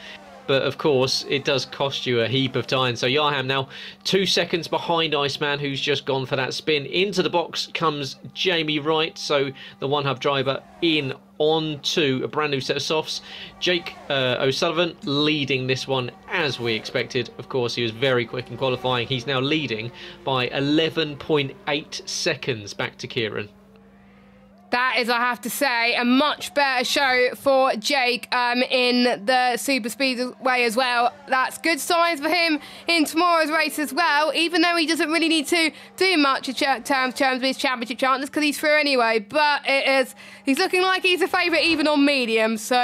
but of course it does cost you a heap of time. So Yarham now 2 seconds behind Iceman, who's just gone for that spin. Into the box comes Jamie Wright, so the One Hub driver in onto a brand new set of softs. Jake O'Sullivan leading this one as we expected. Of course, he was very quick in qualifying. He's now leading by 11.8 seconds back to Kieran. That is, I have to say, a much better show for Jake in the super speedway as well. That's good signs for him in tomorrow's race as well, even though he doesn't really need to do much in terms of his championship chances, because he's through anyway. But he's looking like he's a favourite even on medium. So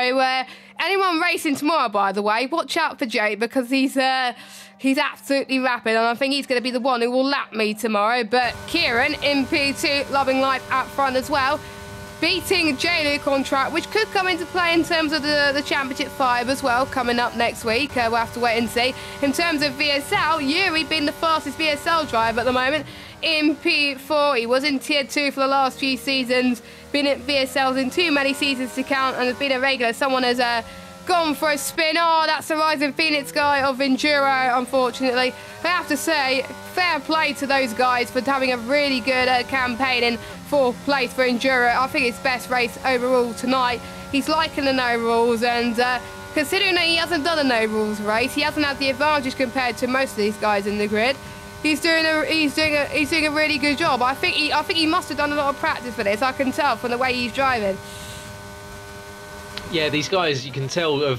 anyone racing tomorrow, by the way, watch out for Jake, because he's absolutely rapid, and I think he's going to be the one who will lap me tomorrow. But Kieran in P2, loving life up front as well, beating J-Luke on track, which could come into play in terms of the Championship 5 as well, coming up next week. We'll have to wait and see. In terms of VSL, Yuri being the fastest VSL driver at the moment in P4. He was in Tier 2 for the last few seasons, been at VSLs in too many seasons to count, and has been a regular. Someone has gone for a spin. Oh, that's the Rising Phoenix guy of Enduro, unfortunately. I have to say, fair play to those guys for having a really good campaign in 4th place for Enduro. I think it's best race overall tonight. He's liking the no rules, and considering that he hasn't done a no rules race, he hasn't had the advantage compared to most of these guys in the grid. he's doing a really good job. I think he must have done a lot of practice for this. I can tell from the way he's driving. Yeah, these guys, you can tell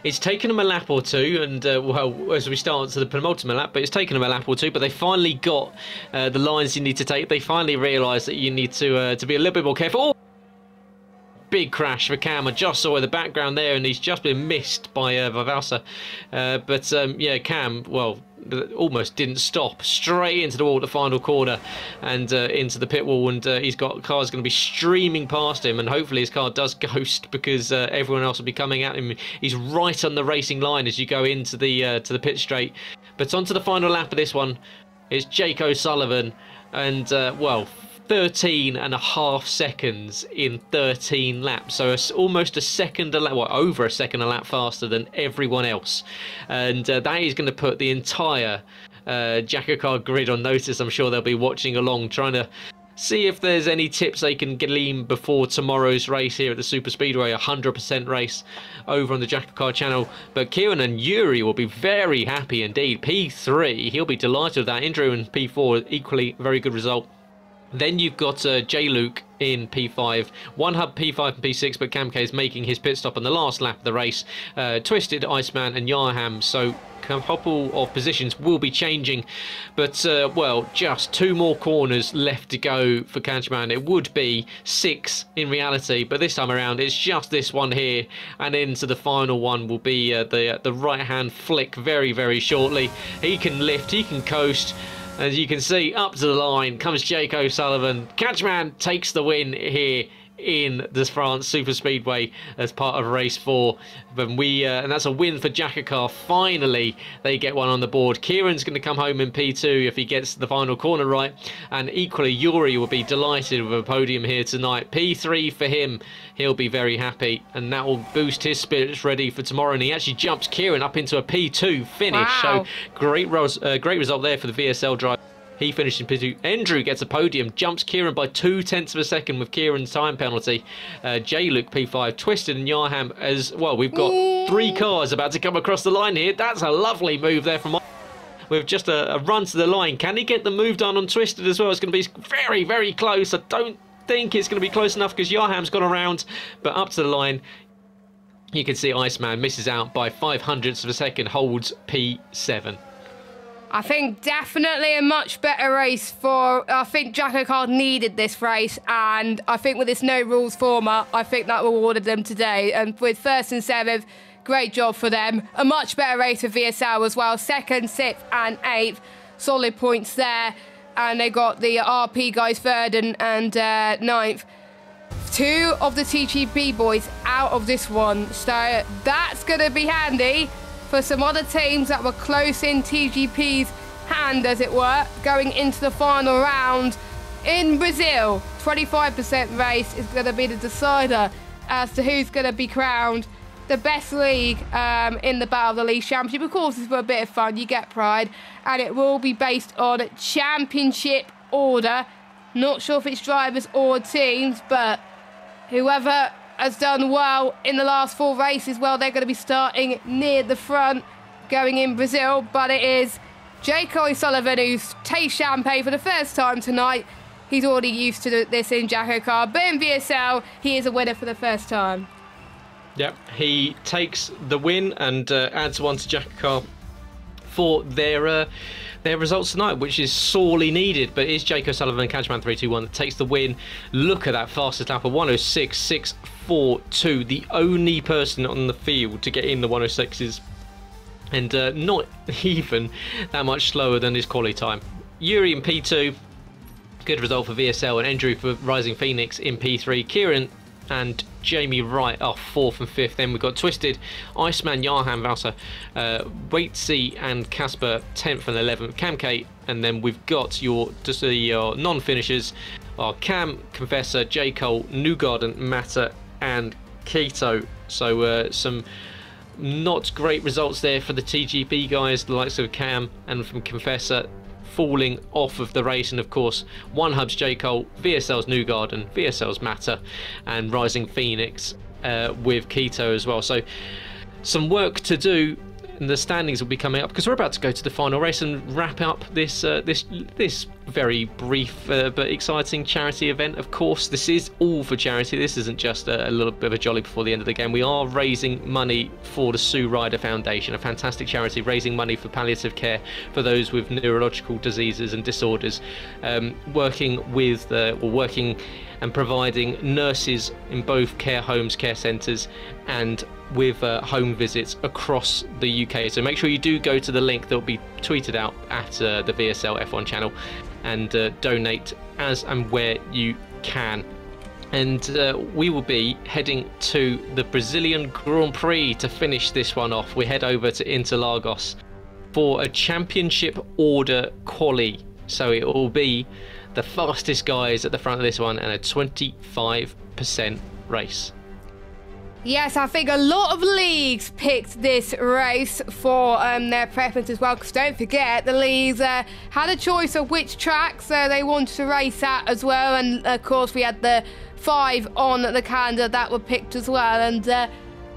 it's taken them a lap or two, and well, as we start to the penultimate lap, but it's taken them a lap or two, but they finally got the lines you need to take. They finally realised that you need to be a little bit more careful. Oh! Big crash for Cam. I just saw in the background there, and he's just been missed by Vavasa. But yeah, Cam, well, almost didn't stop. Straight into the wall at the final corner and into the pit wall, and his car's going to be streaming past him, and hopefully his car does ghost because everyone else will be coming at him. He's right on the racing line as you go into the pit straight. But onto the final lap of this one, it's Jake O'Sullivan, and well, 13.5 seconds in 13 laps, so it's almost a second a lap, well, over a second a lap faster than everyone else, and that is going to put the entire Jacko grid on notice. I'm sure they'll be watching along, trying to see if there's any tips they can glean before tomorrow's race here at the Super Speedway, 100% race over on the Jacko channel. But Kieran and Yuri will be very happy indeed. P3, he'll be delighted with that. Andrew and P4, equally very good result. Then you've got J-Luke in P5, One Hub P5 and P6, but Camk is making his pit stop on the last lap of the race. Twisted, Iceman and Yarham, so a couple of positions will be changing, but well, just 2 more corners left to go for Catchman. It would be 6 in reality, but this time around it's just this one here, and into the final one will be the right hand flick very, very shortly. He can lift, he can coast. As you can see, up to the line comes Jake O'Sullivan. Catchman takes the win here in the France Super Speedway as part of race 4. And that's a win for Jacko. Finally, they get one on the board. Kieran's going to come home in P2 if he gets the final corner right. And equally, Yuri will be delighted with a podium here tonight. P3 for him. He'll be very happy, and that will boost his spirits ready for tomorrow. And he actually jumps Kieran up into a P2 finish. Wow. So great result there for the VSL driver. He finished in P2. Andrew gets a podium, jumps Kieran by 0.2 of a second with Kieran's time penalty. J-Luke P5, Twisted and Yarham as well. We've got 3 cars about to come across the line here. That's a lovely move there from with just a run to the line. Can he get the move done on Twisted as well? It's going to be very, very close. I don't think it's going to be close enough because Yarham's gone around, but up to the line. You can see Iceman misses out by 0.05 of a second, holds P7. I think definitely a much better race I think Jacko needed this race, and I think with this no rules format, I think that rewarded them today. And with 1st and 7th, great job for them. A much better race for VSL as well. 2nd, 6th and 8th, solid points there. And they got the RP guys 3rd and 9th. 2 of the TGP boys out of this one, so that's going to be handy for some other teams that were close in TGP's hand, as it were, going into the final round in Brazil. 25% race is going to be the decider as to who's going to be crowned the best league in the Battle of the League Championship. Of course, it's for a bit of fun, you get pride, and it will be based on championship order. Not sure if it's drivers or teams, but whoever has done well in the last 4 races, well, they're going to be starting near the front going in Brazil. But it is Jake O'Sullivan who's tasted champagne for the first time tonight. He's already used to this in Jacko car, but in VSL, he is a winner for the first time. Yep, he takes the win and adds one to Jacko car for their results tonight, which is sorely needed. But it's Jake O'Sullivan and Catchman 321 that takes the win. Look at that fastest lap of 106.642, the only person on the field to get in the 106s, and not even that much slower than his quali time. Yuri in P2, good result for VSL, and Andrew for Rising Phoenix in P3. Kieran and Jamie Wright are 4th and 5th. Then we've got Twisted, Iceman, Yarham, Valsa, Waitsy and Casper 10th and 11th. Cam K, and then we've got your non-finishers are Cam, Confessor, J. Cole, Newgarden, Matter and Keto. So some not great results there for the TGP guys, the likes of Cam and from Confessor falling off of the race. And of course, One Hub's J. Cole, VSL's Newgarden, VSL's Matter and Rising Phoenix with Keto as well. So some work to do and the standings will be coming up because we're about to go to the final race and wrap up this this very brief but exciting charity event. Of course, this is all for charity. This isn't just a little bit of a jolly before the end of the game. We are raising money for the Sue Ryder Foundation, a fantastic charity raising money for palliative care for those with neurological diseases and disorders, working and providing nurses in both care homes, care centres, and with home visits across the UK. So make sure you do go to the link that will be tweeted out at the VSL F1 channel and donate as and where you can. And we will be heading to the Brazilian Grand Prix to finish this one off. We head over to Interlagos for a championship order quali. So it will be the fastest guys at the front of this one and a 25% race. Yes, I think a lot of leagues picked this race for their preference as well, because don't forget, the leagues had a choice of which tracks they wanted to race at as well, and of course we had the 5 on the calendar that were picked as well. And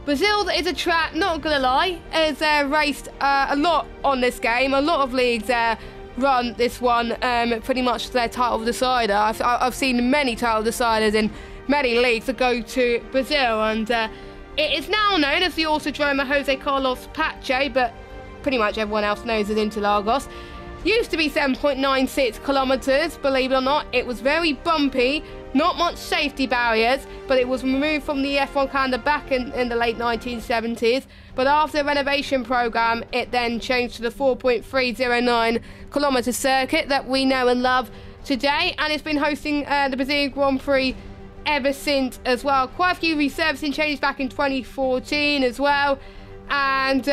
Brazil is a track, not gonna lie, has raced a lot on this game. A lot of leagues run this one pretty much their title decider. I've seen many title deciders in many leagues that go to Brazil, and it is now known as the Autodromo Jose Carlos Pache, but pretty much everyone else knows as Interlagos. Used to be 7.96 kilometers, believe it or not. It was very bumpy, not much safety barriers, but it was removed from the F1 calendar back in the late 1970s. But after the renovation program, it then changed to the 4.309 kilometer circuit that we know and love today, and it's been hosting the Brazilian Grand Prix ever since as well. Quite a few resurfacing changes back in 2014 as well, and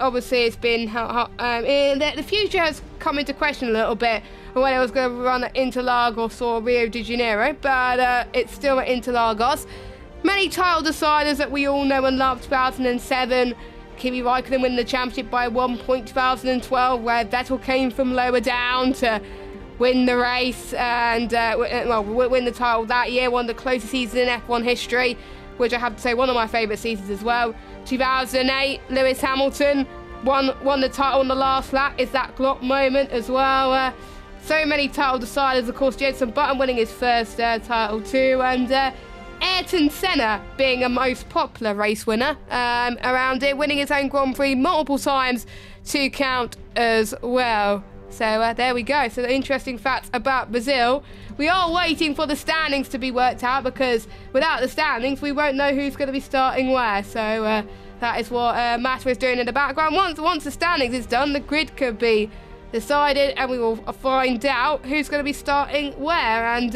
obviously it's been the future has come into question a little bit when it was going to run at Interlagos or Rio de Janeiro, but it's still at Interlagos. Many title deciders that we all know and love. 2007, Kimi Raikkonen winning the championship by 1 point. 2012, where Vettel came from lower down to win the race and win the title that year. One of the closest seasons in F1 history, which I have to say one of my favourite seasons as well. 2008, Lewis Hamilton won the title on the last lap. Is that Glock moment as well. So many title deciders. Of course, Jenson Button winning his first title too, and Ayrton Senna being a most popular race winner around it, winning his own Grand Prix multiple times to count as well. So there we go. So the interesting facts about Brazil. We are waiting for the standings to be worked out, because without the standings we won't know who's going to be starting where. So that is what Mata is doing in the background. Once the standings is done, the grid could be decided and we will find out who's going to be starting where. And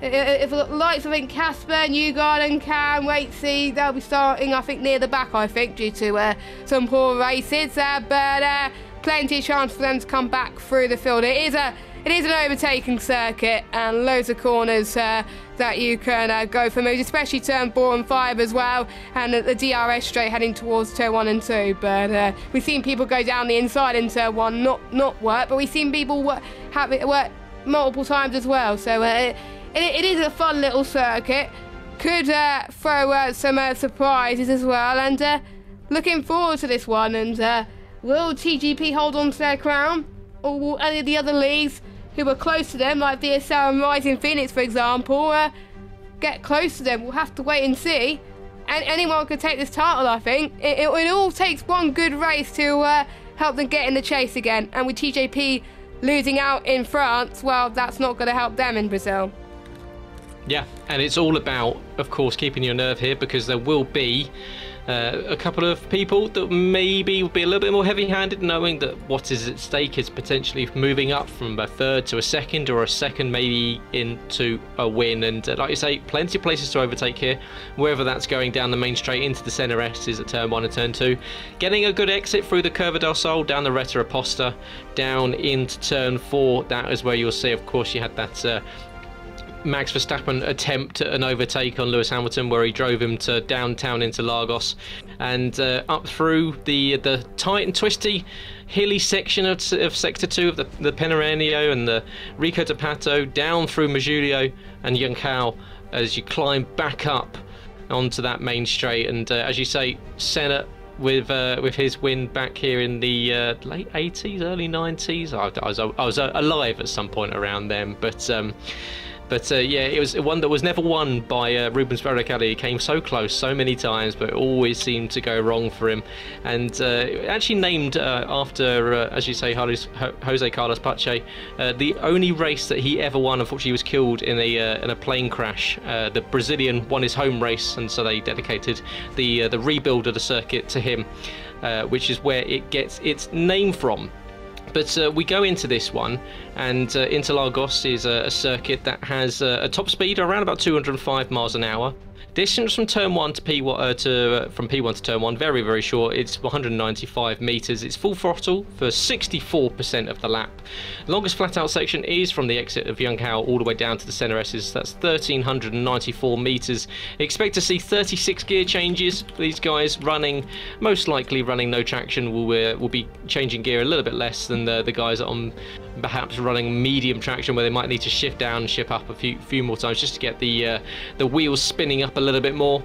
if the likes of Casper, Newgarden, Cam, Waitsy, they'll be starting I think near the back, I think, due to some poor races, but plenty of chance for them to come back through the field. It is an overtaking circuit and loads of corners that you can go for moves, especially turn 4 and 5 as well, and the DRS straight heading towards turn 1 and 2. But we've seen people go down the inside in turn 1 not work, but we've seen people have it work multiple times as well. So it is a fun little circuit. Could throw some surprises as well, and looking forward to this one. And will TGP hold on to their crown, or will any of the other leagues who are close to them, like VSL and Rising Phoenix, for example, get close to them? We'll have to wait and see. And anyone could take this title, I think. It all takes one good race to help them get in the chase again. And with TJP losing out in France, well, that's not going to help them in Brazil. Yeah, and it's all about, of course, keeping your nerve here, because there will be a couple of people that maybe will be a little bit more heavy-handed, knowing that what is at stake is potentially moving up from a third to a second, or a second maybe into a win. And like you say, plenty of places to overtake here, whether that's going down the main straight into the Senna S's at turn 1 and turn 2, getting a good exit through the Curva del Sol, down the Reta Aposta, down into turn 4. That is where you'll see, of course, you had that Max Verstappen attempt at an overtake on Lewis Hamilton, where he drove him to downtown Interlagos, and up through the tight and twisty hilly section of sector 2 of the Peneiranio and the Rico de Pato, down through Majulio and Juncal as you climb back up onto that main straight. And as you say, Senna with his win back here in the late 80s, early 90s. I was alive at some point around then, but yeah, it was one that was never won by Rubens Barrichello. He came so close so many times, but it always seemed to go wrong for him. And actually named after, as you say, Jose Carlos Pache, the only race that he ever won. Unfortunately, he was killed in a plane crash. The Brazilian won his home race, and so they dedicated the rebuild of the circuit to him, which is where it gets its name from. But we go into this one, and Interlagos is a circuit that has a top speed around about 205 miles an hour. Distance from turn 1 to P1 from P1 to turn 1, very, very short. It's 195 meters. It's full throttle for 64% of the lap. Longest flat out section is from the exit of Yunghao all the way down to the center S's. That's 1,394 meters. Expect to see 36 gear changes. These guys running, most likely running no traction, will be changing gear a little bit less than the guys on perhaps running medium traction, where they might need to shift down and shift up a few more times just to get the wheels spinning up a little bit more.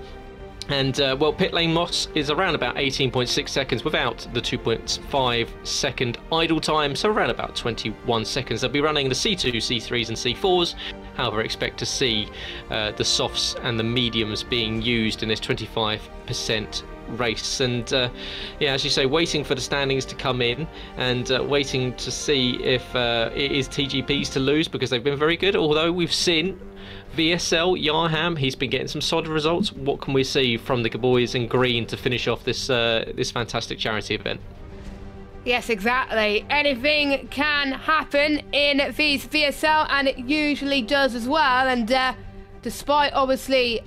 And well, pit lane Moss is around about 18.6 seconds without the 2.5 second idle time, so around about 21 seconds. They'll be running the C2, C3s and C4s. However, expect to see the softs and the mediums being used in this 25% race. And yeah, as you say, waiting for the standings to come in, and waiting to see if it is TGP's to lose, because they've been very good. Although we've seen VSL, Yarham, he's been getting some solid results. What can we see from the boys in green to finish off this this fantastic charity event? Yes, exactly. Anything can happen in VSL, and it usually does as well. And despite obviously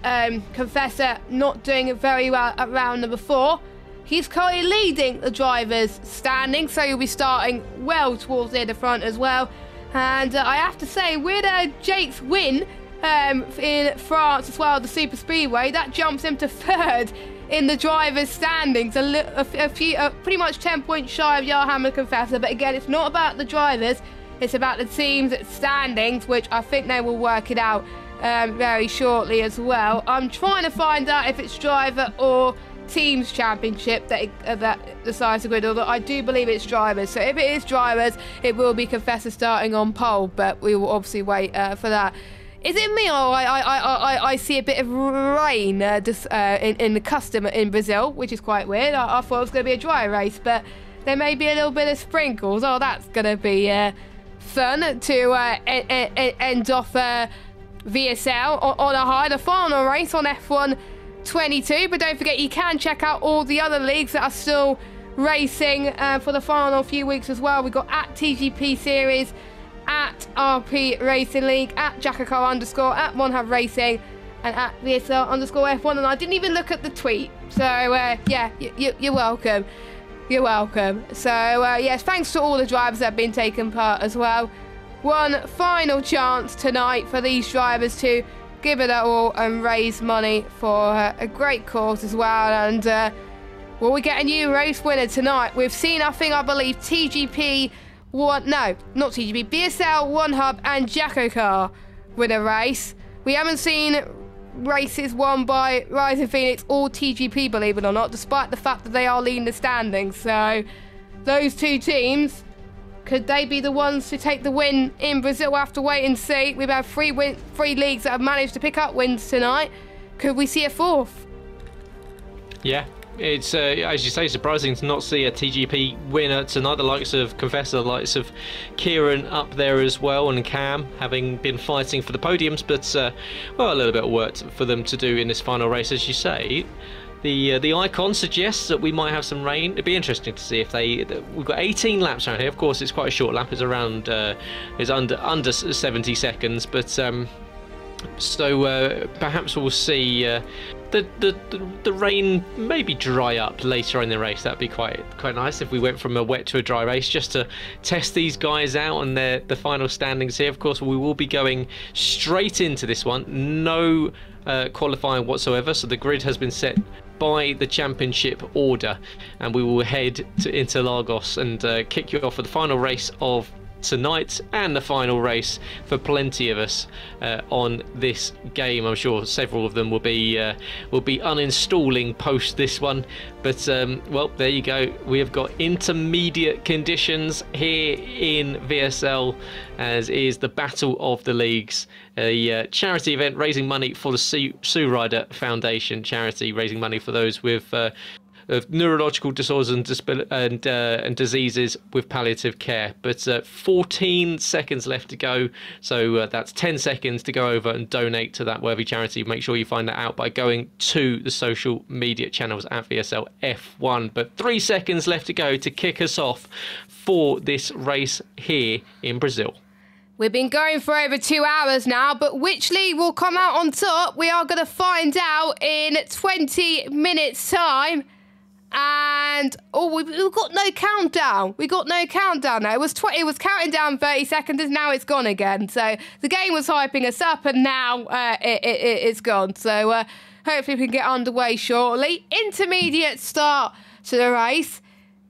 Confessor not doing very well at round number 4, he's currently leading the drivers' standing, so he'll be starting well towards the front as well. And I have to say, with Jake's win in France as well, the Super Speedway, that jumps him to 3rd in the drivers' standings, pretty much 10 points shy of Yarham and Confessor. But again, it's not about the drivers, it's about the team's standings, which I think they will work it out very shortly as well. I'm trying to find out if it's driver or teams championship that decides the grid, although I do believe it's drivers. So if it is drivers, it will be Confessor starting on pole, but we will obviously wait for that. Is it me, or I see a bit of rain in the custom in Brazil, which is quite weird. I thought it was going to be a dry race, but there may be a little bit of sprinkles. Oh, that's going to be fun to end off VSL on a high. The final race on F1 22, but don't forget you can check out all the other leagues that are still racing for the final few weeks as well. We've got at TGP Series, at RP Racing League, at Jackakar_, at OneHub Racing, and at VSL_F1. And I didn't even look at the tweet, so yeah, you're welcome. You're welcome. So yes, thanks to all the drivers that have been taking part as well. One final chance tonight for these drivers to give it all and raise money for a great cause as well. And will we get a new race winner tonight? We've seen, I believe TGP not TGP, VSL, OneHub and Jackakar win a race. We haven't seen races won by Rising Phoenix or TGP, believe it or not, despite the fact that they are leading the standings. So those two teams, could they be the ones to take the win in Brazil? We'll have to wait and see. We've had three leagues that have managed to pick up wins tonight. Could we see a 4th? Yeah. It's, as you say, surprising to not see a TGP winner tonight. The likes of Confessor, the likes of Kieran up there as well, and Cam having been fighting for the podiums. But, well, a little bit of work for them to do in this final race, as you say. The icon suggests that we might have some rain. It'd be interesting to see if we've got 18 laps around here. Of course, it's quite a short lap. It's around, it's under 70 seconds. But so perhaps we'll see the rain maybe dry up later in the race. That'd be quite nice if we went from a wet to a dry race, just to test these guys out and the final standings here. Of course, we will be going straight into this one. No qualifying whatsoever, so the grid has been set by the championship order, and we will head into Lagos and kick you off for the final race of tonight and the final race for plenty of us on this game. I'm sure several of them will be uninstalling post this one, but well, there you go. We have got intermediate conditions here in VSL, as is the Battle of the Leagues, a charity event raising money for the Sue Ryder Foundation charity, raising money for those with of neurological disorders and diseases with palliative care. But 14 seconds left to go, so that's 10 seconds to go over and donate to that worthy charity. Make sure you find that out by going to the social media channels at VSL F1. But 3 seconds left to go to kick us off for this race here in Brazil. We've been going for over 2 hours now, but which league will come out on top, we are going to find out in 20 minutes' time. And we've got no countdown. We got no countdown now. It was counting down 30 seconds, and now it's gone again. So the game was hyping us up, and now it's gone. So hopefully we can get underway shortly. Intermediate start to the race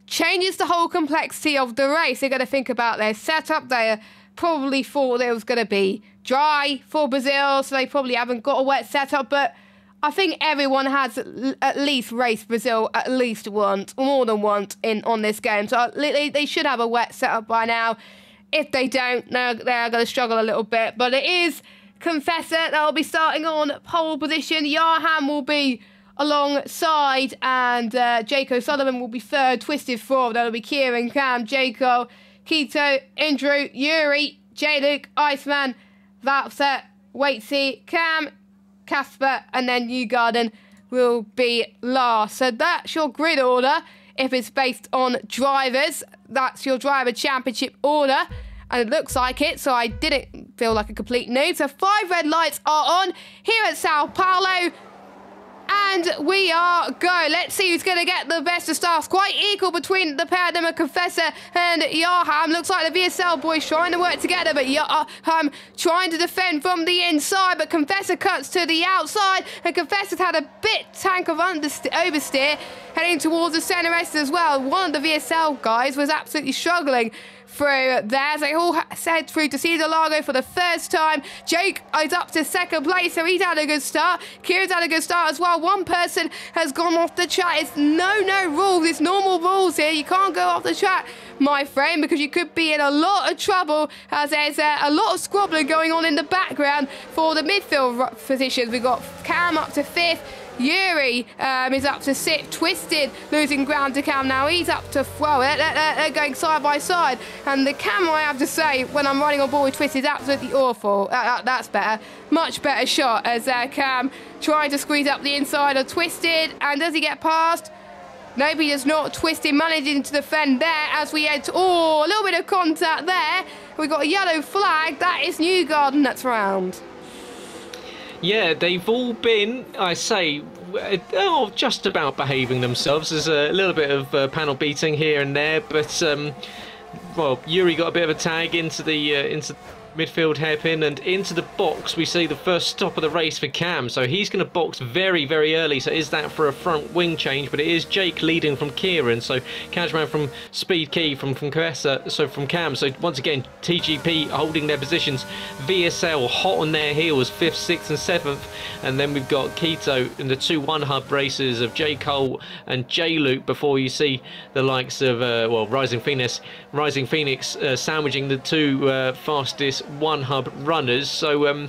changes the whole complexity of the race. They're going to think about their setup. They probably thought it was going to be dry for Brazil, so they probably haven't got a wet setup, but I think everyone has at least raced Brazil at least once, more than once on this game. So they should have a wet setup by now. If they don't, they're going to struggle a little bit. But it is Confessor that will be starting on pole position. Yarham will be alongside, and Jake O'Sullivan will be third. Twisted fourth. That'll be Kieran, Cam, Jaco, Keto, Andrew, Yuri, J-Luke, Iceman, Valpset, Waitsy, Cam, Casper, and then Newgarden will be last. So that's your grid order. If it's based on drivers, that's your driver championship order. And it looks like it, so I didn't feel like a complete noob. So 5 red lights are on here at Sao Paulo. And we are go. Let's see who's going to get the best of starts. Quite equal between the pair of them, Confessor and Yarham. Looks like the VSL boys trying to work together, but Yarham trying to defend from the inside, but Confessor cuts to the outside, and Confessor's had a tank of oversteer heading towards the centre rest as well. One of the VSL guys was absolutely struggling through there. They all head through to Cesar Lago for the first time. Jake is up to second place, so he's had a good start. Kieran's had a good start as well. One person has gone off the track. It's no rules. It's normal rules here. You can't go off the track, my friend, because you could be in a lot of trouble, as there's a lot of squabbling going on in the background for the midfield positions. We've got Cam up to 5th. Yuri is up to 6th. Twisted losing ground to Cam now. He's up to, well, they're going side by side. And the Cam, I have to say, when I'm running on board with Twisted, is absolutely awful. That's better. Much better shot as Cam trying to squeeze up the inside of Twisted. And does he get past? Nope, he does not. Twisted managing to defend there as we head to, a little bit of contact there. We've got a yellow flag. That is Newgarden that's round. Yeah, they've all been, I say, just about behaving themselves. There's a little bit of panel beating here and there, but well, Yuri got a bit of a tag into the midfield hairpin, and into the box we see the first stop of the race for Cam. So he's going to box very early. So is that for a front wing change? But it is Jake leading from Kieran. So Cashman from Speed Key from Caressa, so from Cam. So once again TGP holding their positions. VSL hot on their heels, 5th, 6th and 7th. And then we've got Keto in the 2-1 hub races of J Cole and J Luke, before you see the likes of Rising Phoenix sandwiching the two fastest one hub runners. So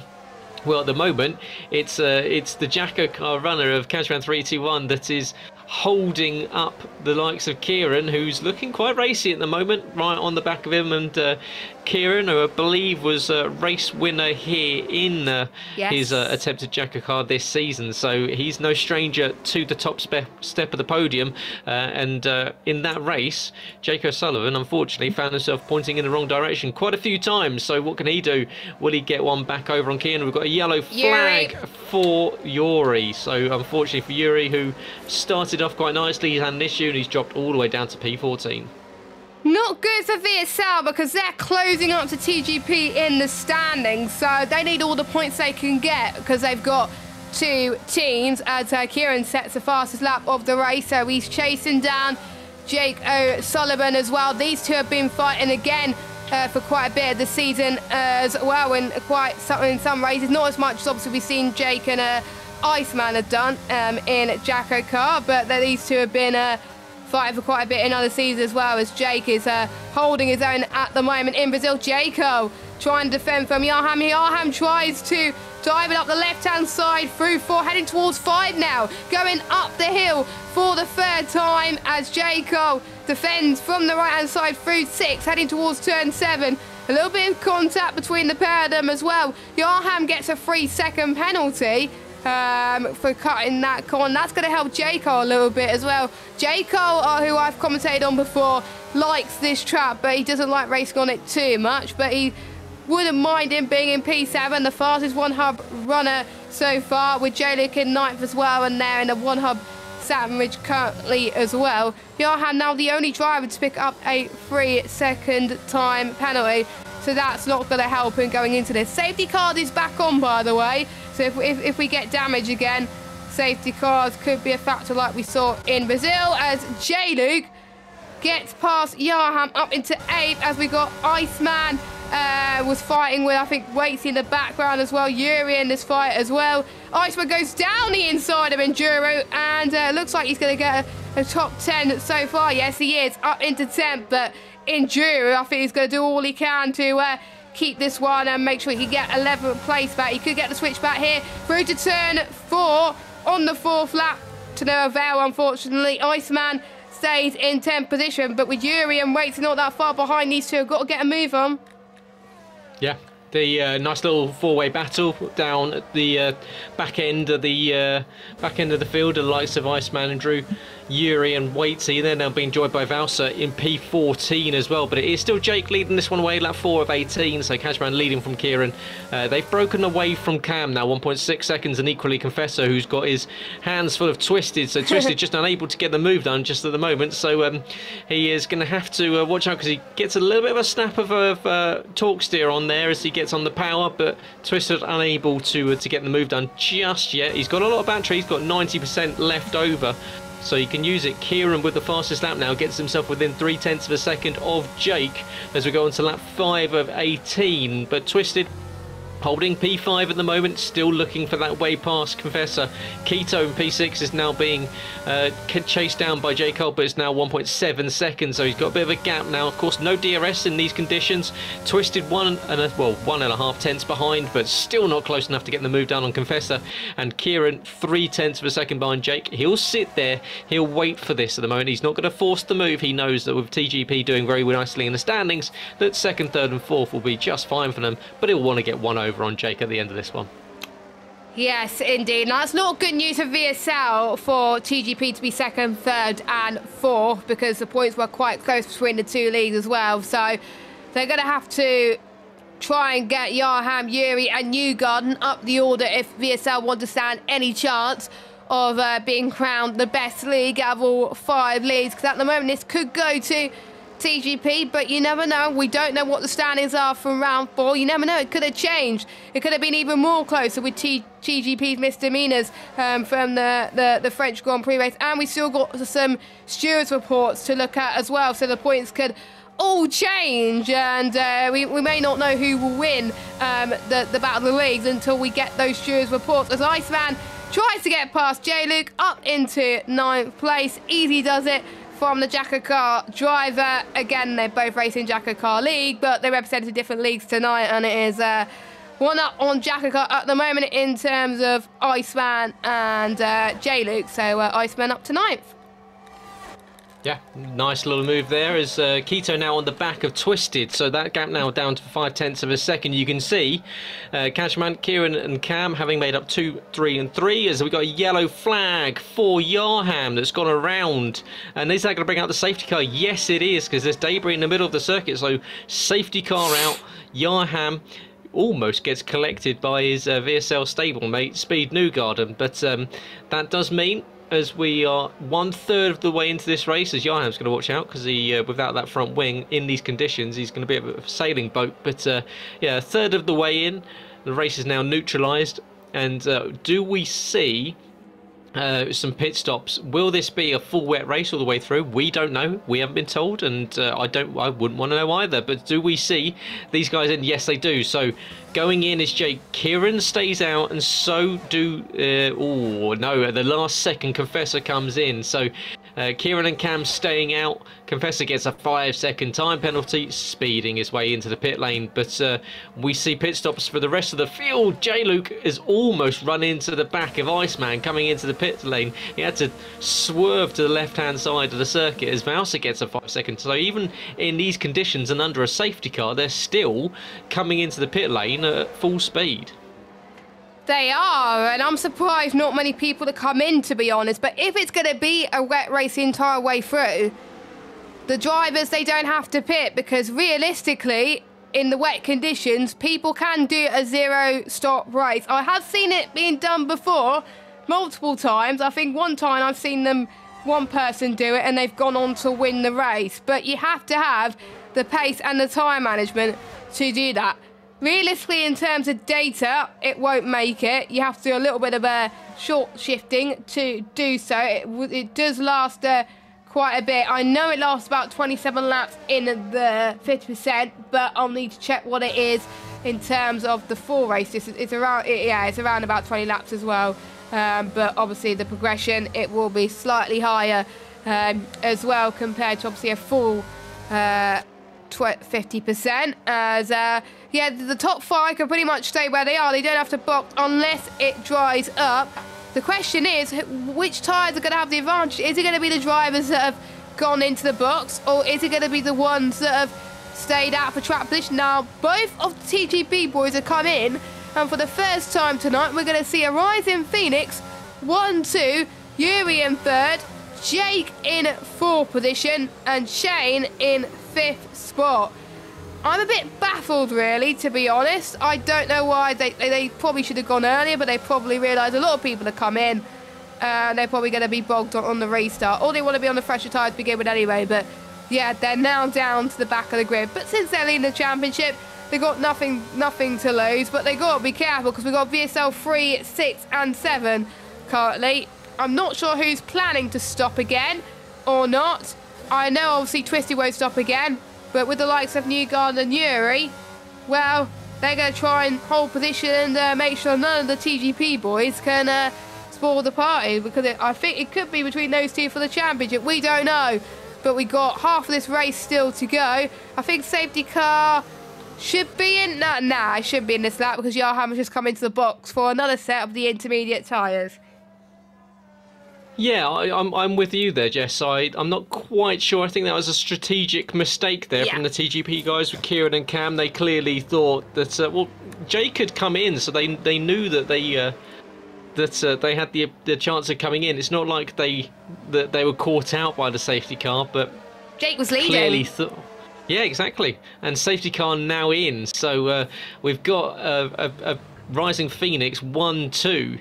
well, at the moment it's the Jacko car runner of Cashman 321 that is holding up the likes of Kieran, who's looking quite racy at the moment, right on the back of him. And Kieran, who I believe was a race winner here in his attempted Jacko car this season, so he's no stranger to the top step of the podium. And in that race, Jake O'Sullivan unfortunately found himself pointing in the wrong direction quite a few times. So what can he do? Will he get one back over on Kieran? We've got a yellow flag for Yuri. So unfortunately for Yuri, who started off quite nicely, he's had an issue and he's dropped all the way down to P14. Not good for VSL, because they're closing up to TGP in the standings, so they need all the points they can get, because they've got 2 teams. As Kieran sets the fastest lap of the race, so he's chasing down Jake O'Sullivan as well. These two have been fighting again for quite a bit of the season as well, in some races. Not as much as obviously we've seen Jake and Iceman have done in Jacko Car, but these two have been fighting for quite a bit in other seasons as well, as Jake is holding his own at the moment in Brazil. Jaco trying to defend from Yarham. Yarham tries to dive it up the left-hand side through 4, heading towards 5 now, going up the hill for the 3rd time as Jaco defends from the right-hand side through 6, heading towards turn 7. A little bit of contact between the pair of them as well. Yarham gets a 3-second penalty for cutting that corner. That's going to help Jaco a little bit as well. Jaco, who I've commentated on before, likes this trap, but he doesn't like racing on it too much. But he wouldn't mind him being in P7, the fastest one-hub runner so far, with J-Luke in 9th as well, and they're in a one-hub sandwich currently as well. Yarham now the only driver to pick up a 3-second time penalty, so that's not going to help him going into this. Safety card is back on, by the way, so if we get damage again, safety cars could be a factor like we saw in Brazil, as J-Luke gets past Yarham up into 8th, as we got Iceman was fighting with, I think, Waitsy in the background as well. Yuri in this fight as well. Iceman goes down the inside of Enduro, and looks like he's going to get a top 10 so far. Yes, he is, up into 10th, but Enduro, I think he's going to do all he can to keep this one and make sure he can get 11th place back. He could get the switch back here through to turn 4 on the 4th lap, to no avail, unfortunately. Iceman stays in 10th position, but with Yuri and Waitsy not that far behind, these two have got to get a move on. Yeah, the nice little 4-way battle down at the back end of the field, the likes of Iceman and Drew, Yuri and Waitsy. They're now being joined by Valsa in P14 as well, but it is still Jake leading this one away, lap 4 of 18, so Cashman leading from Kieran. They've broken away from Cam now, 1.6 seconds, and equally Confessor, who's got his hands full of Twisted, so Twisted just unable to get the move done just at the moment, so he is going to have to watch out, because he gets a little bit of a snap of torque steer on there as he gets on the power, but Twisted unable to get the move done just yet. He's got a lot of battery, he's got 90% left over, so he can use it. Kieran with the fastest lap now gets himself within 0.3 of a second of Jake as we go on to lap 5 of 18, but Twisted holding P5 at the moment, still looking for that way past Confessor. Keto in P6 is now being chased down by J. Cole, but it's now 1.7 seconds, so he's got a bit of a gap now. Of course, no DRS in these conditions. Twisted 1.5 tenths behind, but still not close enough to get the move down on Confessor. And Kieran 0.3 of a second behind Jake. He'll sit there, he'll wait for this at the moment. He's not going to force the move. He knows that with TGP doing very nicely in the standings, that 2nd, 3rd and 4th will be just fine for them, but he'll want to get one over on Jake at the end of this one. Yes, indeed. Now, that's not good news for VSL for TGP to be 2nd, 3rd and 4th, because the points were quite close between the two leagues as well. So they're going to have to try and get Yarham, Yuri and Newgarden up the order if VSL want to stand any chance of being crowned the best league out of all 5 leagues, because at the moment this could go to TGP, but you never know. We don't know what the standings are from round 4. You never know. It could have changed. It could have been even more closer with TGP's misdemeanors from the French Grand Prix race, and we still got some stewards reports to look at as well, so the points could all change, and we may not know who will win the Battle of the Leagues until we get those stewards reports, as Iceman tries to get past J-Luke up into 9th place. Easy does it from the Jacko Car driver. Again, they're both racing Jacko Car League, but they represented different leagues tonight, and it is one up on Jacko Car at the moment in terms of Iceman and J-Luke. So Iceman up to 9th. Yeah, nice little move there as Keto now on the back of Twisted, so that gap now down to 0.5 of a second. You can see Cashman, Kieran and Cam having made up 2, 3 and 3 as we got a yellow flag for Yarham that's gone around. And is that going to bring out the safety car? Yes, it is, because there's debris in the middle of the circuit, so safety car out. Yarham almost gets collected by his VSL stablemate Speed Newgarden, but that does mean, as we are 1/3 of the way into this race, as Yarham's going to watch out, because he without that front wing in these conditions, he's going to be a sailing boat. But yeah, 1/3 of the way in, the race is now neutralised. And do we see some pit stops. Will this be a full wet race all the way through? We don't know. We haven't been told, and I wouldn't want to know either. But do we see these guys in? Yes, they do. So going in is Jake. Kieran stays out, and so do. Oh no! At the last second, Confessor comes in. So Kieran and Cam staying out. Confessor gets a 5-second time penalty, speeding his way into the pit lane. But we see pit stops for the rest of the field. J-Luke has almost run into the back of Iceman coming into the pit lane. He had to swerve to the left-hand side of the circuit as Vouser gets a 5-second. So even in these conditions and under a safety car, they're still coming into the pit lane at full speed. They are, and I'm surprised not many people to come in, to be honest. But if it's going to be a wet race the entire way through, the drivers, they don't have to pit, because realistically, in the wet conditions, people can do a zero-stop race. I have seen it being done before, multiple times. I think one time I've seen one person do it, and they've gone on to win the race. But you have to have the pace and the time management to do that. Realistically, in terms of data, it won't make it. You have to do a little bit of a short shifting to do so. It does last quite a bit. I know it lasts about 27 laps in the 50%, but I'll need to check what it is in terms of the full race. It's around about 20 laps as well. But obviously the progression, it will be slightly higher as well compared to obviously a full 50%, as yeah, the top 5 can pretty much stay where they are. They don't have to box unless it dries up. The question is, which tyres are going to have the advantage? Is it going to be the drivers that have gone into the box, or is it going to be the ones that have stayed out for track position? Now, both of the TGP boys have come in, and for the first time tonight, we're going to see a rising Phoenix 1-2, Yuri in 3rd, Jake in 4th position, and Shane in 5th spot. I'm a bit baffled, really, to be honest. I don't know why. They probably should have gone earlier, but they probably realised a lot of people have come in, and they're probably going to be bogged on the restart. Or they want to be on the fresher tyres to begin with anyway, but yeah, they're now down to the back of the grid. But since they're leading the championship, they've got nothing to lose, but they've got to be careful, because we've got VSL 3, 6 and 7 currently. I'm not sure who's planning to stop again or not. I know obviously Twisty won't stop again, but with the likes of Newgarden and Yuri, well, they're going to try and hold position and make sure none of the TGP boys can spoil the party, because I think it could be between those two for the championship. We don't know, but we got half of this race still to go. I think safety car should be in. Nah, it shouldn't be in this lap, because Yarham has just come into the box for another set of the intermediate tyres. Yeah, I'm with you there, Jess. I'm not quite sure. I think that was a strategic mistake there from the TGP guys with Kieran and Cam. They clearly thought that well, Jake had come in, so they knew that they had the chance of coming in. It's not like they were caught out by the safety car, but Jake was leading. Clearly thought. Yeah, exactly. And safety car now in, so we've got a Rising Phoenix 1-2.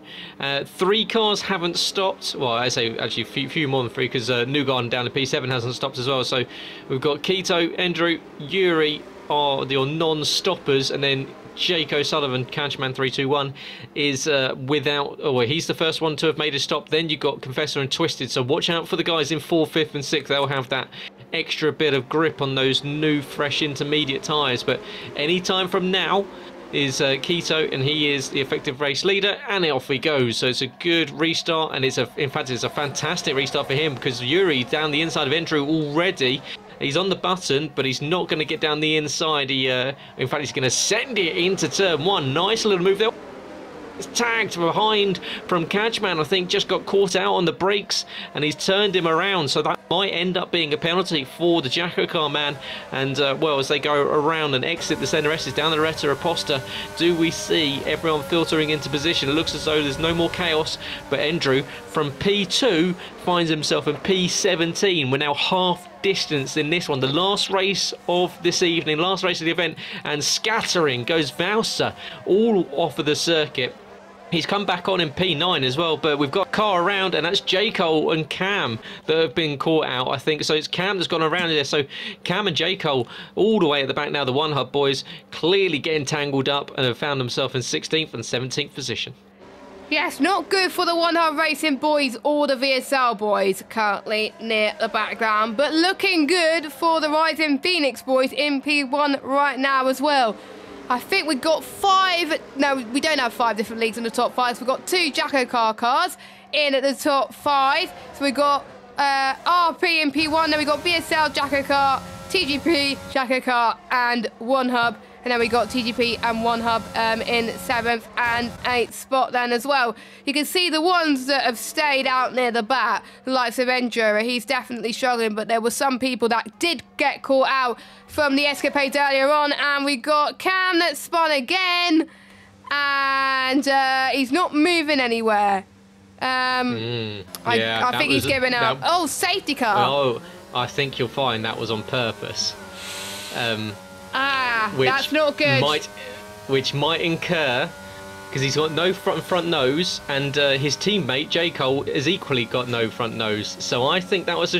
3 cars haven't stopped. Well, I say actually a few more than 3, because Newgarden down to P7 hasn't stopped as well. So we've got Keto, Andrew, Yuri are the non-stoppers, and then Jake O'Sullivan, Catchman 321, is without. Oh, well, he's the first one to have made a stop. Then you've got Confessor and Twisted. So watch out for the guys in 4th, 5th, and 6th. They'll have that extra bit of grip on those new, fresh intermediate tyres. But any time from now is Keto, and he is the effective race leader, and off he goes. So it's a good restart, and in fact it's a fantastic restart for him, because Yuri down the inside of Andrew already. He's on the button, but he's not going to get down the inside. In fact, he's going to send it into turn 1. Nice little move there. It's tagged behind from Catchman. I think just got caught out on the brakes, and he's turned him around. So that might end up being a penalty for the Jacko car man. And well, as they go around and exit the centre S's down the Retta Aposta, do we see everyone filtering into position? It looks as though there's no more chaos, but Andrew from P2 finds himself in P17. We're now half distance in this one, the last race of this evening, last race of the event, and scattering goes Vouser all off of the circuit. He's come back on in P9 as well, but we've got a car around, and that's J. Cole and Cam that have been caught out, I think. So it's Cam that's gone around there. So Cam and J. Cole all the way at the back now. The One Hub boys clearly getting tangled up and have found themselves in 16th and 17th position. Yes, not good for the One Hub Racing boys or the VSL boys currently near the background, but looking good for the Rising Phoenix boys in P1 right now as well. I think we've got 5, no, we don't have 5 different leagues in the top 5, so we've got 2 Jacko car cars in at the top 5. So we've got RP in P1, then we've got VSL Jacko car, TGP Jacko car, and One Hub. And then we got TGP and One Hub in 7th and 8th spot then as well. You can see the ones that have stayed out near the back, the likes of Endura, he's definitely struggling, but there were some people that did get caught out from the escapades earlier on. And we got Cam that spun again, and he's not moving anywhere. I think he's giving up. Oh, safety car. Oh, I think you'll find that was on purpose. That's not good. Which might incur, because he's got no front nose, and his teammate J. Cole has equally got no front nose. So I think that was a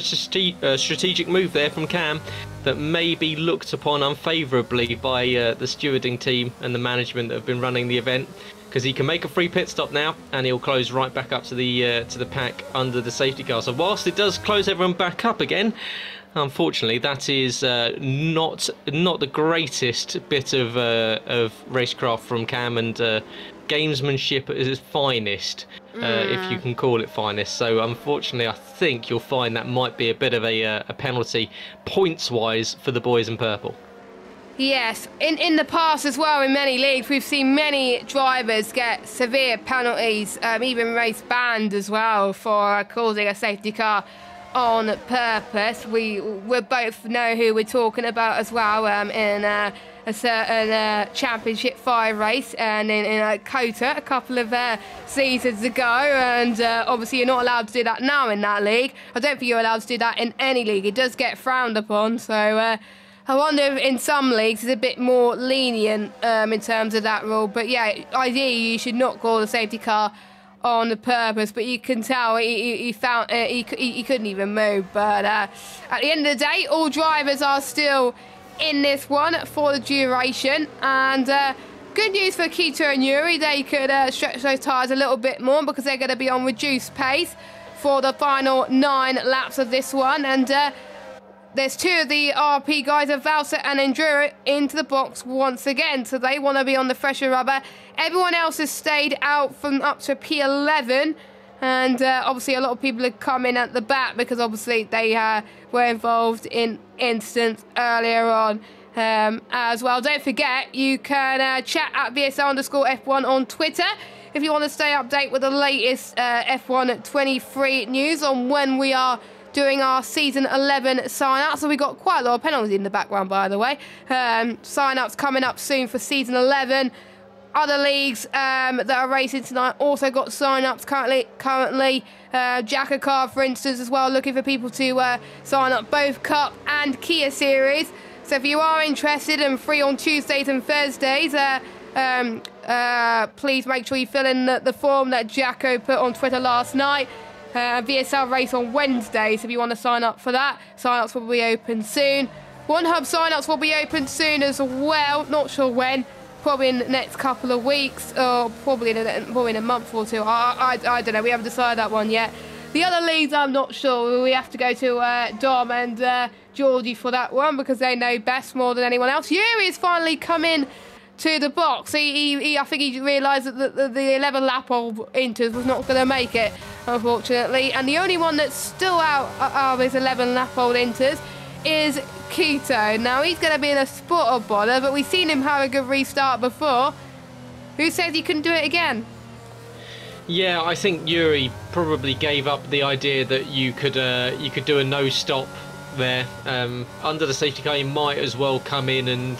strategic move there from Cam that may be looked upon unfavourably by the stewarding team and the management that have been running the event, because he can make a free pit stop now, and he'll close right back up to the pack under the safety car. So whilst it does close everyone back up again, unfortunately, that is not the greatest bit of racecraft from Cam, and gamesmanship at its finest, if you can call it finest. So unfortunately, I think you'll find that might be a bit of a penalty, points-wise, for the boys in purple. Yes, in the past as well, in many leagues, we've seen many drivers get severe penalties, even race banned as well, for causing a safety car on purpose. We both know who we're talking about as well, in a certain Championship 5 race, and in Kota a couple of seasons ago, and obviously you're not allowed to do that now in that league. I don't think you're allowed to do that in any league. It does get frowned upon, so I wonder if in some leagues it's a bit more lenient in terms of that rule. But yeah, ideally you should not call the safety car on the purpose, but you can tell he couldn't even move. But at the end of the day, all drivers are still in this one for the duration, and good news for Keto and Yuri. They could stretch those tyres a little bit more, because they're going to be on reduced pace for the final 9 laps of this one. And there's 2 of the RP guys, of Valsa and Enduro, into the box once again, so they want to be on the fresher rubber. Everyone else has stayed out from up to P11, and obviously a lot of people have come in at the back, because obviously they were involved in incidents earlier on as well. Don't forget, you can chat at VSL_F1 on Twitter if you want to stay updated with the latest F1 23 news on when we are doing our Season 11 sign-ups. So we've got quite a lot of penalties in the background, by the way. Sign-ups coming up soon for Season 11. Other leagues that are racing tonight also got sign-ups currently. Jacko Car, for instance, as well, looking for people to sign up, both Cup and Kia Series. So if you are interested and free on Tuesdays and Thursdays, please make sure you fill in the form that Jacko put on Twitter last night. VSL race on Wednesday, so if you want to sign up for that, sign-ups will be open soon. One Hub sign-ups will be open soon as well, not sure when, probably in the next couple of weeks, or probably in a month or 2. I don't know, we haven't decided that one yet. The other leagues, I'm not sure. We have to go to Dom and Georgie for that one, because they know best more than anyone else. Yuri has finally come in to the box. I think he realised that the 11 lap of Inters was not going to make it, unfortunately. And the only one that's still out of his 11 lap old Inters is Keto. Now, he's going to be in a spot of bother, but we've seen him have a good restart before. Who says he couldn't do it again? Yeah, I think Yuri probably gave up the idea that you could do a no stop there. Under the safety car, you might as well come in and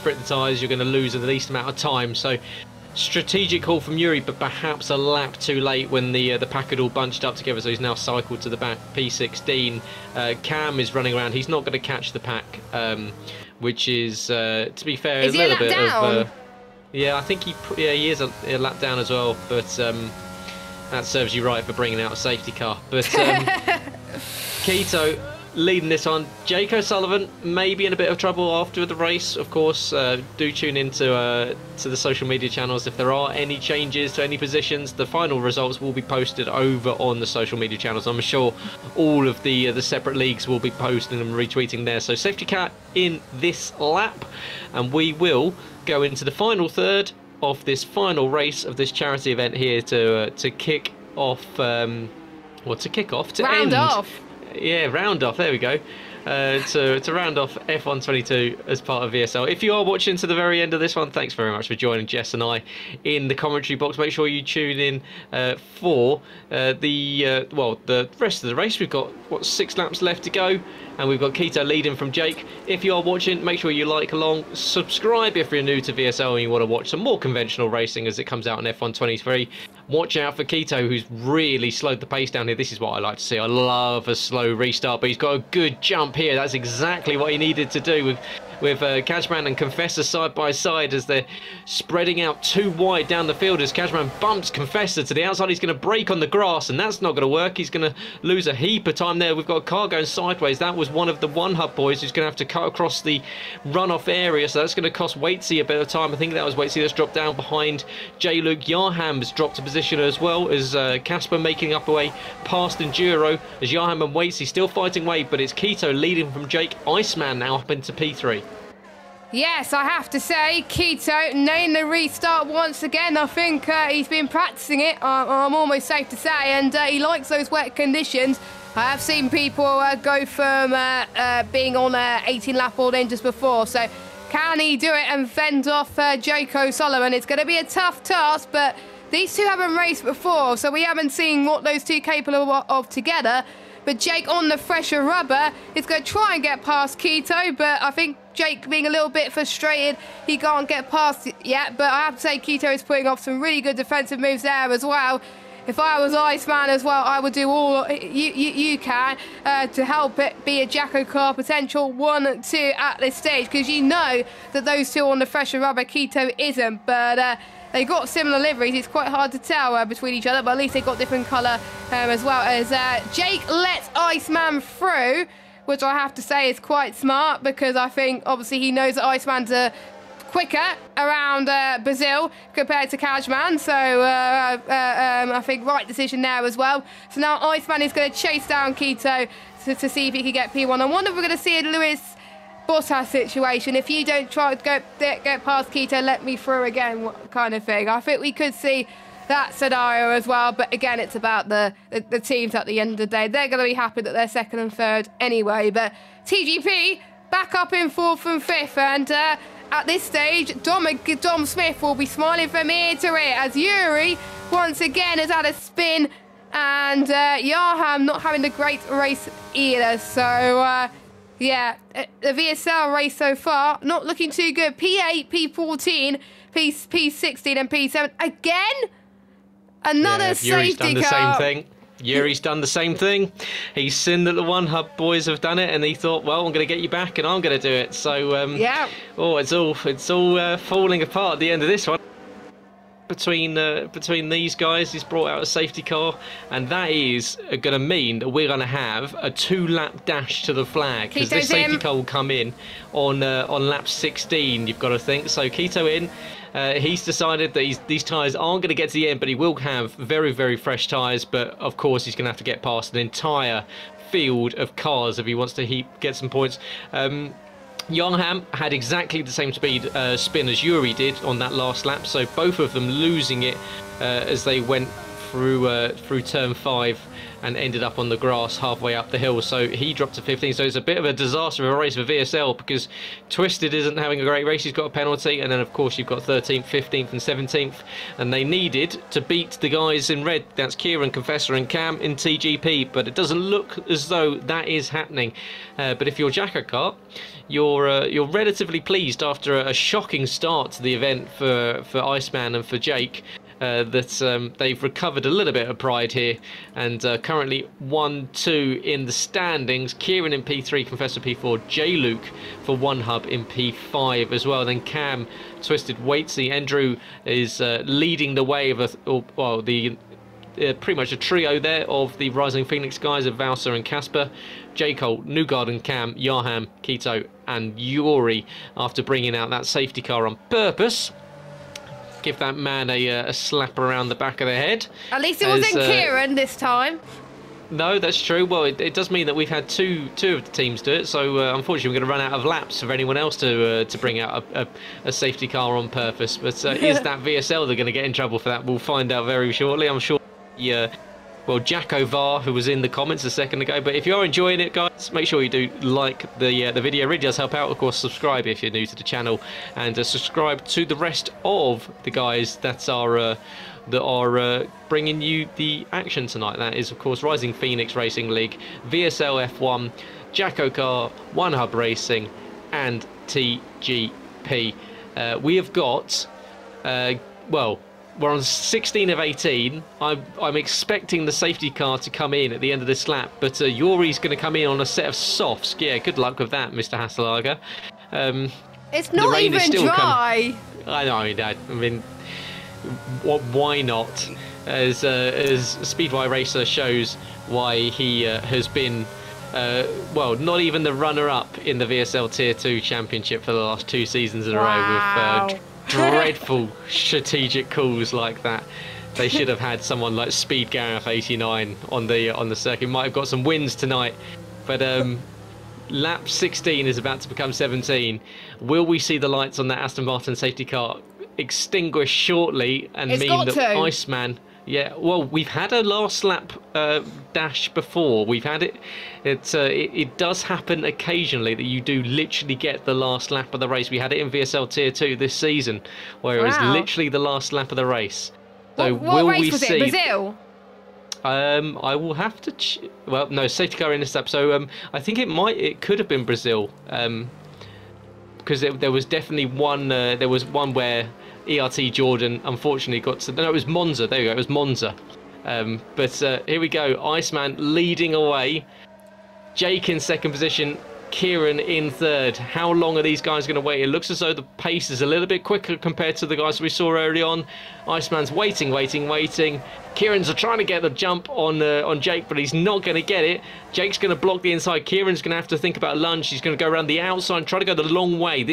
frit the tyres. You're going to lose the least amount of time. So strategic call from Yuri, but perhaps a lap too late when the pack had all bunched up together. So he's now cycled to the back. P16. Cam is running around. He's not going to catch the pack, which is, to be fair, is a little bit down? of. Yeah, I think he is a lap down as well. But that serves you right for bringing out a safety car. But Keto, leading this on. Jake O'Sullivan may be in a bit of trouble after the race. Of course, do tune into to the social media channels if there are any changes to any positions. The final results will be posted over on the social media channels. I'm sure all of the separate leagues will be posting and retweeting there. So safety car in this lap, and we will go into the final third of this final race of this charity event here to kick off. To round off. Yeah, round off. There we go. To round off F1 22 as part of VSL. If you are watching to the very end of this one, thanks very much for joining Jess and I in the commentary box. Make sure you tune in for the rest of the race. We've got 6 laps left to go, and we've got Keto leading from Jake. If you are watching, make sure you like along, subscribe if you're new to VSL and you want to watch some more conventional racing as it comes out on F1 23. Watch out for Keto, who's really slowed the pace down here. This is what I like to see. I love a slow restart, but he's got a good jump here. That's exactly what he needed to do with Cashman and Confessor side by side as they're spreading out too wide down the field. As Cashman bumps Confessor to the outside, he's going to brake on the grass, and that's not going to work. He's going to lose a heap of time there. We've got a car going sideways. That was one of the One Hub boys who's going to have to cut across the runoff area, so that's going to cost Waitsy a bit of time. I think that was Waitsy that's dropped down behind J-Luke. Yarham's dropped a position as well as Casper making up away past Enduro as Yarham and Waitsy still fighting Wade, but it's Keto leading from Jake. Iceman now up into P3. Yes, I have to say, Keto nailing the restart once again. I think he's been practicing it, I'm almost safe to say, and he likes those wet conditions. I have seen people go from being on 18-lap all engines before, so can he do it and fend off Jake O'Sullivan? It's going to be a tough task, but these two haven't raced before, so we haven't seen what those two are capable of together. But Jake on the fresher rubber is going to try and get past Keto, but I think Jake being a little bit frustrated, he can't get past it yet. But I have to say, Keto is putting off some really good defensive moves there as well. If I was Iceman as well, I would do all you can to help it be a Jacko car potential 1-2 at this stage, because you know that those two on the fresher rubber, Keto isn't. But they got similar liveries. It's quite hard to tell between each other, but at least they got different colour as well. As Jake lets Iceman through, which I have to say is quite smart, because I think obviously he knows that Iceman's quicker around Brazil compared to Cashman, so I think right decision there as well. So now Iceman is going to chase down Keto to see if he can get P1. I wonder if we're going to see a Lewis Bottas situation. If you don't try to get past Keto, let me through again, kind of thing. I think we could see that scenario as well, but again, it's about the teams at the end of the day. They're going to be happy that they're second and third anyway. But TGP back up in 4th and 5th, and at this stage, Dom Smith will be smiling from ear to ear as Yuri once again has had a spin, and Yarham not having a great race either. So yeah, the VSL race so far not looking too good. P8, P14, P16 and P7 again. Another safety car. Yuri's done the same thing. Yuri's done the same thing. He's seen that the One Hub boys have done it, and he thought, well, I'm going to get you back, and I'm going to do it. So yeah. Oh, it's all falling apart at the end of this one. Between these guys, he's brought out a safety car, and that is going to mean that we're going to have a 2-lap dash to the flag, because this safety car will come in on lap 16. You've got to think. So Keto in. He's decided that these tyres aren't going to get to the end, but he will have very, very fresh tyres. But of course, he's going to have to get past an entire field of cars if he wants to get some points. Yarham had exactly the same spin as Yuri did on that last lap, so both of them losing it as they went through turn 5 and ended up on the grass halfway up the hill. So he dropped to 15. So it's a bit of a disaster of a race for VSL, because Twisted isn't having a great race. He's got a penalty, and then of course you've got 13th, 15th and 17th, and they needed to beat the guys in red. That's Kieran, Confessor and Cam in TGP, but it doesn't look as though that is happening. But if you're Jacko Kart, you're relatively pleased after a shocking start to the event for Iceman and for Jake. That they've recovered a little bit of pride here, and currently 1-2 in the standings. Kieran in P3, Confessor P4, J-Luke for One Hub in P5 as well. Then Cam, Twisted, Waitsy, Andrew is leading the way of the pretty much a trio there of the Rising Phoenix guys of Valsa and Casper, J. Cole, Newgarden, Cam, Yarham, Keto and Yuri after bringing out that safety car on purpose. Give that man a slap around the back of the head. At least it wasn't Kieran this time. No, that's true. Well, it does mean that we've had two of the teams do it, so unfortunately we're going to run out of laps for anyone else to bring out a safety car on purpose. But is that VSL they're going to get in trouble for that? We'll find out very shortly. I'm sure well, Jacko Var, who was in the comments a second ago. But if you're enjoying it, guys, make sure you do like the video. It really does help out. Of course, subscribe if you're new to the channel, and subscribe to the rest of the guys that are bringing you the action tonight. That is, of course, Rising Phoenix Racing League, VSL F1, Jacko Car, One Hub Racing, and TGP. We have got, well, we're on 16 of 18. I'm expecting the safety car to come in at the end of this lap, but Yuri's going to come in on a set of softs. Yeah, good luck with that, Mr. Hasselager. It's not even dry. I know, Dad. I mean, why not? As Speedway Racer shows why he has been, well, not even the runner-up in the VSL Tier 2 Championship for the last 2 seasons in a row with dreadful strategic calls like that. They should have had someone like Speed Gareth 89 on the circuit. Might have got some wins tonight, but lap 16 is about to become 17. Will we see the lights on that Aston Martin safety car extinguish shortly and mean that Iceman? Yeah, well, we've had a last lap dash before. We've had it. It does happen occasionally that you do literally get the last lap of the race. We had it in VSL Tier 2 this season, where it was literally the last lap of the race. So what race was it? Brazil? I will have to. Well, no, safety car in this lap. So I think it could have been Brazil, because there was definitely one. There was one where ERT Jordan unfortunately got to. No, it was Monza. There you go. It was Monza. But here we go. Iceman leading away. Jake in second position. Kieran in third. How long are these guys going to wait? It looks as though the pace is a little bit quicker compared to the guys we saw early on. Iceman's waiting. Kieran's trying to get the jump on Jake, but he's not going to get it. Jake's going to block the inside. Kieran's going to have to think about lunge. He's going to go around the outside and try to go the long way.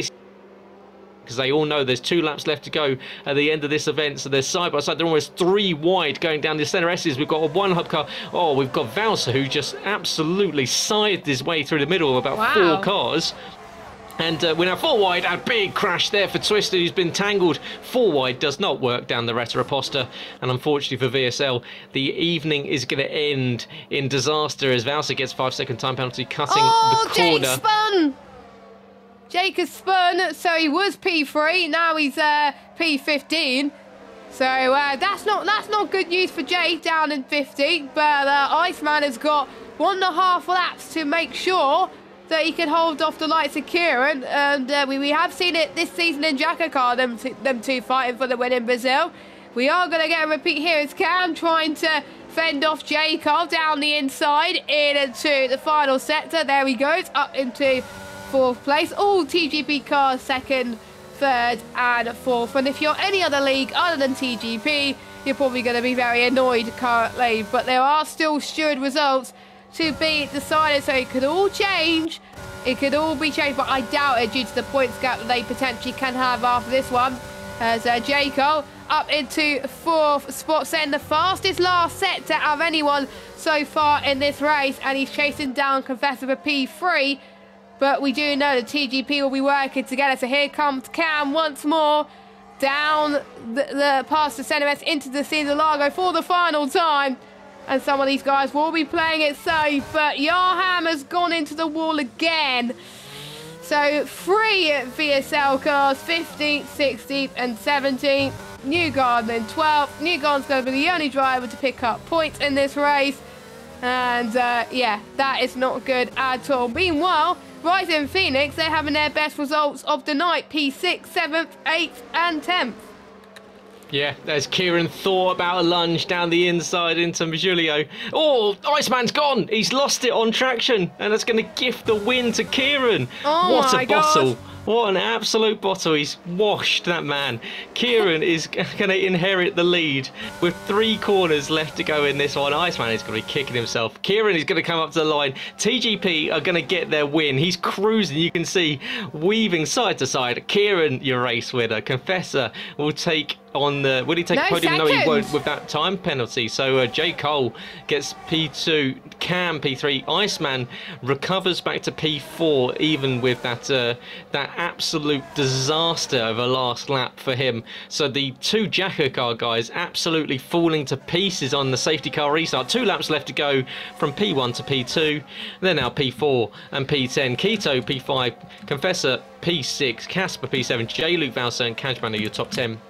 Because they all know there's 2 laps left to go at the end of this event, so they're side by side. They're almost 3 wide going down the centre S's. We've got a One Hub car. Oh, we've got Valsa, who just absolutely scythed his way through the middle of about 4 cars. And we're now 4 wide. A big crash there for Twisted, who's been tangled. 4 wide does not work down the Retta Reposta. And unfortunately for VSL, the evening is going to end in disaster as Valsa gets 5-second time penalty, cutting the corner. Jake spun! Jake has spun, so he was P3, now he's P15. So that's not good news for Jake down in 50. But Iceman has got 1.5 laps to make sure that he can hold off the likes of Kieran. And we have seen it this season in Jacko Car, them two fighting for the win in Brazil. We are going to get a repeat here as Cam trying to fend off Jacob down the inside into the final sector. There he goes, up into 4th place. All TGP cars 2nd, 3rd and 4th. And if you're any other league other than TGP, you're probably going to be very annoyed currently. But there are still steward results to be decided, so it could all change. It could all be changed, but I doubt it due to the points gap that they potentially can have after this one. As Jaco up into 4th spot, setting the fastest last sector out of anyone so far in this race. And he's chasing down Confessor for P3. But we do know the TGP will be working together. So here comes Cam once more down the past the centre S into the Cesar Largo for the final time. And some of these guys will be playing it safe. But Yarham has gone into the wall again. So 3 VSL cars, 15th, 16th and 17th. Newgarden in 12th. Newgarden's going to be the only driver to pick up points in this race. And yeah, that is not good at all. Meanwhile, Rising Phoenix, they're having their best results of the night. P6, 7th, 8th and 10th. Yeah, there's Kieran thought about a lunge down the inside into Julio. Oh, Iceman's gone. He's lost it on traction. And that's going to gift the win to Kieran. Oh, what a bottle. What an absolute bottle. He's washed, that man. Kieran is going to inherit the lead with 3 corners left to go in this one. Iceman is going to be kicking himself. Kieran is going to come up to the line. TGP are going to get their win. He's cruising. You can see weaving side to side. Kieran, your race winner. Confessor will take on the... Will he take a podium? No, he won't with that time penalty. So J. Cole gets P2. Cam P3. Iceman recovers back to P4 even with that that absolute disaster of a last lap for him. So the 2 Jacker car guys absolutely falling to pieces on the safety car restart. 2 laps left to go from P1 to P2. They're now P4 and P10. Keto P5. Confessor P6. Casper P7. J-Luke Valser and Cashman are your top 10.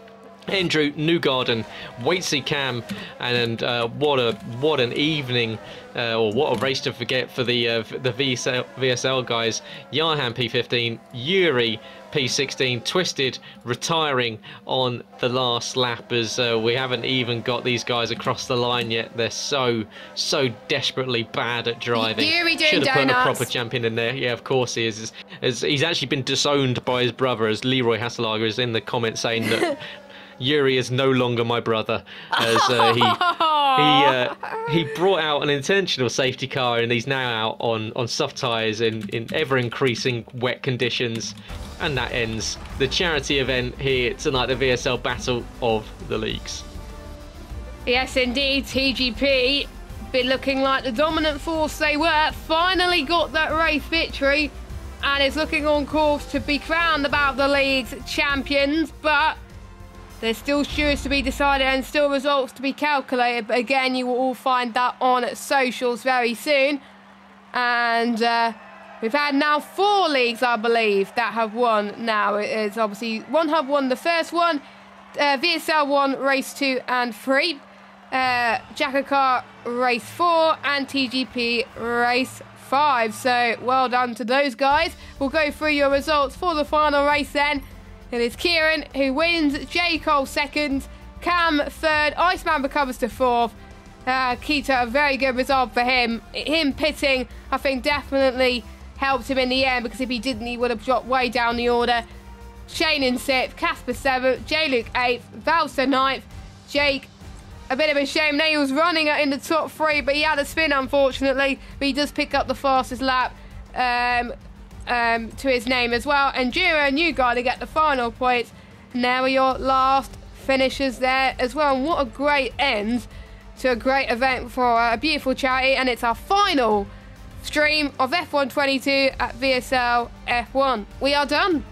Andrew Newgarden, Waitsy Cam, and what an evening, or what a race to forget for the VSL guys. Yahan P15, Yuri P16, Twisted retiring on the last lap as we haven't even got these guys across the line yet. They're so desperately bad at driving. Yuri doing Should have put a donuts. proper champion in there. Yeah, of course he is. As he's actually been disowned by his brother, as Leroy Hasselager is in the comments saying that Yuri is no longer my brother, as he brought out an intentional safety car and he's now out on soft tyres in ever-increasing wet conditions. And that ends the charity event here tonight, the VSL Battle of the Leagues. Yes, indeed, TGP been looking like the dominant force they were. Finally got that race victory and is looking on course to be crowned about the league's champions, but there's still stewards to be decided and still results to be calculated. But again, you will all find that on socials very soon. And we've had now 4 leagues, I believe, that have won now. It is obviously One Hub won the first one, VSL won race 2 and 3, Jacker Car race 4, and TGP race 5. So well done to those guys. We'll go through your results for the final race then. It is Kieran who wins, J. Cole 2nd, Cam 3rd, Iceman recovers to 4th. Keto, a very good result for him. Him pitting, I think, definitely helped him in the end, because if he didn't, he would have dropped way down the order. Shane in 6th, Casper 7th, J-Luke 8th, Valser 9th, Jake, a bit of a shame. Now he was running in the top 3, but he had a spin, unfortunately. But he does pick up the fastest lap to his name as well. And Jiro and you got to get the final points. And there are your last finishers there as well. And what a great end to a great event for a beautiful charity. And it's our final stream of F1 22 at VSL F1. We are done.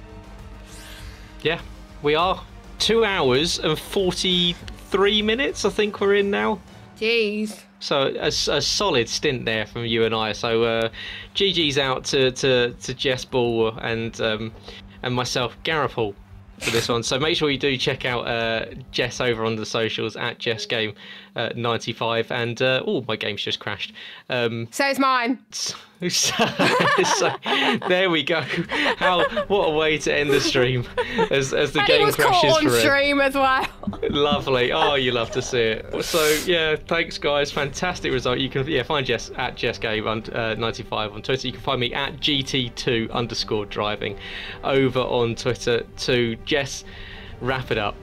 Yeah, we are. 2 hours and 43 minutes, I think we're in now. Jeez. So a solid stint there from you and I. So GG's out to Jess Ball and myself, Gareth Hall, for this one. So make sure you do check out Jess over on the socials at JessGame95. And oh, my game's just crashed. So's mine. So there we go. What a way to end the stream as the And game it was crashes caught on through. stream as well. Lovely. Oh, you love to see it. So yeah, thanks guys. Fantastic result. You can find Jess at JessGame95 on Twitter. You can find me at GT2_driving over on Twitter too. Jess, wrap it up.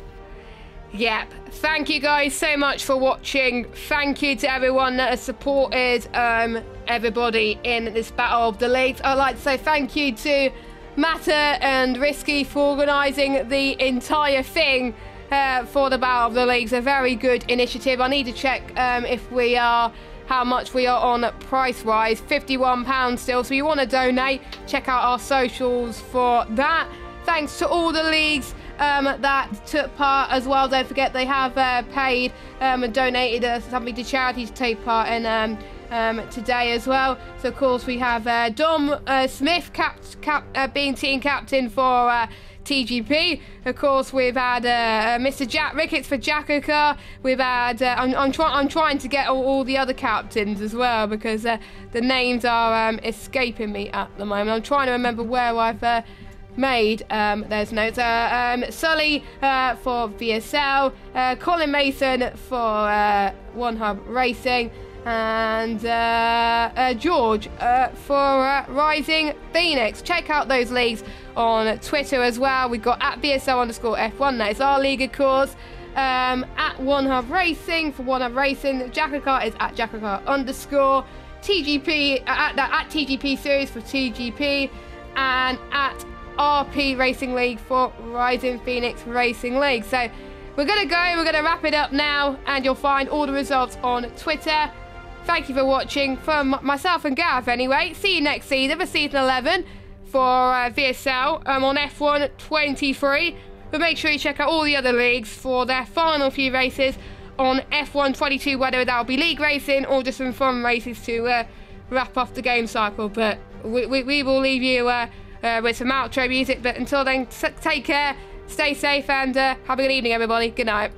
Yep. Thank you guys so much for watching. Thank you to everyone that has supported everybody in this Battle of the Leagues. I'd like to say thank you to Matter and Risky for organising the entire thing for the Battle of the Leagues. A very good initiative. I need to check if we are, how much we are on price-wise. £51 still. So if you want to donate, check out our socials for that. Thanks to all the leagues that took part as well. Don't forget they have paid and donated something to charity to take part in today as well. So of course we have Dom Smith being team captain for TGP. Of course we've had Mr. Jack Ricketts for Jackaka. We've had I'm trying to get all the other captains as well, because the names are escaping me at the moment. I'm trying to remember where I've made there's notes. Sully for VSL, Colin Mason for One Hub Racing, and George for Rising Phoenix. Check out those leagues on Twitter as well. We've got at VSL_F1, that is our league, of course. At One Hub Racing for One Hub Racing. Jackacar is at Jackacar_. TGP at TGP Series for TGP, and at RP Racing League for Rising Phoenix Racing League. So we're going to go, we're going to wrap it up now, and you'll find all the results on Twitter. Thank you for watching, from myself and Gav anyway. See you next season for Season 11 for VSL on F1 23. But make sure you check out all the other leagues for their final few races on F1 22, whether that'll be league racing or just some fun races to wrap off the game cycle. But we will leave you with some outro music. But until then, take care, stay safe, and have a good evening, everybody. Good night.